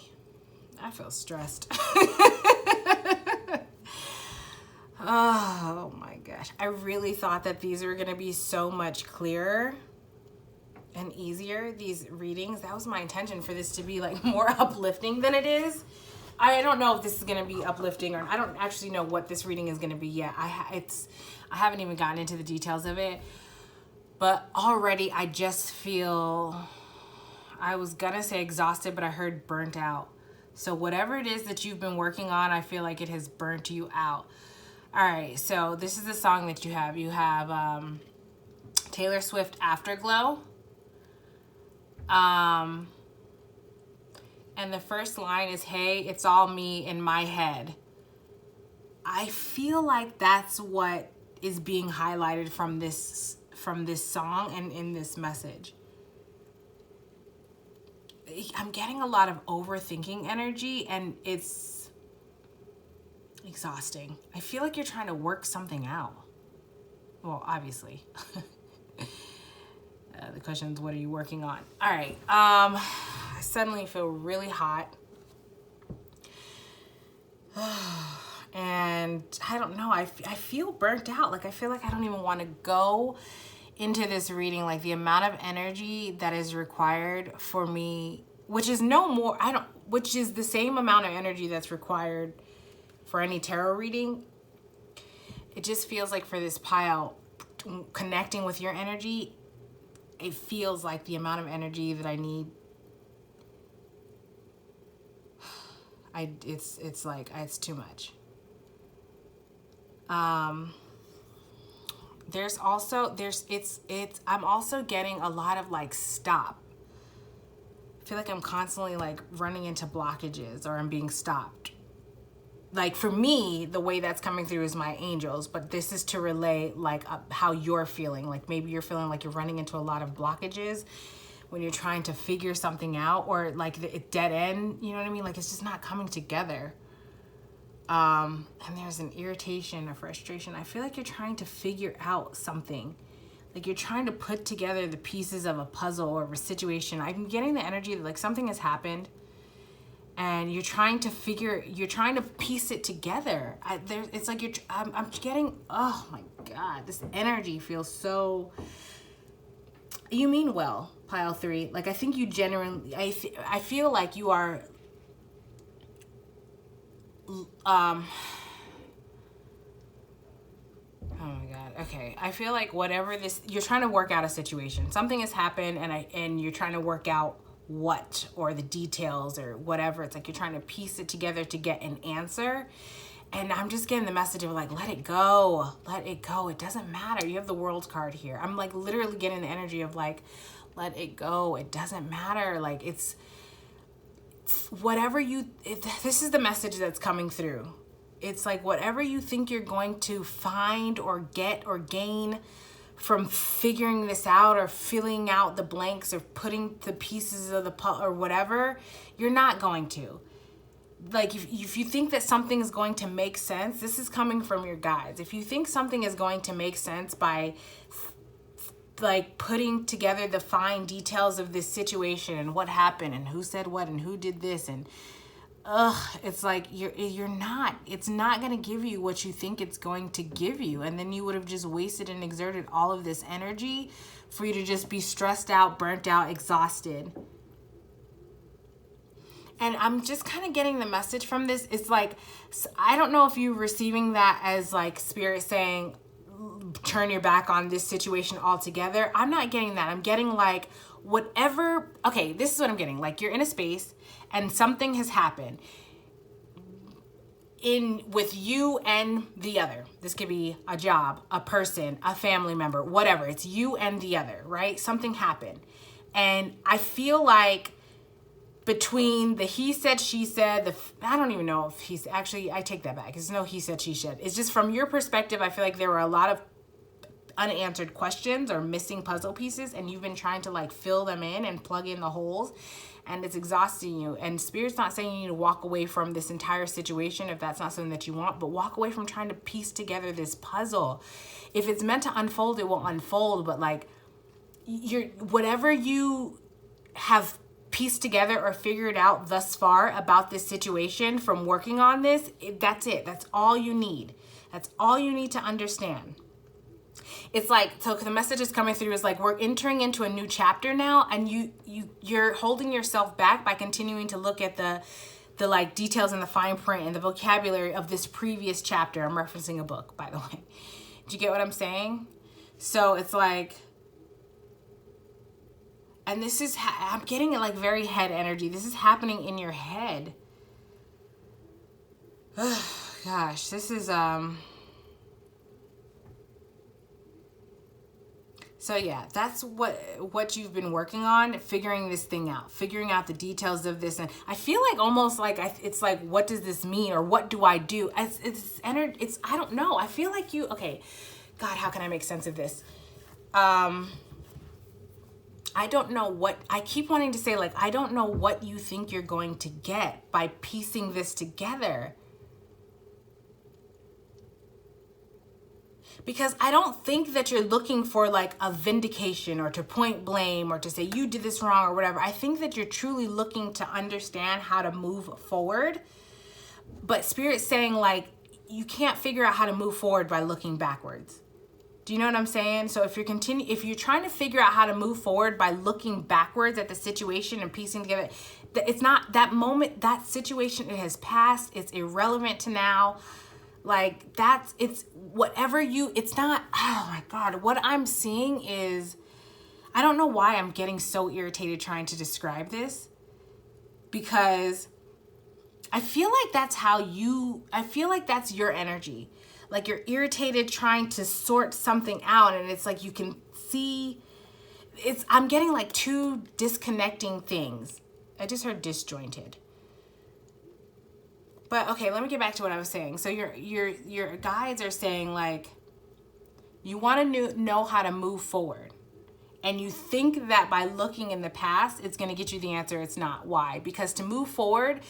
I feel stressed. Oh my gosh. I really thought that these were going to be so much clearer and easier, these readings. That was my intention, for this to be like more uplifting than it is. I don't know if this is going to be uplifting, or I don't actually know what this reading is going to be yet. I haven't even gotten into the details of it. But already I just feel, I was gonna say exhausted, but I heard burnt out. So whatever it is that you've been working on, I feel like it has burnt you out. All right, so this is the song that you have. You have Taylor Swift, Afterglow. And the first line is, hey, it's all me in my head. I feel like that's what is being highlighted from this song and in this message. I'm getting a lot of overthinking energy, and it's exhausting. I feel like you're trying to work something out. Well, obviously. The question is, what are you working on? All right. I suddenly feel really hot. And I don't know. I feel burnt out. Like, I feel like I don't even want to go into this reading. Like, the amount of energy that is required for me which is no more, which is the same amount of energy that's required for any tarot reading. It just feels like for this pile, connecting with your energy, it feels like the amount of energy that I need. It's like, it's too much. I'm also getting a lot of like, stop. I feel like I'm constantly like running into blockages, or I'm being stopped. Like for me, the way that's coming through is my angels, but this is to relay like how you're feeling. Like maybe you're feeling like you're running into a lot of blockages when you're trying to figure something out, or like the dead end, you know what I mean? Like it's just not coming together. And there's an irritation, a frustration. I feel like you're trying to figure out something. Like you're trying to put together the pieces of a puzzle or a situation. I'm getting the energy that like something has happened and you're trying to piece it together. It's like I'm getting, oh my God, this energy feels so, you mean well, pile 3. Like I think you genuinely, I feel like you are, oh my God. Okay. I feel like whatever this, you're trying to work out a situation. Something has happened and you're trying to work out what, or the details or whatever. It's like you're trying to piece it together to get an answer. And I'm just getting the message of like, let it go. Let it go. It doesn't matter. You have the World card here. I'm like literally getting the energy of like, let it go. It doesn't matter. Like it's whatever this is the message that's coming through. It's like whatever you think you're going to find or get or gain from figuring this out or filling out the blanks or putting the pieces of the puzzle or whatever, you're not going to. Like if you think that something is going to make sense, this is coming from your guides. If you think something is going to make sense by like putting together the fine details of this situation and what happened and who said what and who did this and it's like it's not going to give you what you think it's going to give you. And then you would have just wasted and exerted all of this energy for you to just be stressed out, burnt out, exhausted. And I'm just kind of getting the message from this. It's like, I don't know if you're receiving that as like spirit saying, turn your back on this situation altogether. I'm not getting that. I'm getting like whatever. Okay, this is what I'm getting. Like you're in a space and something has happened with you and the other. This could be a job, a person, a family member, whatever. It's you and the other, right? Something happened. And I feel like between the he said, she said, I don't even know if he's actually, I take that back. It's no he said, she said. It's just from your perspective, I feel like there were a lot of unanswered questions or missing puzzle pieces, and you've been trying to like fill them in and plug in the holes, and it's exhausting you. And Spirit's not saying you need to walk away from this entire situation if that's not something that you want, but walk away from trying to piece together this puzzle. If it's meant to unfold, it will unfold, but like whatever you have pieced together or figured out thus far about this situation from working on this, that's it. That's all you need. That's all you need to understand. It's like, so the message is coming through is like, we're entering into a new chapter now, and you're holding yourself back by continuing to look at the like details and the fine print and the vocabulary of this previous chapter. I'm referencing a book, by the way. Do you get what I'm saying? So it's like, and this is, I'm getting like very head energy. This is happening in your head. Gosh, this is, so yeah, that's what you've been working on, figuring this thing out, figuring out the details of this. And I feel like almost like it's like, what does this mean? Or what do I do? It's I don't know. I feel like okay, God, how can I make sense of this? I don't know what, I keep wanting to say, like, I don't know what you think you're going to get by piecing this together. Because I don't think that you're looking for like a vindication or to point blame or to say you did this wrong or whatever. I think that you're truly looking to understand how to move forward. But Spirit's saying like, you can't figure out how to move forward by looking backwards. Do you know what I'm saying? So if you're trying to figure out how to move forward by looking backwards at the situation and piecing together, It's not that moment, that situation, it has passed. It's irrelevant to now. Like it's whatever it's not, oh my God, what I'm seeing is, I don't know why I'm getting so irritated trying to describe this, because I feel like that's your energy. Like you're irritated trying to sort something out, and it's like you can see, I'm getting like two disconnecting things. I just heard disjointed. But okay, let me get back to what I was saying. So your guides are saying, like, you want to know how to move forward. And you think that by looking in the past, it's going to get you the answer. It's not. Why? Because to move forward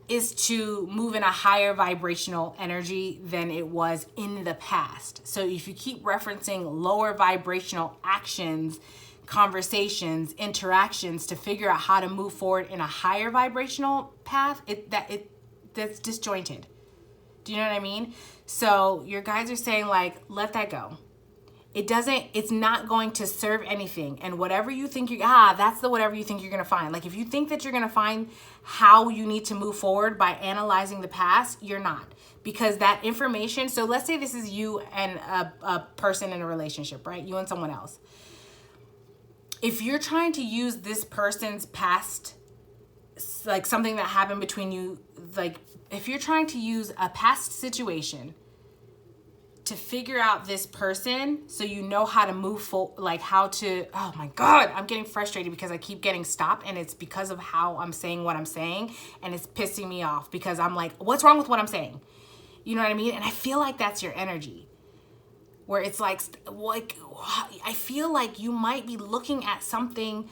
is to move in a higher vibrational energy than it was in the past. So if you keep referencing lower vibrational actions, conversations, interactions to figure out how to move forward in a higher vibrational path, that's disjointed. Do you know what I mean? So your guides are saying, like, let that go. It's not going to serve anything. And whatever you think that's the whatever you think you're going to find. Like if you think that you're going to find how you need to move forward by analyzing the past, you're not. Because that information, so let's say this is you and a person in a relationship, right? You and someone else. If you're trying to use this person's past, like something that happened between you, like if you're trying to use a past situation to figure out this person so you know how to move forward, like how to, oh my God, I'm getting frustrated because I keep getting stopped, and it's because of how I'm saying what I'm saying, and it's pissing me off because I'm like, what's wrong with what I'm saying? You know what I mean? And I feel like that's your energy, where it's like I feel like you might be looking at something,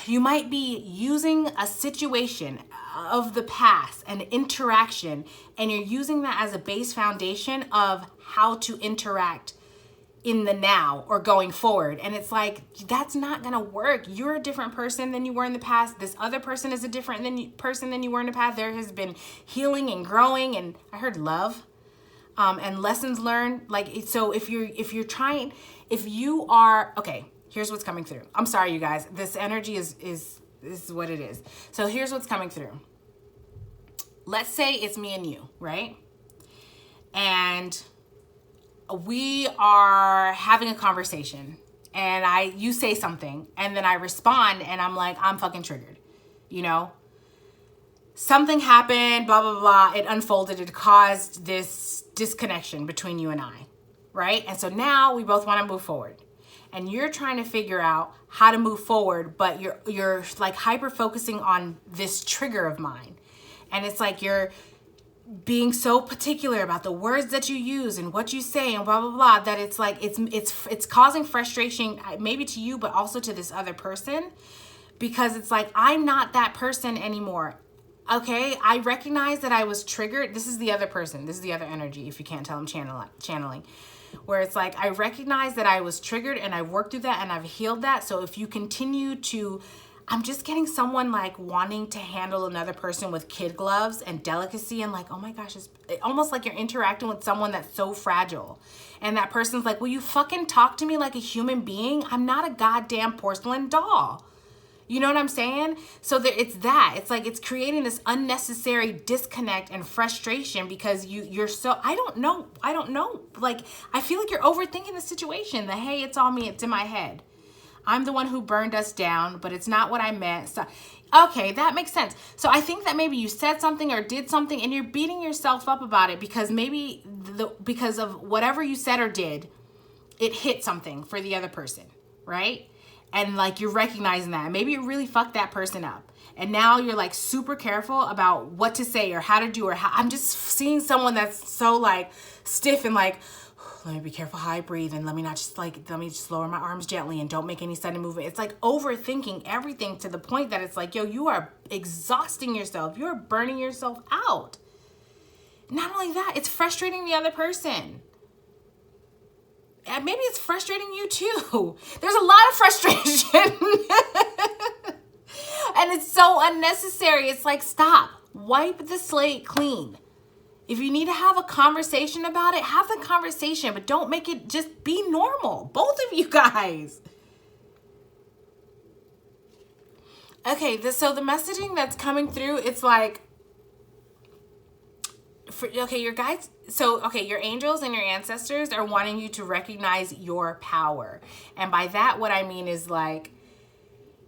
you might be using a situation of the past, an interaction, and you're using that as a base foundation of how to interact in the now or going forward. And it's like, that's not gonna work. You're a different person than you were in the past. This other person is a different person than you were in the past. There has been healing and growing, and I heard love, and lessons learned. Like, so if you are, okay, here's what's coming through. I'm sorry, you guys. This energy is what it is. So here's what's coming through. Let's say it's me and you, right? And we are having a conversation, and you say something, and then I respond, and I'm like, I'm fucking triggered. You know? Something happened, blah, blah, blah. It unfolded. It caused this disconnection between you and I, right? And so now we both want to move forward. And you're trying to figure out how to move forward, but you're like hyper focusing on this trigger of mine. And it's like you're being so particular about the words that you use and what you say and blah, blah, blah, that it's like it's causing frustration, maybe to you, but also to this other person, because it's like, I'm not that person anymore. Okay, I recognize that I was triggered. This is the other person. This is the other energy, if you can't tell I'm channeling. Where it's like, I recognize that I was triggered, and I've worked through that, and I've healed that. So if you continue to, I'm just getting someone like wanting to handle another person with kid gloves and delicacy, and like, oh my gosh, it's almost like you're interacting with someone that's so fragile. And that person's like, will you fucking talk to me like a human being? I'm not a goddamn porcelain doll. You know what I'm saying? So it's like it's creating this unnecessary disconnect and frustration because you're so, I don't know. Like, I feel like you're overthinking the situation. Hey, it's all me, it's in my head. I'm the one who burned us down, but it's not what I meant. So, okay, that makes sense. So I think that maybe you said something or did something, and you're beating yourself up about it because maybe because of whatever you said or did, it hit something for the other person, right? And like, you're recognizing that. Maybe you really fucked that person up. And now you're like super careful about what to say or how to do, or how, I'm just seeing someone that's so like stiff and like, let me be careful how I breathe, and let me just lower my arms gently and don't make any sudden movement. It's like overthinking everything to the point that it's like, yo, you are exhausting yourself. You're burning yourself out. Not only that, it's frustrating the other person. And maybe it's frustrating you too. There's a lot of frustration. And it's so unnecessary. It's like, stop. Wipe the slate clean. If you need to have a conversation about it, have the conversation, but don't make it just be normal. Both of you guys. Okay, so the messaging that's coming through, it's like, okay, your guides, your angels and your ancestors are wanting you to recognize your power. And by that, what I mean is like,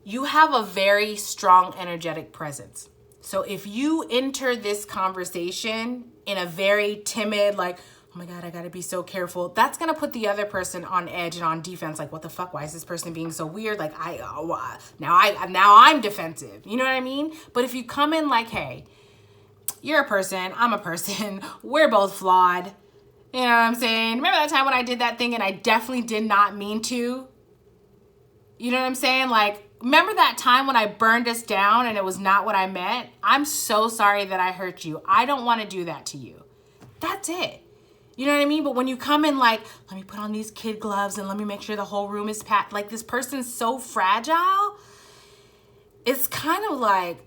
you have a very strong energetic presence. So if you enter this conversation in a very timid, like, oh my God, I gotta be so careful, that's gonna put the other person on edge and on defense. Like, what the fuck? Why is this person being so weird? Like, now I'm defensive. You know what I mean? But if you come in like, hey, you're a person, I'm a person, we're both flawed. You know what I'm saying? Remember that time when I did that thing and I definitely did not mean to? You know what I'm saying? Like, remember that time when I burned us down and it was not what I meant? I'm so sorry that I hurt you. I don't want to do that to you. That's it. You know what I mean? But when you come in like, let me put on these kid gloves and let me make sure the whole room is packed. Like, this person's so fragile. It's kind of like,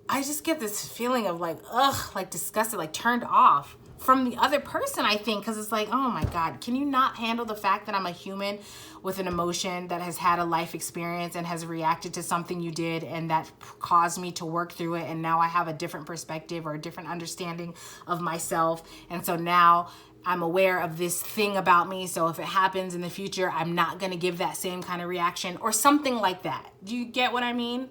I just get this feeling of like, ugh, like disgusted, like turned off from the other person, I think, because it's like, oh my God, can you not handle the fact that I'm a human with an emotion that has had a life experience and has reacted to something you did and that caused me to work through it, and now I have a different perspective or a different understanding of myself, and so now I'm aware of this thing about me, so if it happens in the future, I'm not going to give that same kind of reaction or something like that. Do you get what I mean?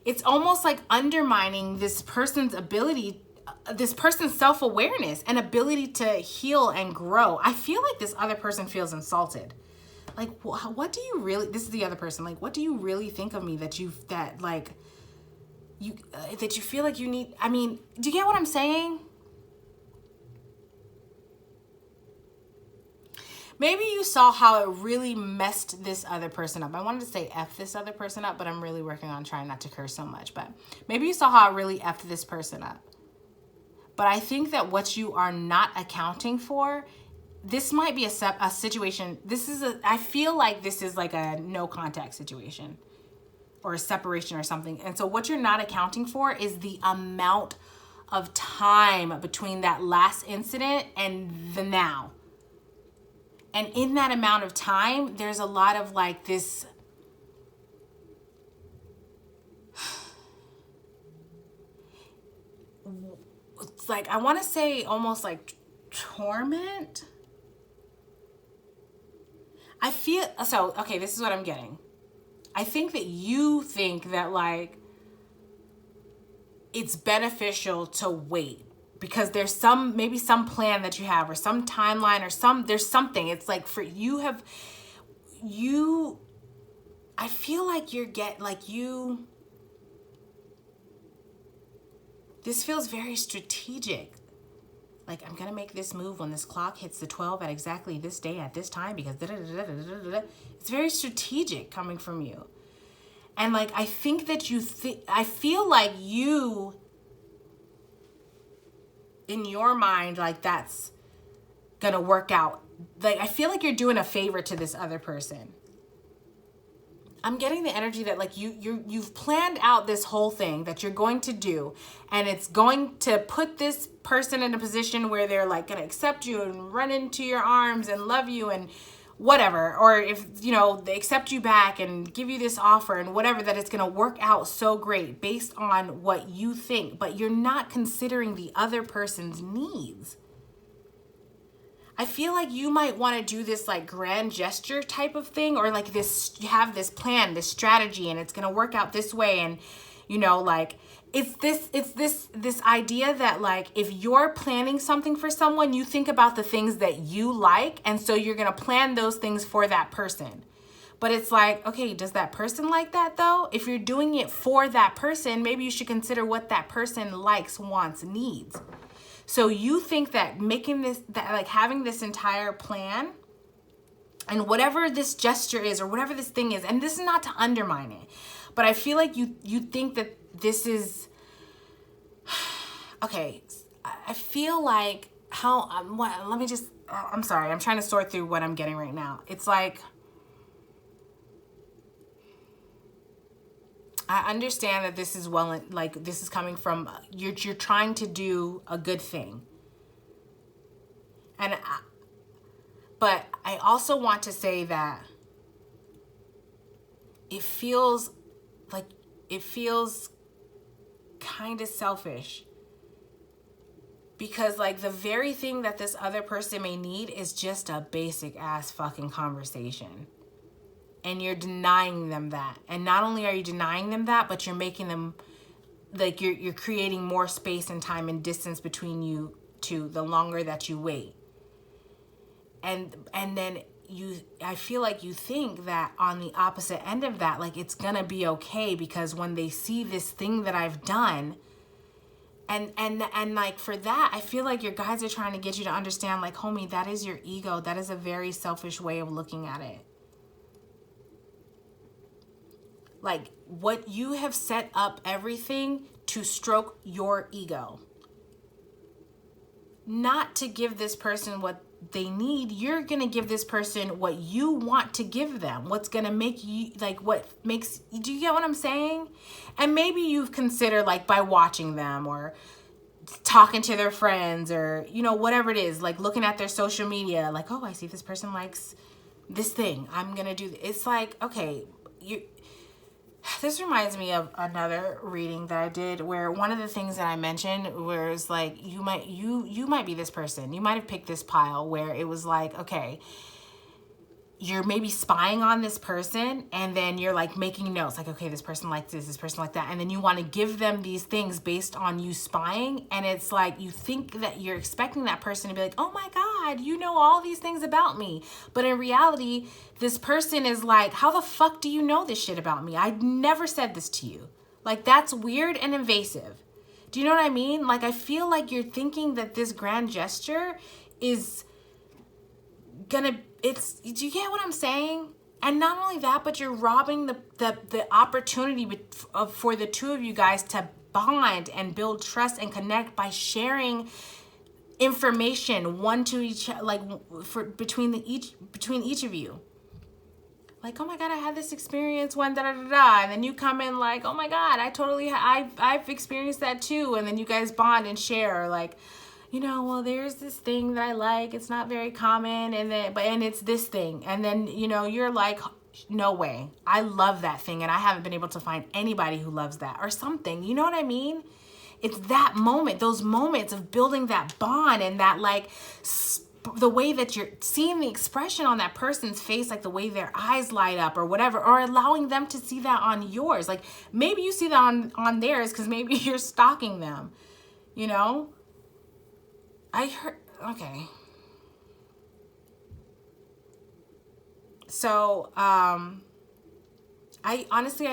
It's almost like undermining this person's ability, this person's self-awareness and ability to heal and grow. I feel like this other person feels insulted. Like, what do you really, this is the other person, like, what do you really think of me that you feel like you need, I mean, do you get what I'm saying? Maybe you saw how it really messed this other person up. I wanted to say F this other person up, but I'm really working on trying not to curse so much. But maybe you saw how it really F'd this person up. But I think that what you are not accounting for, this might be a situation. I feel like this is like a no contact situation or a separation or something. And so what you're not accounting for is the amount of time between that last incident and the now. And in that amount of time, there's a lot of like this, it's like, I want to say almost like torment. I feel, so, okay, this is what I'm getting. I think that you think that like, it's beneficial to wait because there's maybe some plan that you have or some timeline or there's something. It's like for I feel like this feels very strategic. Like, I'm going to make this move when this clock hits the 12 at exactly this day at this time because it's very strategic coming from you. And like, I think that I feel like you, in your mind, like that's gonna work out. Like, I feel like you're doing a favor to this other person. I'm getting the energy that like you've planned out this whole thing that you're going to do, and it's going to put this person in a position where they're like gonna accept you and run into your arms and love you and whatever, or if, you know, they accept you back and give you this offer and whatever, that it's going to work out so great based on what you think, but you're not considering the other person's needs. I feel like you might want to do this like grand gesture type of thing, or like this, you have this plan, this strategy, and it's going to work out this way. And, you know, like, it's this idea that like, if you're planning something for someone, you think about the things that you like. And so you're going to plan those things for that person. But it's like, okay, does that person like that though? If you're doing it for that person, maybe you should consider what that person likes, wants, needs. So you think that having this entire plan and whatever this gesture is or whatever this thing is, and this is not to undermine it, but I feel like you think that this is, okay, I feel like I'm sorry, I'm trying to sort through what I'm getting right now. It's like, I understand that this is this is coming from, you're trying to do a good thing. But I also want to say that it feels like, it feels kind of selfish. Because like the very thing that this other person may need is just a basic ass fucking conversation. And you're denying them that. And not only are you denying them that, but you're making them, like you're creating more space and time and distance between you two the longer that you wait. And then I feel like you think that on the opposite end of that, like it's gonna be okay, because when they see this thing that I've done, and like for that, I feel like your guides are trying to get you to understand, like, homie, that is your ego. That is a very selfish way of looking at it. Like, what you have set up everything to stroke your ego. Not to give this person what they need. You're going to give this person what you want to give them. What's going to make you, like, what makes, do you get what I'm saying? And maybe you've considered, like, by watching them or talking to their friends or, you know, whatever it is, like looking at their social media, like, oh, I see this person likes this thing. I'm going to do, it's like, okay, this reminds me of another reading that I did where one of the things that I mentioned was like, you might be this person. You might have picked this pile where it was like, okay, you're maybe spying on this person and then you're like making notes like, okay, this person likes this person like that. And then you want to give them these things based on you spying. And it's like, you think that you're expecting that person to be like, oh my God, you know all these things about me. But in reality, this person is like, how the fuck do you know this shit about me? I never said this to you. Like, that's weird and invasive. Do you know what I mean? Like, I feel like you're thinking that this grand gesture is gonna, do you get what I'm saying? And not only that, but you're robbing the opportunity for the two of you guys to bond and build trust and connect by sharing information one to each, like between each of you. Like, oh my God, I had this experience when da da da da, and then you come in like, oh my God, I've experienced that too, and then you guys bond and share, like, you know, well, there's this thing that I like, it's not very common, and it's this thing, and then, you know, you're like, no way, I love that thing, and I haven't been able to find anybody who loves that, or something, you know what I mean? It's that moment, those moments of building that bond and that, like, the way that you're seeing the expression on that person's face, like the way their eyes light up or whatever, or allowing them to see that on yours. Like, maybe you see that on theirs because maybe you're stalking them, you know? I heard, okay. So, I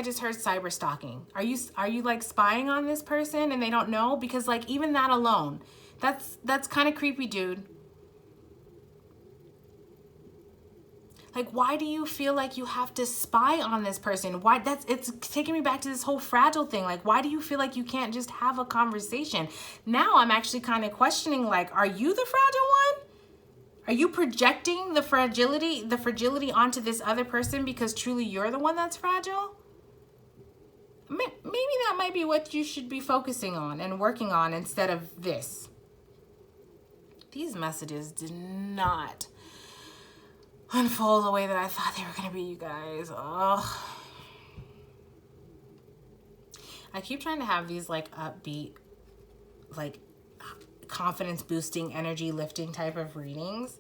just heard cyber stalking. Are you like spying on this person and they don't know? Because like, even that alone, that's kind of creepy, dude. Like, why do you feel like you have to spy on this person? Why? It's taking me back to this whole fragile thing. Like, why do you feel like you can't just have a conversation? Now I'm actually kind of questioning, like, are you the fragile one? Are you projecting the fragility onto this other person because truly you're the one that's fragile? Maybe that might be what you should be focusing on and working on instead of this. These messages did not unfold the way that I thought they were going to be, you guys. Ugh. I keep trying to have these like upbeat, like confidence boosting, energy lifting type of readings.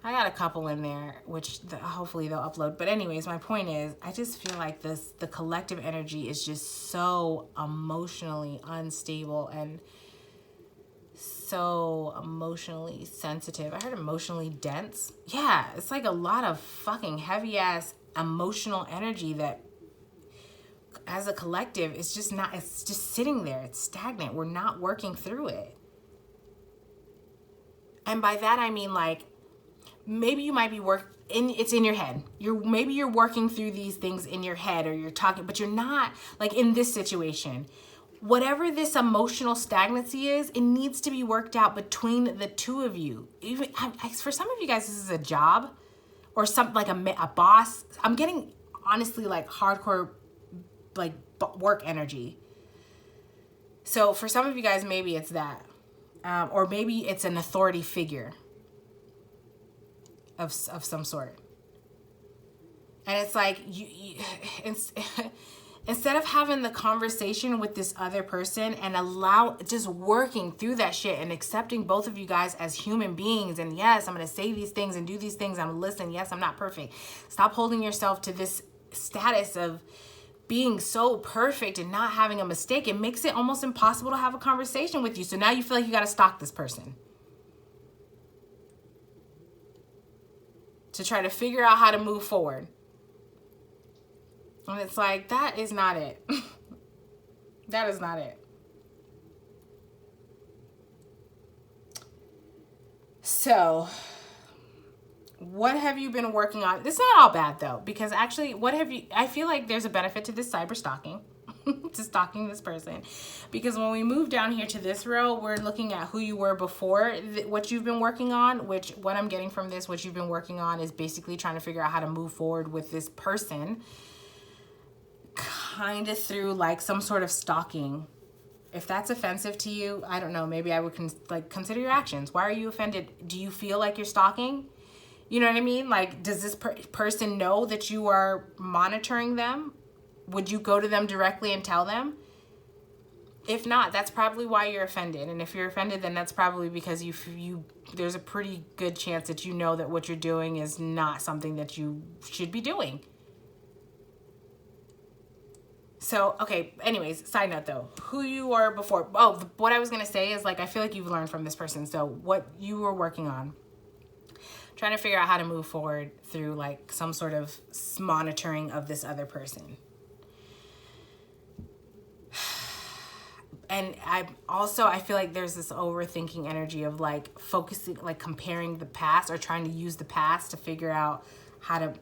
I got a couple in there, which hopefully they'll upload. But anyways, my point is, I just feel like the collective energy is just so emotionally unstable and so emotionally sensitive. I heard emotionally dense. Yeah, it's like a lot of fucking heavy ass emotional energy that as a collective, it's just sitting there. It's stagnant. We're not working through it. And by that, I mean, like, maybe you might be it's in your head. Maybe you're working through these things in your head, or you're talking, but you're not, like, in this situation. Whatever this emotional stagnancy is, it needs to be worked out between the two of you. Even for some of you guys, this is a job or something like a boss. I'm getting, honestly, like hardcore, like work energy. So for some of you guys, maybe it's that. Or maybe it's an authority figure of some sort. And it's like, instead of having the conversation with this other person and just working through that shit and accepting both of you guys as human beings, and yes, I'm going to say these things and do these things, I'm listening, yes, I'm not perfect. Stop holding yourself to this status of being so perfect and not having a mistake. It makes it almost impossible to have a conversation with you. So now you feel like you got to stalk this person to try to figure out how to move forward. And it's like, that is not it. That is not it. So, what have you been working on? It's not all bad though, because actually, I feel like there's a benefit to this cyber stalking, to stalking this person. Because when we move down here to this row, we're looking at who you were before, what you've been working on, which what I'm getting from this, what you've been working on is basically trying to figure out how to move forward with this person, kind of through like some sort of stalking. If that's offensive to you, I don't know, maybe I would consider your actions. Why are you offended? Do you feel like you're stalking? You know what I mean? Like, does this person know that you are monitoring them? Would you go to them directly and tell them? If not, that's probably why you're offended. And if you're offended, then that's probably because there's a pretty good chance that you know that what you're doing is not something that you should be doing. So, okay, anyways, side note though, who you were before. Oh, what I was going to say is, like, I feel like you've learned from this person. So what you were working on, trying to figure out how to move forward through like some sort of monitoring of this other person. And I feel like there's this overthinking energy of like focusing, like comparing the past or trying to use the past to figure out how to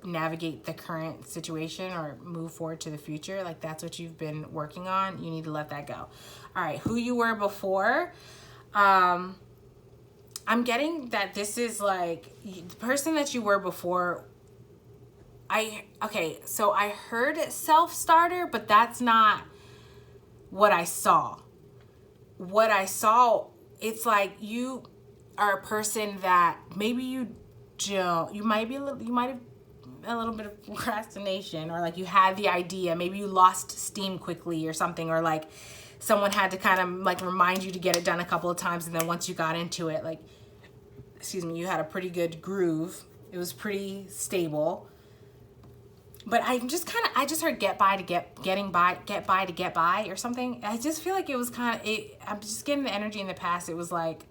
navigate the current situation or move forward to the future. Like, that's what you've been working on. You need to let that go. All right, who you were before. I'm getting that this is like the person that you were before. So I heard self-starter, but that's not what I saw. What I saw, it's like you are a person that maybe you might have a little bit of procrastination, or like you had the idea, maybe you lost steam quickly or something, or like someone had to kind of like remind you to get it done a couple of times, and then once you got into it, like, you had a pretty good groove. It was pretty stable. But I just heard get by to get by or something. I just feel like it was kind of, I'm just getting the energy in the past. It was like,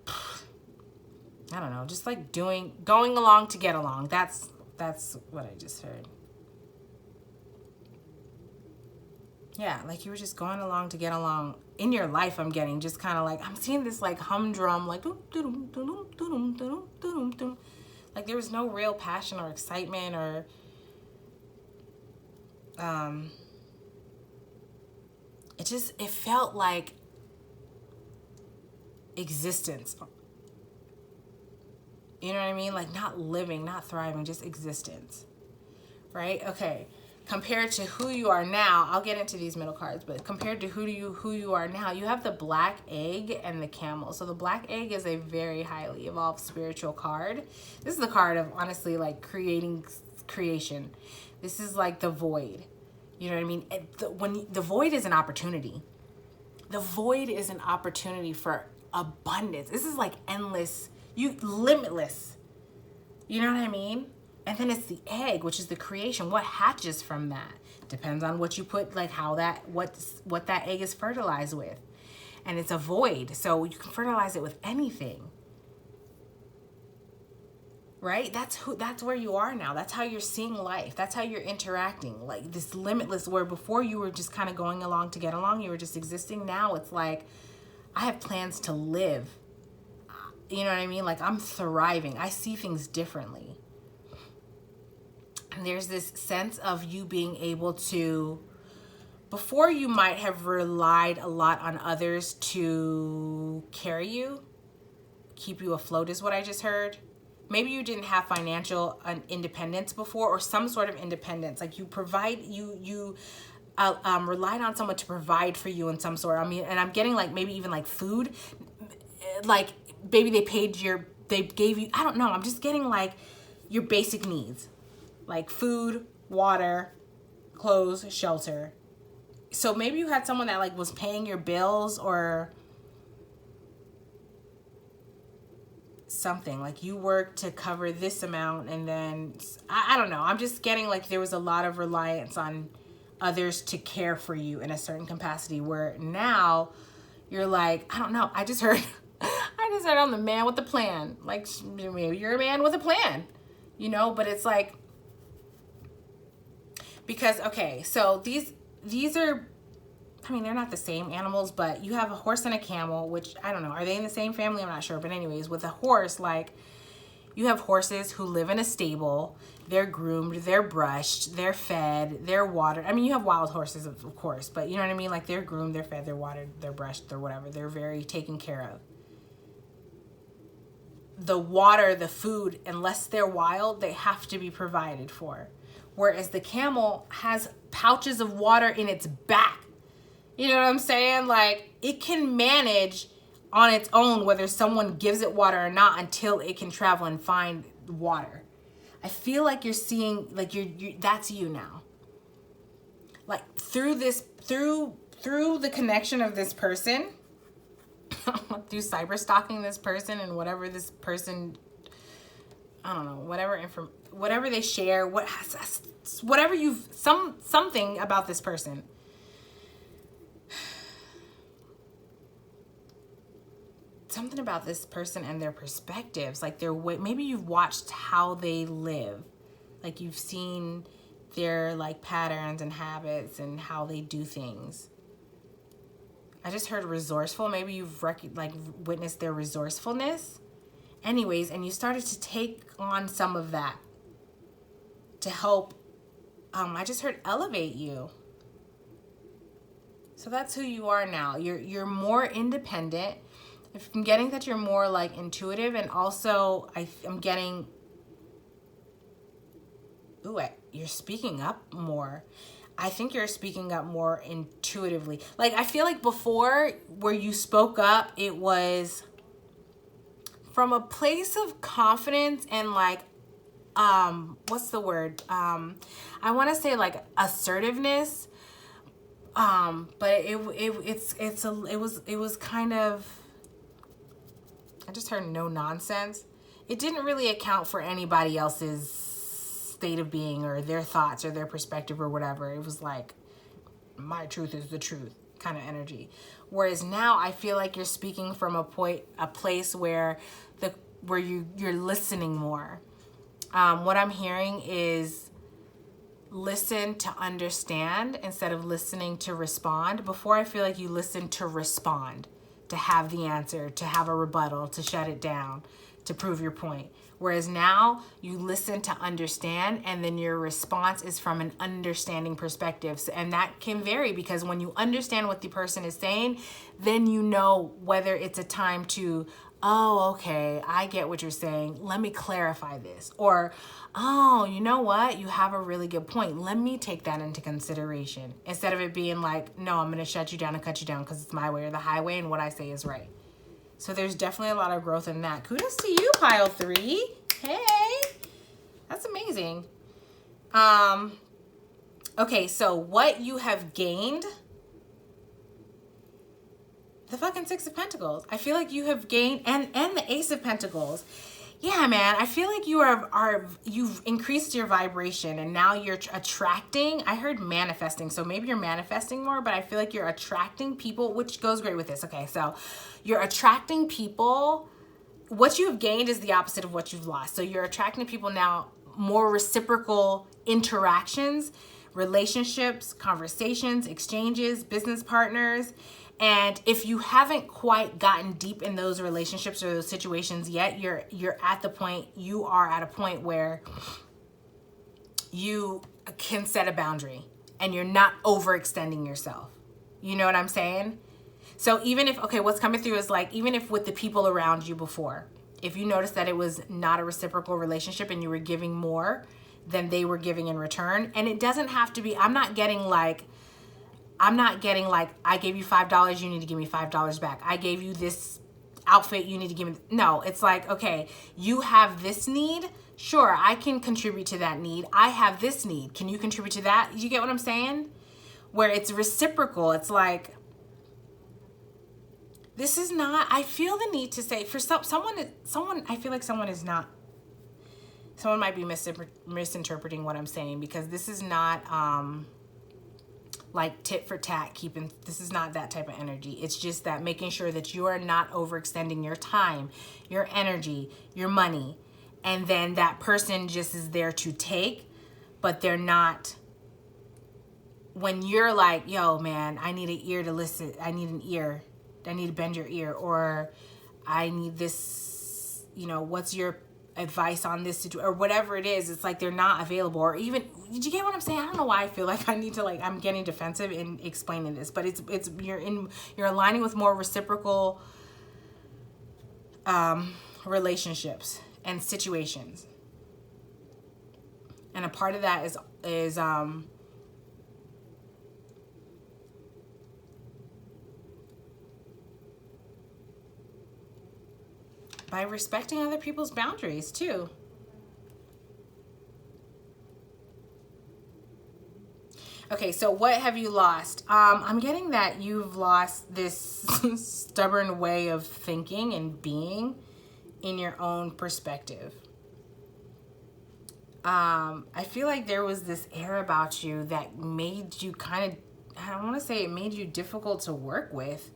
I don't know, just like going along to get along. That's what I just heard. Yeah, like you were just going along to get along in your life. I'm getting just kind of like, I'm seeing this like humdrum, like like there was no real passion or excitement or it felt like existence. You know what I mean? Like not living, not thriving, just existence. Right? Okay. Compared to who you are now, I'll get into these middle cards, but compared to who you are now, you have the black egg and the camel. So the black egg is a very highly evolved spiritual card. This is the card of honestly like creation. This is like the void. You know what I mean? When the void is an opportunity. The void is an opportunity for abundance. This is like endless, limitless. You know what I mean? And then it's the egg, which is the creation. What hatches from that depends on what you put, like how what that egg is fertilized with. And it's a void, so you can fertilize it with anything. Right? That's where you are now. That's how you're seeing life. That's how you're interacting. Like this limitless, where before you were just kind of going along to get along, you were just existing. Now it's like, I have plans to live. You know what I mean? Like I'm thriving. I see things differently. And there's this sense of you being able to, before you might have relied a lot on others to carry you, keep you afloat is what I just heard. Maybe you didn't have financial independence before, or some sort of independence. Like you relied on someone to provide for you in some sort. I mean, and I'm getting like maybe even like food, like maybe they gave you, I don't know. I'm just getting like your basic needs. like food, water, clothes, shelter. So maybe you had someone that like was paying your bills or something, like you worked to cover this amount, and then I don't know. I'm just getting like there was a lot of reliance on others to care for you in a certain capacity, where now you're like, I don't know. I just heard I'm the man with the plan. Like maybe you're a man with a plan, you know, but it's like, because, okay, so these are, I mean, they're not the same animals, but you have a horse and a camel, which I don't know. Are they in the same family? I'm not sure. But anyways, with a horse, like you have horses who live in a stable. They're groomed, they're brushed, they're fed, they're watered. I mean, you have wild horses, of course, but you know what I mean? Like they're groomed, they're fed, they're watered, they're brushed, they're whatever. They're very taken care of. The water, the food, unless they're wild, they have to be provided for. Whereas the camel has pouches of water in its back. You know what I'm saying? Like it can manage on its own whether someone gives it water or not until it can travel and find water. I feel like you're seeing, like you that's you now. Like through the connection of this person, through cyber stalking this person and whatever this person, I don't know, whatever they share, whatever something about this person. Something about this person and their perspectives, like their way. Maybe you've watched how they live, like you've seen their like patterns and habits and how they do things. I just heard resourceful. Maybe you've witnessed their resourcefulness. Anyways, and you started to take on some of that to help. I just heard elevate you. So that's who you are now. You're more independent. I'm getting that you're more like intuitive, and also I'm getting, you're speaking up more. I think you're speaking up more intuitively. Like I feel like before, where you spoke up, it was from a place of confidence and like, what's the word? I want to say like assertiveness. But it was kind of, I just heard no nonsense. It didn't really account for anybody else's state of being or their thoughts or their perspective or whatever. It was like, my truth is the truth kind of energy. Whereas now I feel like you're speaking from a place where you're listening more. What I'm hearing is listen to understand instead of listening to respond. Before, I feel like you listened to respond, to have the answer, to have a rebuttal, to shut it down, to prove your point. Whereas now you listen to understand, and then your response is from an understanding perspective. And that can vary, because when you understand what the person is saying, then you know whether it's a time to, oh, okay, I get what you're saying. Let me clarify this. Or, oh, you know what? You have a really good point. Let me take that into consideration. Instead of it being like, no, I'm going to shut you down and cut you down because it's my way or the highway and what I say is right. So there's definitely a lot of growth in that. Kudos to you, pile 3. Hey, that's amazing. Okay, so what you have gained, the fucking 6 of Pentacles. I feel like you have gained, and the Ace of Pentacles. Yeah, man, I feel like you've increased your vibration, and now you're attracting. I heard manifesting, so maybe you're manifesting more, but I feel like you're attracting people, which goes great with this. Okay, so you're attracting people. What you've gained is the opposite of what you've lost. So you're attracting people now, more reciprocal interactions, relationships, conversations, exchanges, business partners. And if you haven't quite gotten deep in those relationships or those situations yet, you are at a point where you can set a boundary and you're not overextending yourself. You know what I'm saying? So even if, okay, what's coming through is like, even if with the people around you before, if you notice that it was not a reciprocal relationship and you were giving more than they were giving in return, and it doesn't have to be, I'm not getting like, I gave you $5, you need to give me $5 back. I gave you this outfit, you need to give me, no, it's like, okay, you have this need, Sure, I can contribute to that need. I have this need. Can you contribute to that? You get what I'm saying? Where it's reciprocal. It's like, this is not, I feel the need to say, for someone, I feel like someone is not, someone might be misinterpreting what I'm saying, because this is not like tit for tat, this is not that type of energy. It's just that making sure that you are not overextending your time, your energy, your money, and then that person just is there to take, but they're not, when you're like, yo, man, I need an ear to listen. I need an ear. I need to bend your ear. Or I need this, you know, what's your advice on this situation, or whatever it is. It's like they're not available. Or even, did you get what I'm saying? I don't know why I feel like I need to, like, I'm getting defensive in explaining this, but it's you're aligning with more reciprocal relationships and situations. And a part of that is by respecting other people's boundaries too. Okay, so what have you lost? I'm getting that you've lost this stubborn way of thinking and being in your own perspective. I feel like there was this air about you that made you kind of, I don't want to say it made you difficult to work with.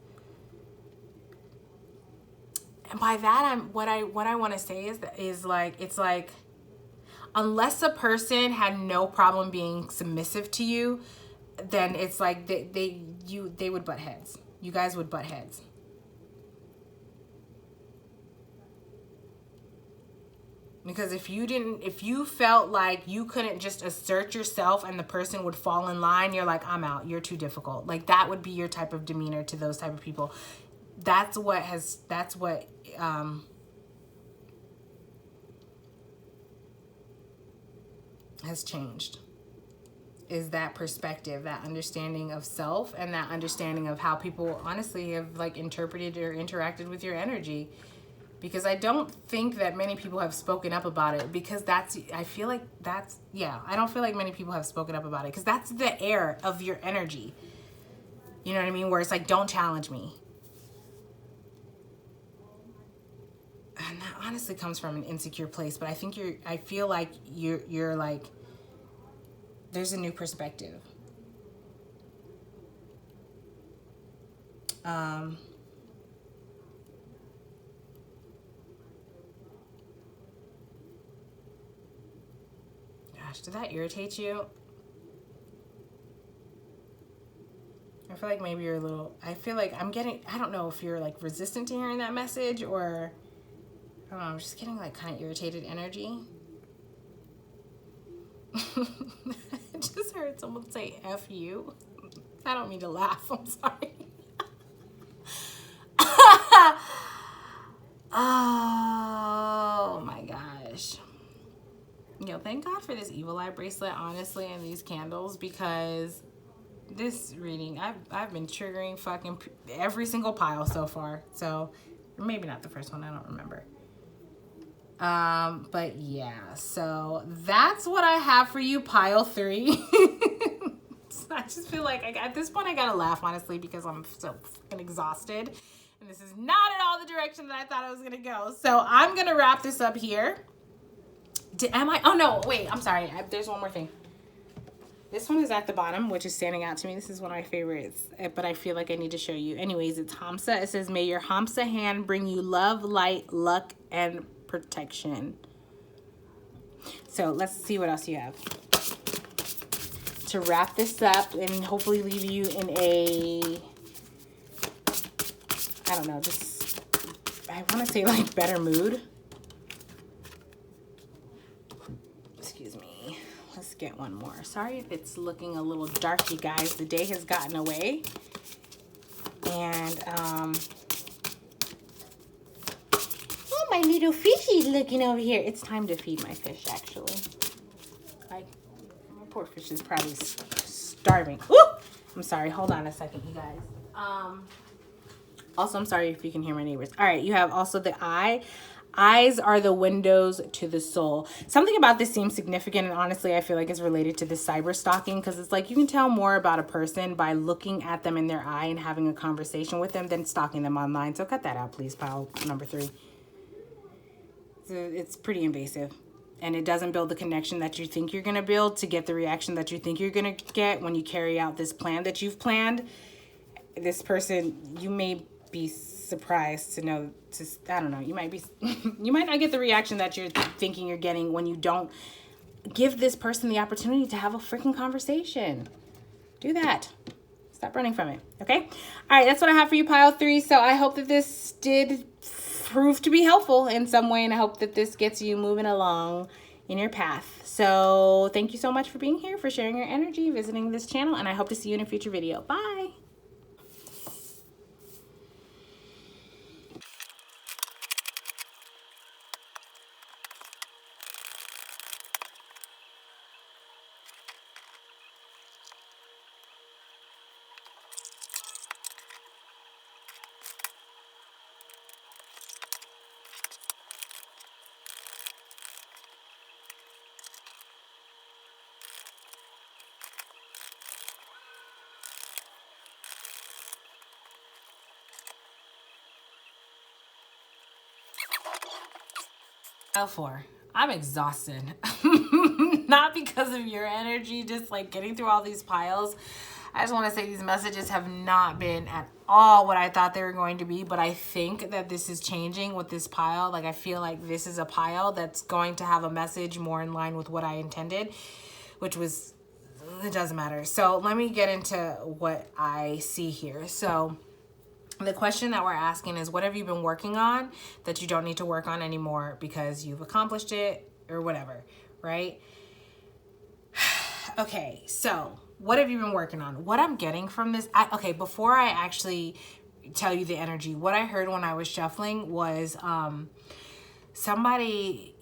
And by that, what I want to say is like, it's like, unless a person had no problem being submissive to you, then it's like they would butt heads. You guys would butt heads. Because if you felt like you couldn't just assert yourself and the person would fall in line, you're like, I'm out. You're too difficult. Like, that would be your type of demeanor to those type of people. That's what has changed, is that perspective, that understanding of self, and that understanding of how people honestly have like interpreted or interacted with your energy. Because I don't think that many people have spoken up about it, because I don't feel like many people have spoken up about it, because that's the air of your energy. You know what I mean? Where it's like, don't challenge me. And that honestly comes from an insecure place, but I feel like you're like, there's a new perspective. Gosh, did that irritate you? I feel like maybe you're a little, I feel like I don't know if you're like resistant to hearing that message, or I don't know, I'm just getting like kind of irritated energy. I just heard someone say F you. I don't mean to laugh, I'm sorry. Oh my gosh. Yo, thank God for this evil eye bracelet, honestly, and these candles, because this reading, I've been triggering fucking every single pile so far. So, maybe not the first one, I don't remember. But yeah, so that's what I have for you, pile 3. I just feel like at this point I gotta laugh, honestly, because I'm so fucking exhausted. And this is not at all the direction that I thought I was gonna go. So I'm gonna wrap this up here. Oh no, wait, I'm sorry. There's one more thing. This one is at the bottom, which is standing out to me. This is one of my favorites, but I feel like I need to show you. Anyways, it's Hamsa. It says, may your Hamsa hand bring you love, light, luck, and protection. So let's see what else you have to wrap this up and hopefully leave you in a, I don't know, just, I want to say like better mood. Excuse me. Let's get one more. Sorry if it's looking a little dark, you guys. The day has gotten away. And, oh, my little fishy's looking over here. It's time to feed my fish, actually. My poor fish is probably starving. Woo! I'm sorry. Hold on a second, you guys. Also, I'm sorry if you can hear my neighbors. All right, you have also the eye. Eyes are the windows to the soul. Something about this seems significant, and honestly, I feel like it's related to this cyber stalking, because it's like you can tell more about a person by looking at them in their eye and having a conversation with them than stalking them online. So cut that out, please, pile number 3. It's pretty invasive. And it doesn't build the connection that you think you're going to build to get the reaction that you think you're going to get when you carry out this plan that you've planned. This person, you may be surprised to know, I don't know, you might not get the reaction that you're thinking you're getting when you don't give this person the opportunity to have a freaking conversation. Do that. Stop running from it. Okay. All right. That's what I have for you, pile 3. So I hope that this did prove to be helpful in some way, and I hope that this gets you moving along in your path. So thank you so much for being here, for sharing your energy, visiting this channel, and I hope to see you in a future video. Bye. Pile 4. I'm exhausted. Not because of your energy, just like getting through all these piles. I just want to say these messages have not been at all what I thought they were going to be, but I think that this is changing with this pile. Like, I feel like this is a pile that's going to have a message more in line with what I intended, which was, it doesn't matter. So let me get into what I see here. So the question that we're asking is, what have you been working on that you don't need to work on anymore because you've accomplished it or whatever, right? Okay, so what have you been working on? What I'm getting from this, okay, before I actually tell you the energy, what I heard when I was shuffling was somebody,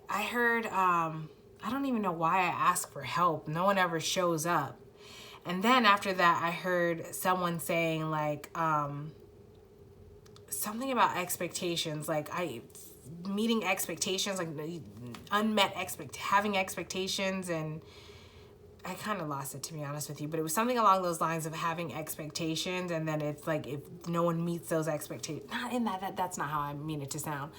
I heard, I don't even know why I asked for help. No one ever shows up. And then after that, I heard someone saying like something about expectations, like meeting expectations, like having expectations, and I kind of lost it, to be honest with you, but it was something along those lines of having expectations, and then it's like if no one meets those expectations, not in that's not how I mean it to sound.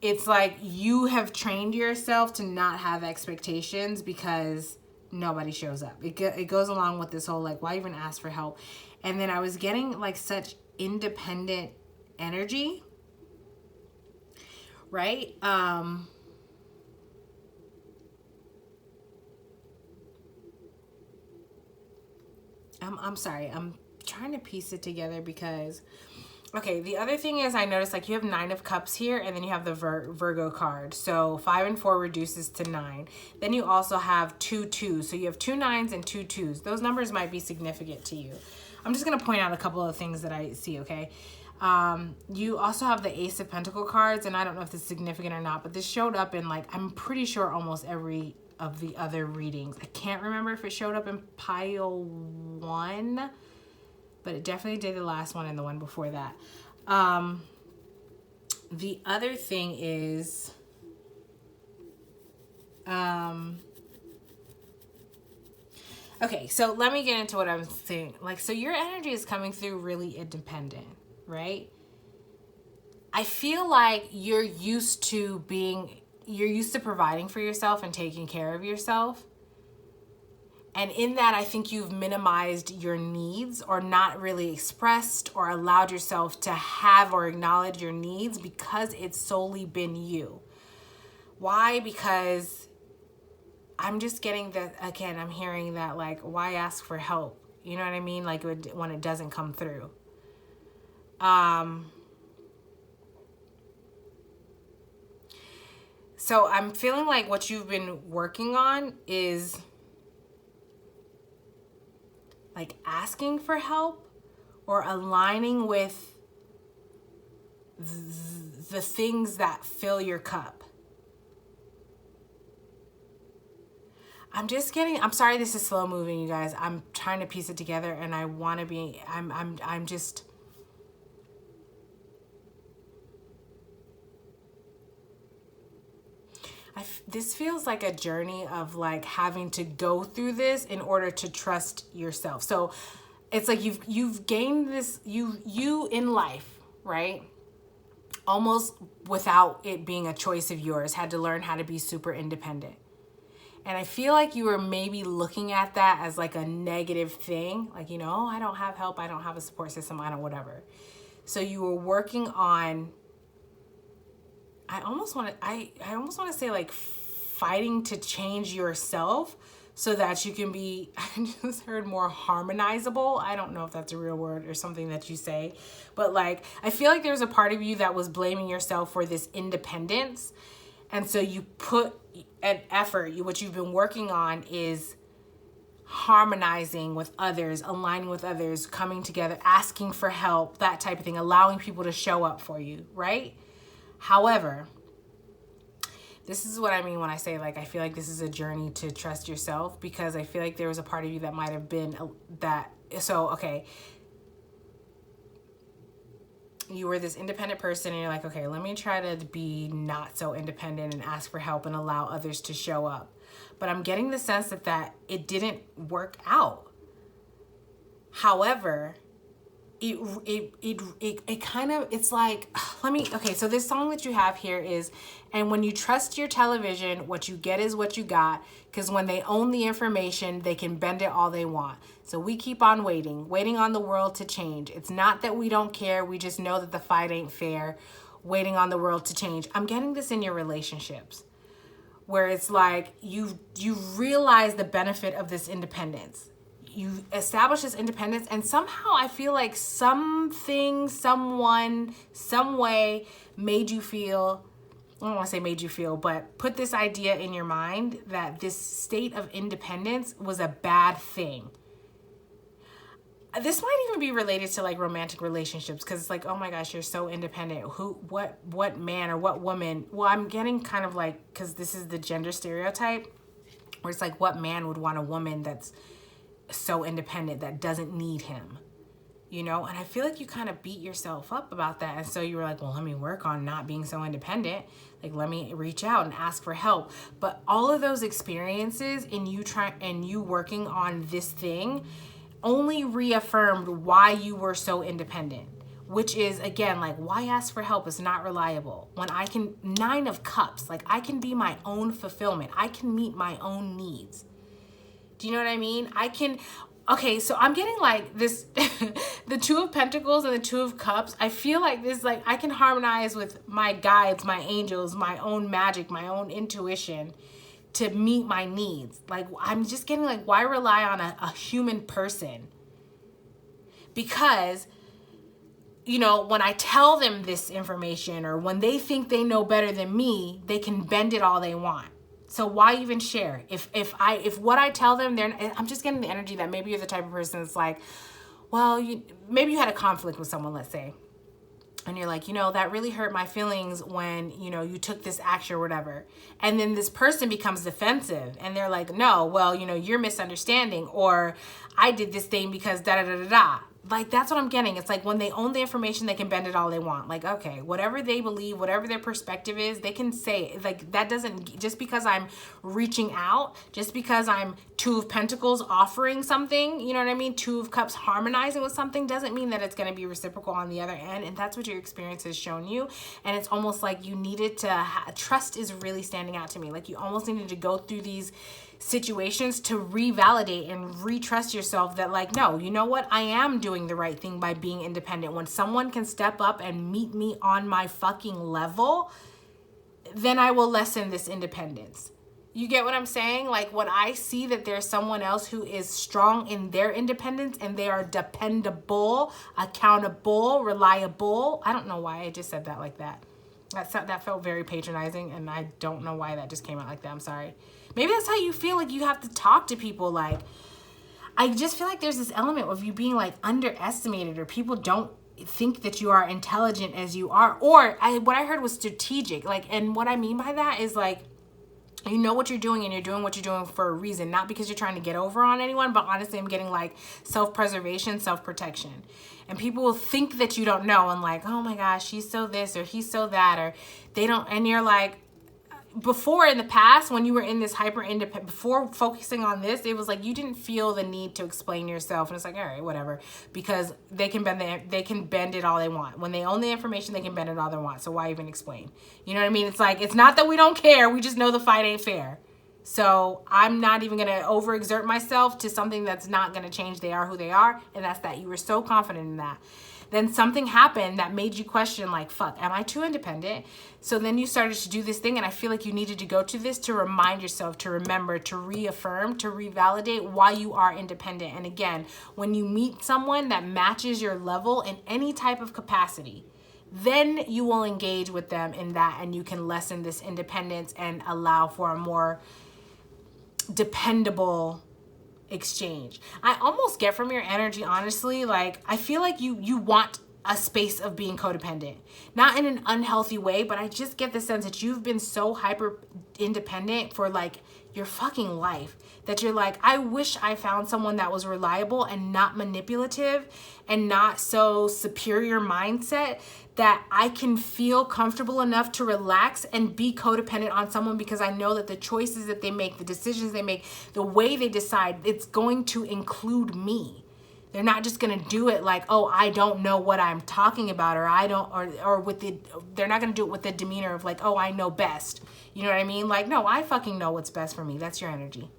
It's like you have trained yourself to not have expectations because nobody shows up. It goes along with this whole like, why even ask for help? And then I was getting like such independent energy, right? I'm sorry, I'm trying to piece it together because, okay, the other thing is I noticed like you have 9 of Cups here, and then you have the Virgo card. So 5 and 4 reduces to 9. Then you also have 2 2s. So you have 2 9s and 2 2s. Those numbers might be significant to you. I'm just going to point out a couple of things that I see, okay? You also have the Ace of Pentacle cards, and I don't know if this is significant or not, but this showed up in like, I'm pretty sure almost every of the other readings. I can't remember if it showed up in pile 1, but it definitely did the last one and the one before that. The other thing is, okay, so let me get into what I'm saying. Like, so your energy is coming through really independent, right? I feel like you're used to providing for yourself and taking care of yourself. And in that, I think you've minimized your needs, or not really expressed or allowed yourself to have or acknowledge your needs because it's solely been you. Why? Because I'm just getting that, again, I'm hearing that like, why ask for help? You know what I mean? Like when it doesn't come through. So I'm feeling like what you've been working on is like asking for help or aligning with the things that fill your cup. I'm just getting, I'm sorry this is slow moving, you guys. I'm trying to piece it together, and I want to be, I'm just, This feels like a journey of like having to go through this in order to trust yourself. So it's like you've gained this, you in life, right? Almost without it being a choice of yours, had to learn how to be super independent. And I feel like you were maybe looking at that as like a negative thing. Like, you know, I don't have help. I don't have a support system. I don't whatever. So you were working on, I almost want to say like fighting to change yourself so that you can be, I just heard more harmonizable. I don't know if that's a real word or something that you say, but like, I feel like there's a part of you that was blaming yourself for this independence. And so you put an effort, what you've been working on is harmonizing with others, aligning with others, coming together, asking for help, that type of thing, allowing people to show up for you, right? However, this is what I mean when I say, like, I feel like this is a journey to trust yourself, because I feel like there was a part of you that might have been okay, you were this independent person and you're like, okay, let me try to be not so independent and ask for help and allow others to show up. But I'm getting the sense that it didn't work out. However, it kind of, it's like, okay, so this song that you have here is, and when you trust your television, what you get is what you got, because when they own the information, they can bend it all they want. So we keep on waiting on the world to change. It's not that we don't care, we just know that the fight ain't fair, waiting on the world to change. I'm getting this in your relationships, where it's like you realize the benefit of this independence. You establish this independence, and somehow I feel like something, someone, some way made you feel, I don't want to say made you feel, but put this idea in your mind that this state of independence was a bad thing. This might even be related to like romantic relationships, because it's like, oh my gosh, you're so independent. What man or what woman? Well, I'm getting kind of like, because this is the gender stereotype, where it's like, what man would want a woman that's so independent, that doesn't need him, you know? And I feel like you kind of beat yourself up about that. And so you were like, well, let me work on not being so independent. Like, let me reach out and ask for help. But all of those experiences and you working on this thing only reaffirmed why you were so independent, which is, again, like, why ask for help is not reliable when I can, 9 of Cups, like, I can be my own fulfillment. I can meet my own needs. Do you know what I mean? Okay, so I'm getting like this, the 2 of Pentacles and the 2 of Cups. I feel like this, like, I can harmonize with my guides, my angels, my own magic, my own intuition to meet my needs. Like, I'm just getting like, why rely on a human person? Because, you know, when I tell them this information, or when they think they know better than me, they can bend it all they want. So why even share? If what I tell them, I'm just getting the energy that maybe you're the type of person that's like, well, maybe you had a conflict with someone, let's say, and you're like, you know, that really hurt my feelings when, you know, you took this action or whatever. And then this person becomes defensive and they're like, no, well, you know, you're misunderstanding, or I did this thing because da da da da da. Like, that's what I'm getting. It's like when they own the information, they can bend it all they want. Like, okay, whatever they believe, whatever their perspective is, they can say, like, that doesn't, just because I'm reaching out, just because I'm 2 of Pentacles offering something, you know what I mean? 2 of Cups harmonizing with something doesn't mean that it's going to be reciprocal on the other end. And that's what your experience has shown you. And it's almost like you needed to, trust is really standing out to me. Like, you almost needed to go through these situations to revalidate and retrust yourself that, like, no, you know what? I am doing the right thing by being independent. When someone can step up and meet me on my fucking level, then I will lessen this independence. You get what I'm saying? Like, when I see that there's someone else who is strong in their independence and they are dependable, accountable, reliable. I don't know why I just said that like that. That felt very patronizing, and I don't know why that just came out like that. I'm sorry. Maybe that's how you feel like you have to talk to people. Like, I just feel like there's this element of you being like underestimated, or people don't think that you are intelligent as you are. Or what I heard was strategic. Like, and what I mean by that is like, you know what you're doing and you're doing what you're doing for a reason, not because you're trying to get over on anyone, but honestly, I'm getting like self-preservation, self-protection. And people will think that you don't know and like, oh my gosh, she's so this or he's so that, or they don't, and you're like, before in the past, when you were in this hyper independent, before focusing on this, it was like you didn't feel the need to explain yourself, and it's like, all right, whatever, because they can bend it all they want. When they own the information, they can bend it all they want. So why even explain? You know what I mean? It's like, it's not that we don't care, we just know the fight ain't fair. So I'm not even gonna overexert myself to something that's not gonna change. They are who they are, and that's that. You were so confident in that. Then something happened that made you question, like, fuck, am I too independent? So then you started to do this thing, and I feel like you needed to go to this to remind yourself, to remember, to reaffirm, to revalidate why you are independent. And again, when you meet someone that matches your level in any type of capacity, then you will engage with them in that, and you can lessen this independence and allow for a more dependable exchange. I almost get from your energy, honestly, like, I feel like you want a space of being codependent, not in an unhealthy way, but I just get the sense that you've been so hyper independent for like your fucking life that you're like, I wish I found someone that was reliable and not manipulative and not so superior mindset, that I can feel comfortable enough to relax and be codependent on someone, because I know that the choices that they make, the decisions they make, the way they decide, it's going to include me. They're not just going to do it like, oh, I don't know what I'm talking about, or I don't, or with the, they're not going to do it with the demeanor of like, oh, I know best. You know what I mean? Like, no, I fucking know what's best for me. That's your energy.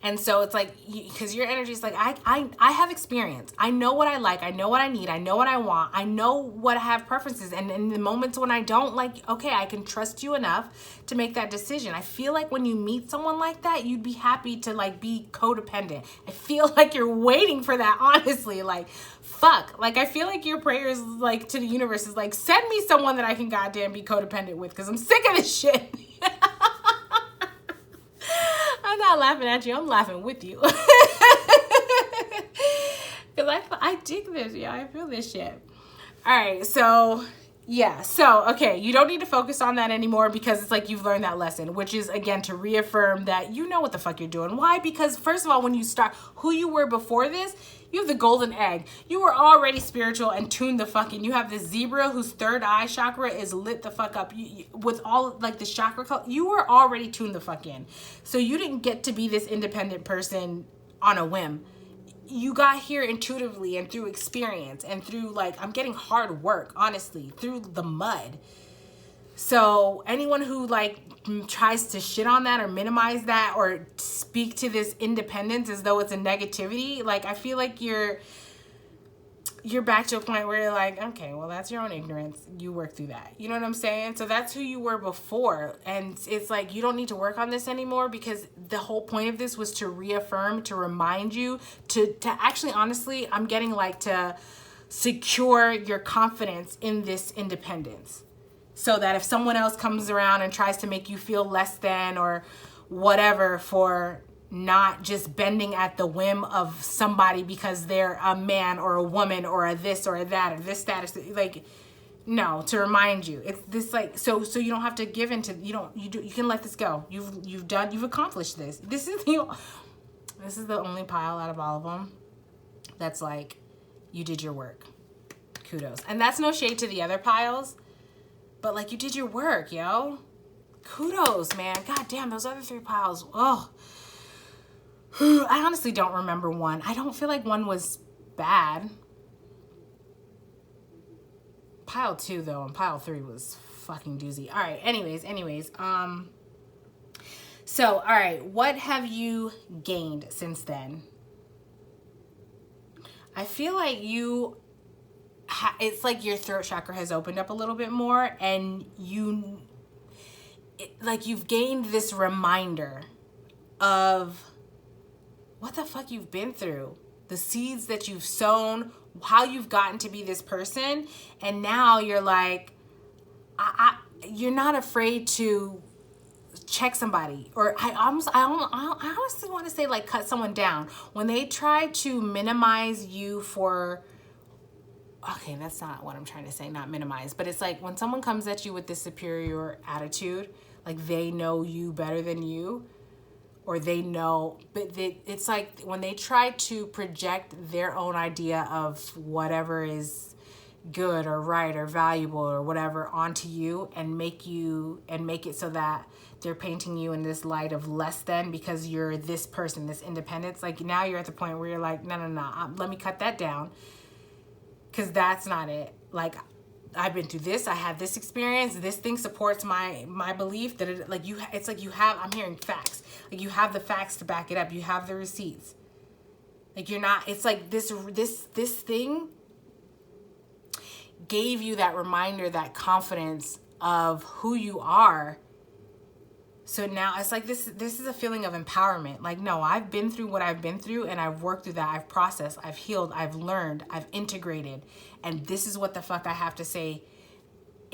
And so it's like, because your energy is like, I have experience. I know what I like. I know what I need. I know what I want. I know what I have preferences. And in the moments when I don't, like, okay, I can trust you enough to make that decision. I feel like when you meet someone like that, you'd be happy to like be codependent. I feel like you're waiting for that, honestly. Like, fuck. Like, I feel like your prayers like to the universe is like, send me someone that I can goddamn be codependent with, because I'm sick of this shit. I'm not laughing at you. I'm laughing with you. Because I dig this. Yeah, I feel this shit. All right. So, yeah. So, okay. You don't need to focus on that anymore, because it's like you've learned that lesson, which is, again, to reaffirm that you know what the fuck you're doing. Why? Because, first of all, when you start who you were before this, you have the golden egg. You were already spiritual and tuned the fucking. You have this zebra whose third eye chakra is lit the fuck up. With all like the chakra, you were already tuned the fuck in. So you didn't get to be this independent person on a whim. You got here intuitively and through experience and through like, I'm getting hard work, honestly, through the mud. So anyone who like tries to shit on that or minimize that or speak to this independence as though it's a negativity, like, I feel like you're back to a point where you're like, okay, well, that's your own ignorance. You work through that. You know what I'm saying? So that's who you were before. And it's like, you don't need to work on this anymore, because the whole point of this was to reaffirm, to remind you, to actually, honestly, I'm getting like to secure your confidence in this independence. So that if someone else comes around and tries to make you feel less than or whatever for not just bending at the whim of somebody because they're a man or a woman or a this or a that or this status, like, no, to remind you, it's this like, so you don't have to give into, you can let this go. You've accomplished this. This is the only pile out of all of them that's like, you did your work. Kudos. And that's no shade to the other piles, but like, you did your work, yo. Kudos, man. God damn, those other 3 piles. Oh, I honestly don't remember one. I don't feel like one was bad. Pile 2 though, and pile 3 was fucking doozy. All right. Anyways. So, all right. What have you gained since then? I feel like it's like your throat chakra has opened up a little bit more, and you've gained this reminder of what the fuck you've been through, the seeds that you've sown, how you've gotten to be this person. And now you're like, you're not afraid to check somebody, or I honestly want to say like cut someone down when they try to minimize you for, okay, that's not what I'm trying to say, not minimize, but it's like when someone comes at you with this superior attitude, like they know you better than you, or they know, but it's like when they try to project their own idea of whatever is good or right or valuable or whatever onto you and make it so that they're painting you in this light of less than because you're this person, this independence. Like now you're at the point where you're like, no, let me cut that down, because that's not it. Like, I've been through this, I had this experience, this thing supports my belief that it's like you have, I'm hearing facts, like you have the facts to back it up, you have the receipts. Like you're not, it's like this thing gave you that reminder, that confidence of who you are. So now it's like this is a feeling of empowerment. Like, no, I've been through what I've been through and I've worked through that. I've processed, I've healed, I've learned, I've integrated. And this is what the fuck I have to say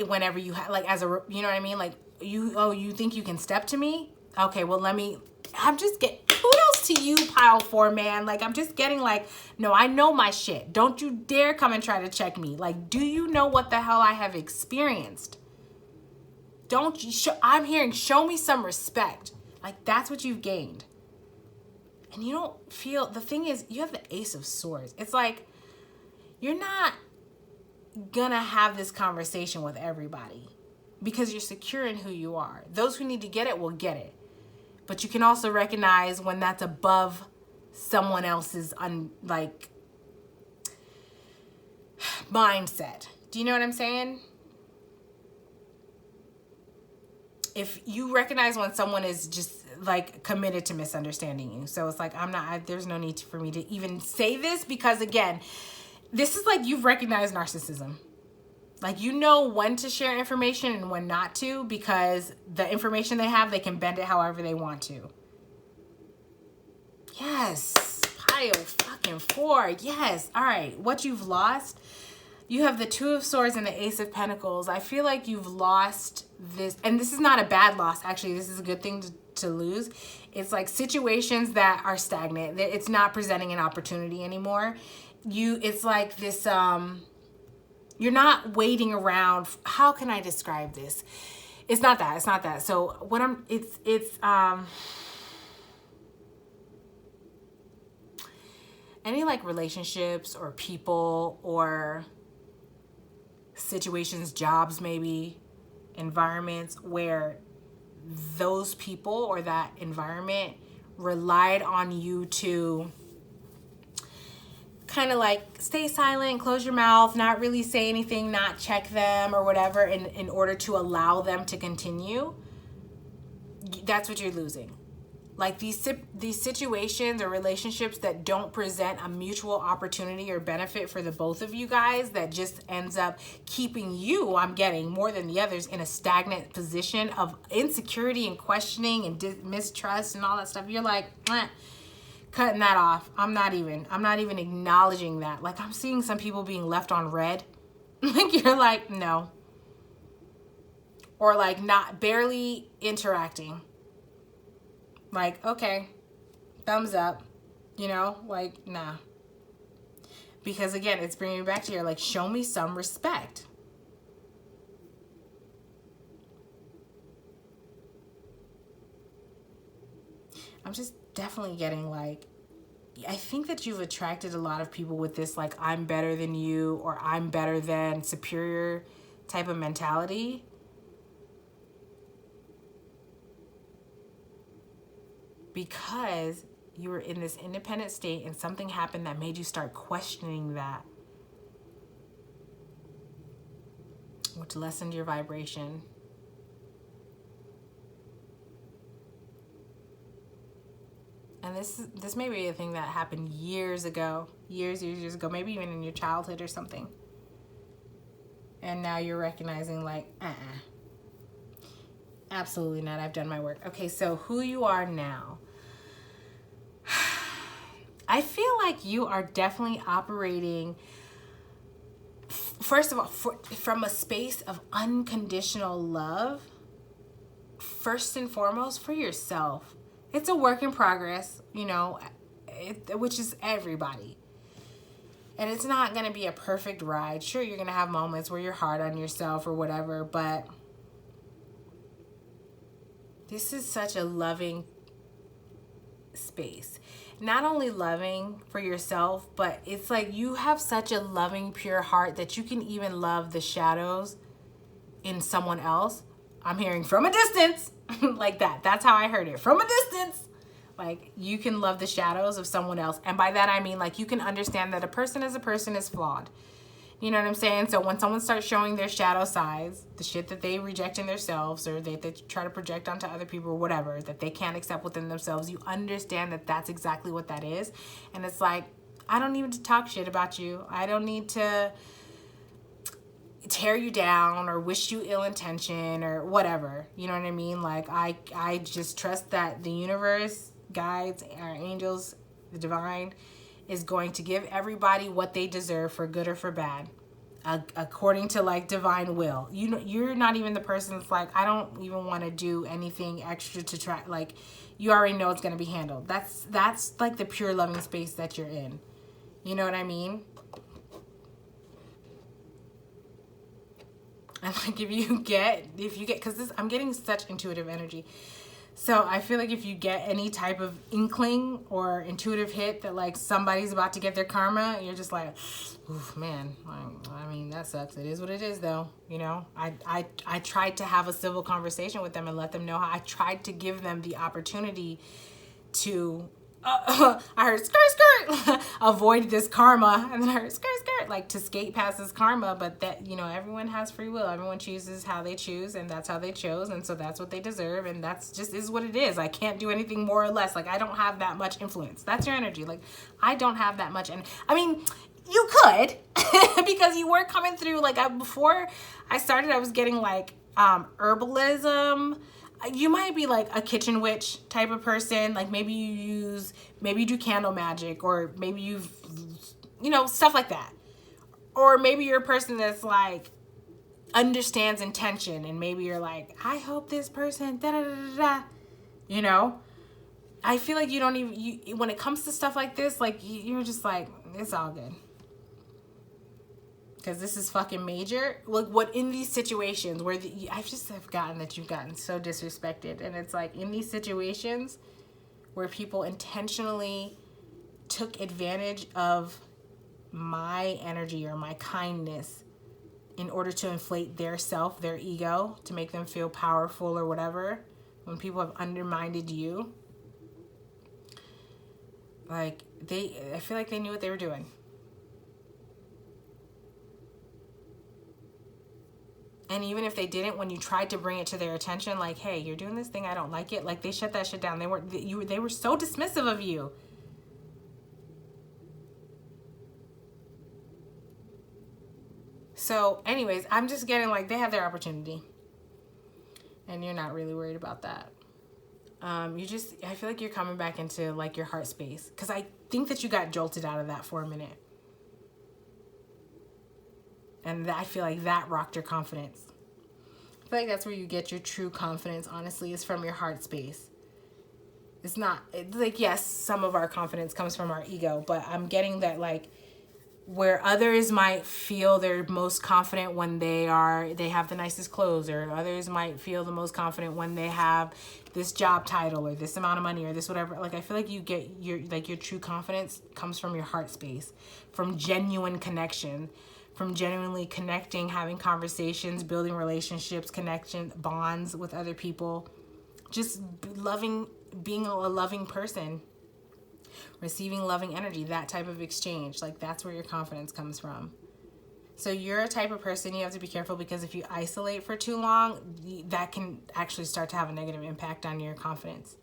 whenever you have, like, as a, you know what I mean? Like, you think you can step to me? Okay, well, I'm just getting, kudos to you, pile 4, man. Like, I'm just getting like, no, I know my shit. Don't you dare come and try to check me. Like, do you know what the hell I have experienced? Don't you I'm hearing, show me some respect. Like, that's what you've gained. And you don't feel, the thing is, you have the Ace of Swords. It's like, you're not gonna have this conversation with everybody because you're secure in who you are. Those who need to get it will get it. But you can also recognize when that's above someone else's mindset. Do you know what I'm saying? If you recognize when someone is just like committed to misunderstanding you. So it's like, there's no need for me to even say this, because again, this is like, you've recognized narcissism. Like, you know when to share information and when not to, because the information they have, they can bend it however they want to. Yes, pile fucking 4. Yes. All right. What you've lost, you have the 2 of Swords and the Ace of Pentacles. I feel like you've lost this, and this is not a bad loss. Actually, this is a good thing to lose. It's like situations that are stagnant. It's not presenting an opportunity anymore. It's like this, you're not waiting around. How can I describe this? It's not that. So any like relationships or people or situations, jobs, maybe environments where those people or that environment relied on you to kind of like stay silent, close your mouth, not really say anything, not check them or whatever in order to allow them to continue. That's what you're losing. Like these situations or relationships that don't present a mutual opportunity or benefit for the both of you guys, that just ends up keeping you, I'm getting more than the others, in a stagnant position of insecurity and questioning and mistrust and all that stuff. You're like, cutting that off. I'm not even acknowledging that. Like, I'm seeing some people being left on red. Like, you're like, no. Or like not barely interacting. Like, okay, thumbs up, you know, like, nah. Because again, it's bringing me back to here, like, show me some respect. I'm just definitely getting like, I think that you've attracted a lot of people with this, like, I'm better than you, or I'm better than superior type of mentality. Because you were in this independent state and something happened that made you start questioning that, which lessened your vibration. And this may be a thing that happened years ago, years ago, maybe even in your childhood or something. And now you're recognizing like, absolutely not. I've done my work. Okay, so who you are now. I feel like you are definitely operating, first of all, from a space of unconditional love, first and foremost, for yourself. It's a work in progress, you know, which is everybody. And it's not going to be a perfect ride. Sure, you're going to have moments where you're hard on yourself or whatever, but this is such a loving space. not only loving for yourself, but it's like you have such a loving, pure heart that you can even love the shadows in someone else. I'm hearing from a distance like that. That's how I heard it, from a distance. Like, you can love the shadows of someone else. And by that, I mean, like, you can understand that a person is flawed. You know what I'm saying? So when someone starts showing their shadow sides, the shit that they reject in themselves, or they try to project onto other people, or whatever, that they can't accept within themselves, you understand that that's exactly what that is. And it's like, I don't need to talk shit about you. I don't need to tear you down or wish you ill intention or whatever. You know what I mean? Like, I just trust that the universe, guides, our angels, the divine, is going to give everybody what they deserve, for good or for bad, according to like divine will. You know, you're not even the person that's like, I don't even want to do anything extra to try. Like, you already know it's going to be handled. That's like the pure loving space that you're in. You know what I mean? And like, if you get, because this, I'm getting such intuitive energy. So I feel like if you get any type of inkling or intuitive hit that like somebody's about to get their karma, you're just like, oof, man, I mean, that sucks. It is what it is, though. You know, I tried to have a civil conversation with them and let them know how I tried to give them the opportunity to, I heard skirt, skirt, avoid this karma. And then I heard skirt, skirt, like to skate past this karma. But that, you know, everyone has free will. Everyone chooses how they choose, and that's how they chose. And so that's what they deserve. And that's just is what it is. I can't do anything more or less. Like, I don't have that much influence. That's your energy. Like, I don't have that much. And I mean, you could, because you were coming through, like, before I started, I was getting like herbalism. You might be like a kitchen witch type of person. Like, maybe you do candle magic, or maybe you know, stuff like that. Or maybe you're a person that's like understands intention, and maybe you're like, I hope this person da da da da da. You know, I feel like you don't even, when it comes to stuff like this, like, you're just like, it's all good. Because this is fucking major. Like, what in these situations where I've just forgotten that you've gotten so disrespected. And it's like, in these situations where people intentionally took advantage of my energy or my kindness in order to inflate their self, their ego, to make them feel powerful or whatever, when people have undermined you, like, I feel like they knew what they were doing. And even if they didn't, when you tried to bring it to their attention, like, hey, you're doing this thing, I don't like it, like, they shut that shit down. They were so dismissive of you. So anyways, I'm just getting like, they have their opportunity, and you're not really worried about that. I feel like you're coming back into like your heart space, because I think that you got jolted out of that for a minute. And I feel like that rocked your confidence. I feel like that's where you get your true confidence, honestly, is from your heart space. It's like, yes, some of our confidence comes from our ego, but I'm getting that, like, where others might feel they're most confident when they have the nicest clothes, or others might feel the most confident when they have this job title or this amount of money or this whatever. Like, I feel like you get your true confidence comes from your heart space, from genuine connection, from genuinely connecting, having conversations, building relationships, connection, bonds with other people, just loving, being a loving person, receiving loving energy, that type of exchange. Like, that's where your confidence comes from. So you're a type of person, you have to be careful, because if you isolate for too long, that can actually start to have a negative impact on your confidence.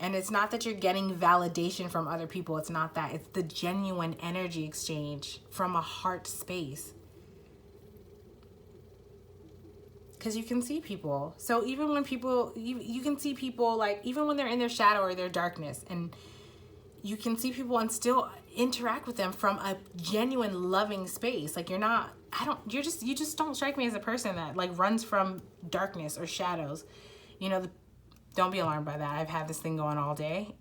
And it's not that you're getting validation from other people. It's not that. It's the genuine energy exchange from a heart space. Because you can see people. So even when people, you can see people, like, even when they're in their shadow or their darkness, and you can see people and still interact with them from a genuine loving space. Like, you just don't strike me as a person that, like, runs from darkness or shadows. You know, don't be alarmed by that. I've had this thing going all day.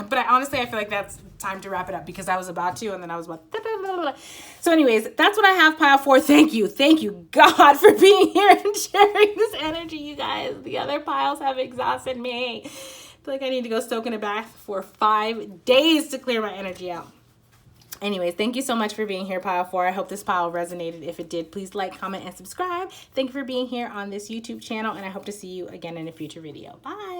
But I feel like that's time to wrap it up, because I was about to, and then I was about to. So anyways, that's what I have, pile 4. Thank you, God, for being here and sharing this energy, you guys. The other piles have exhausted me. feel like I need to go soak in a bath for 5 days to clear my energy out. Anyways, thank you so much for being here, Pile 4. I hope this pile resonated. If it did, please like, comment, and subscribe. Thank you for being here on this YouTube channel, and I hope to see you again in a future video. Bye.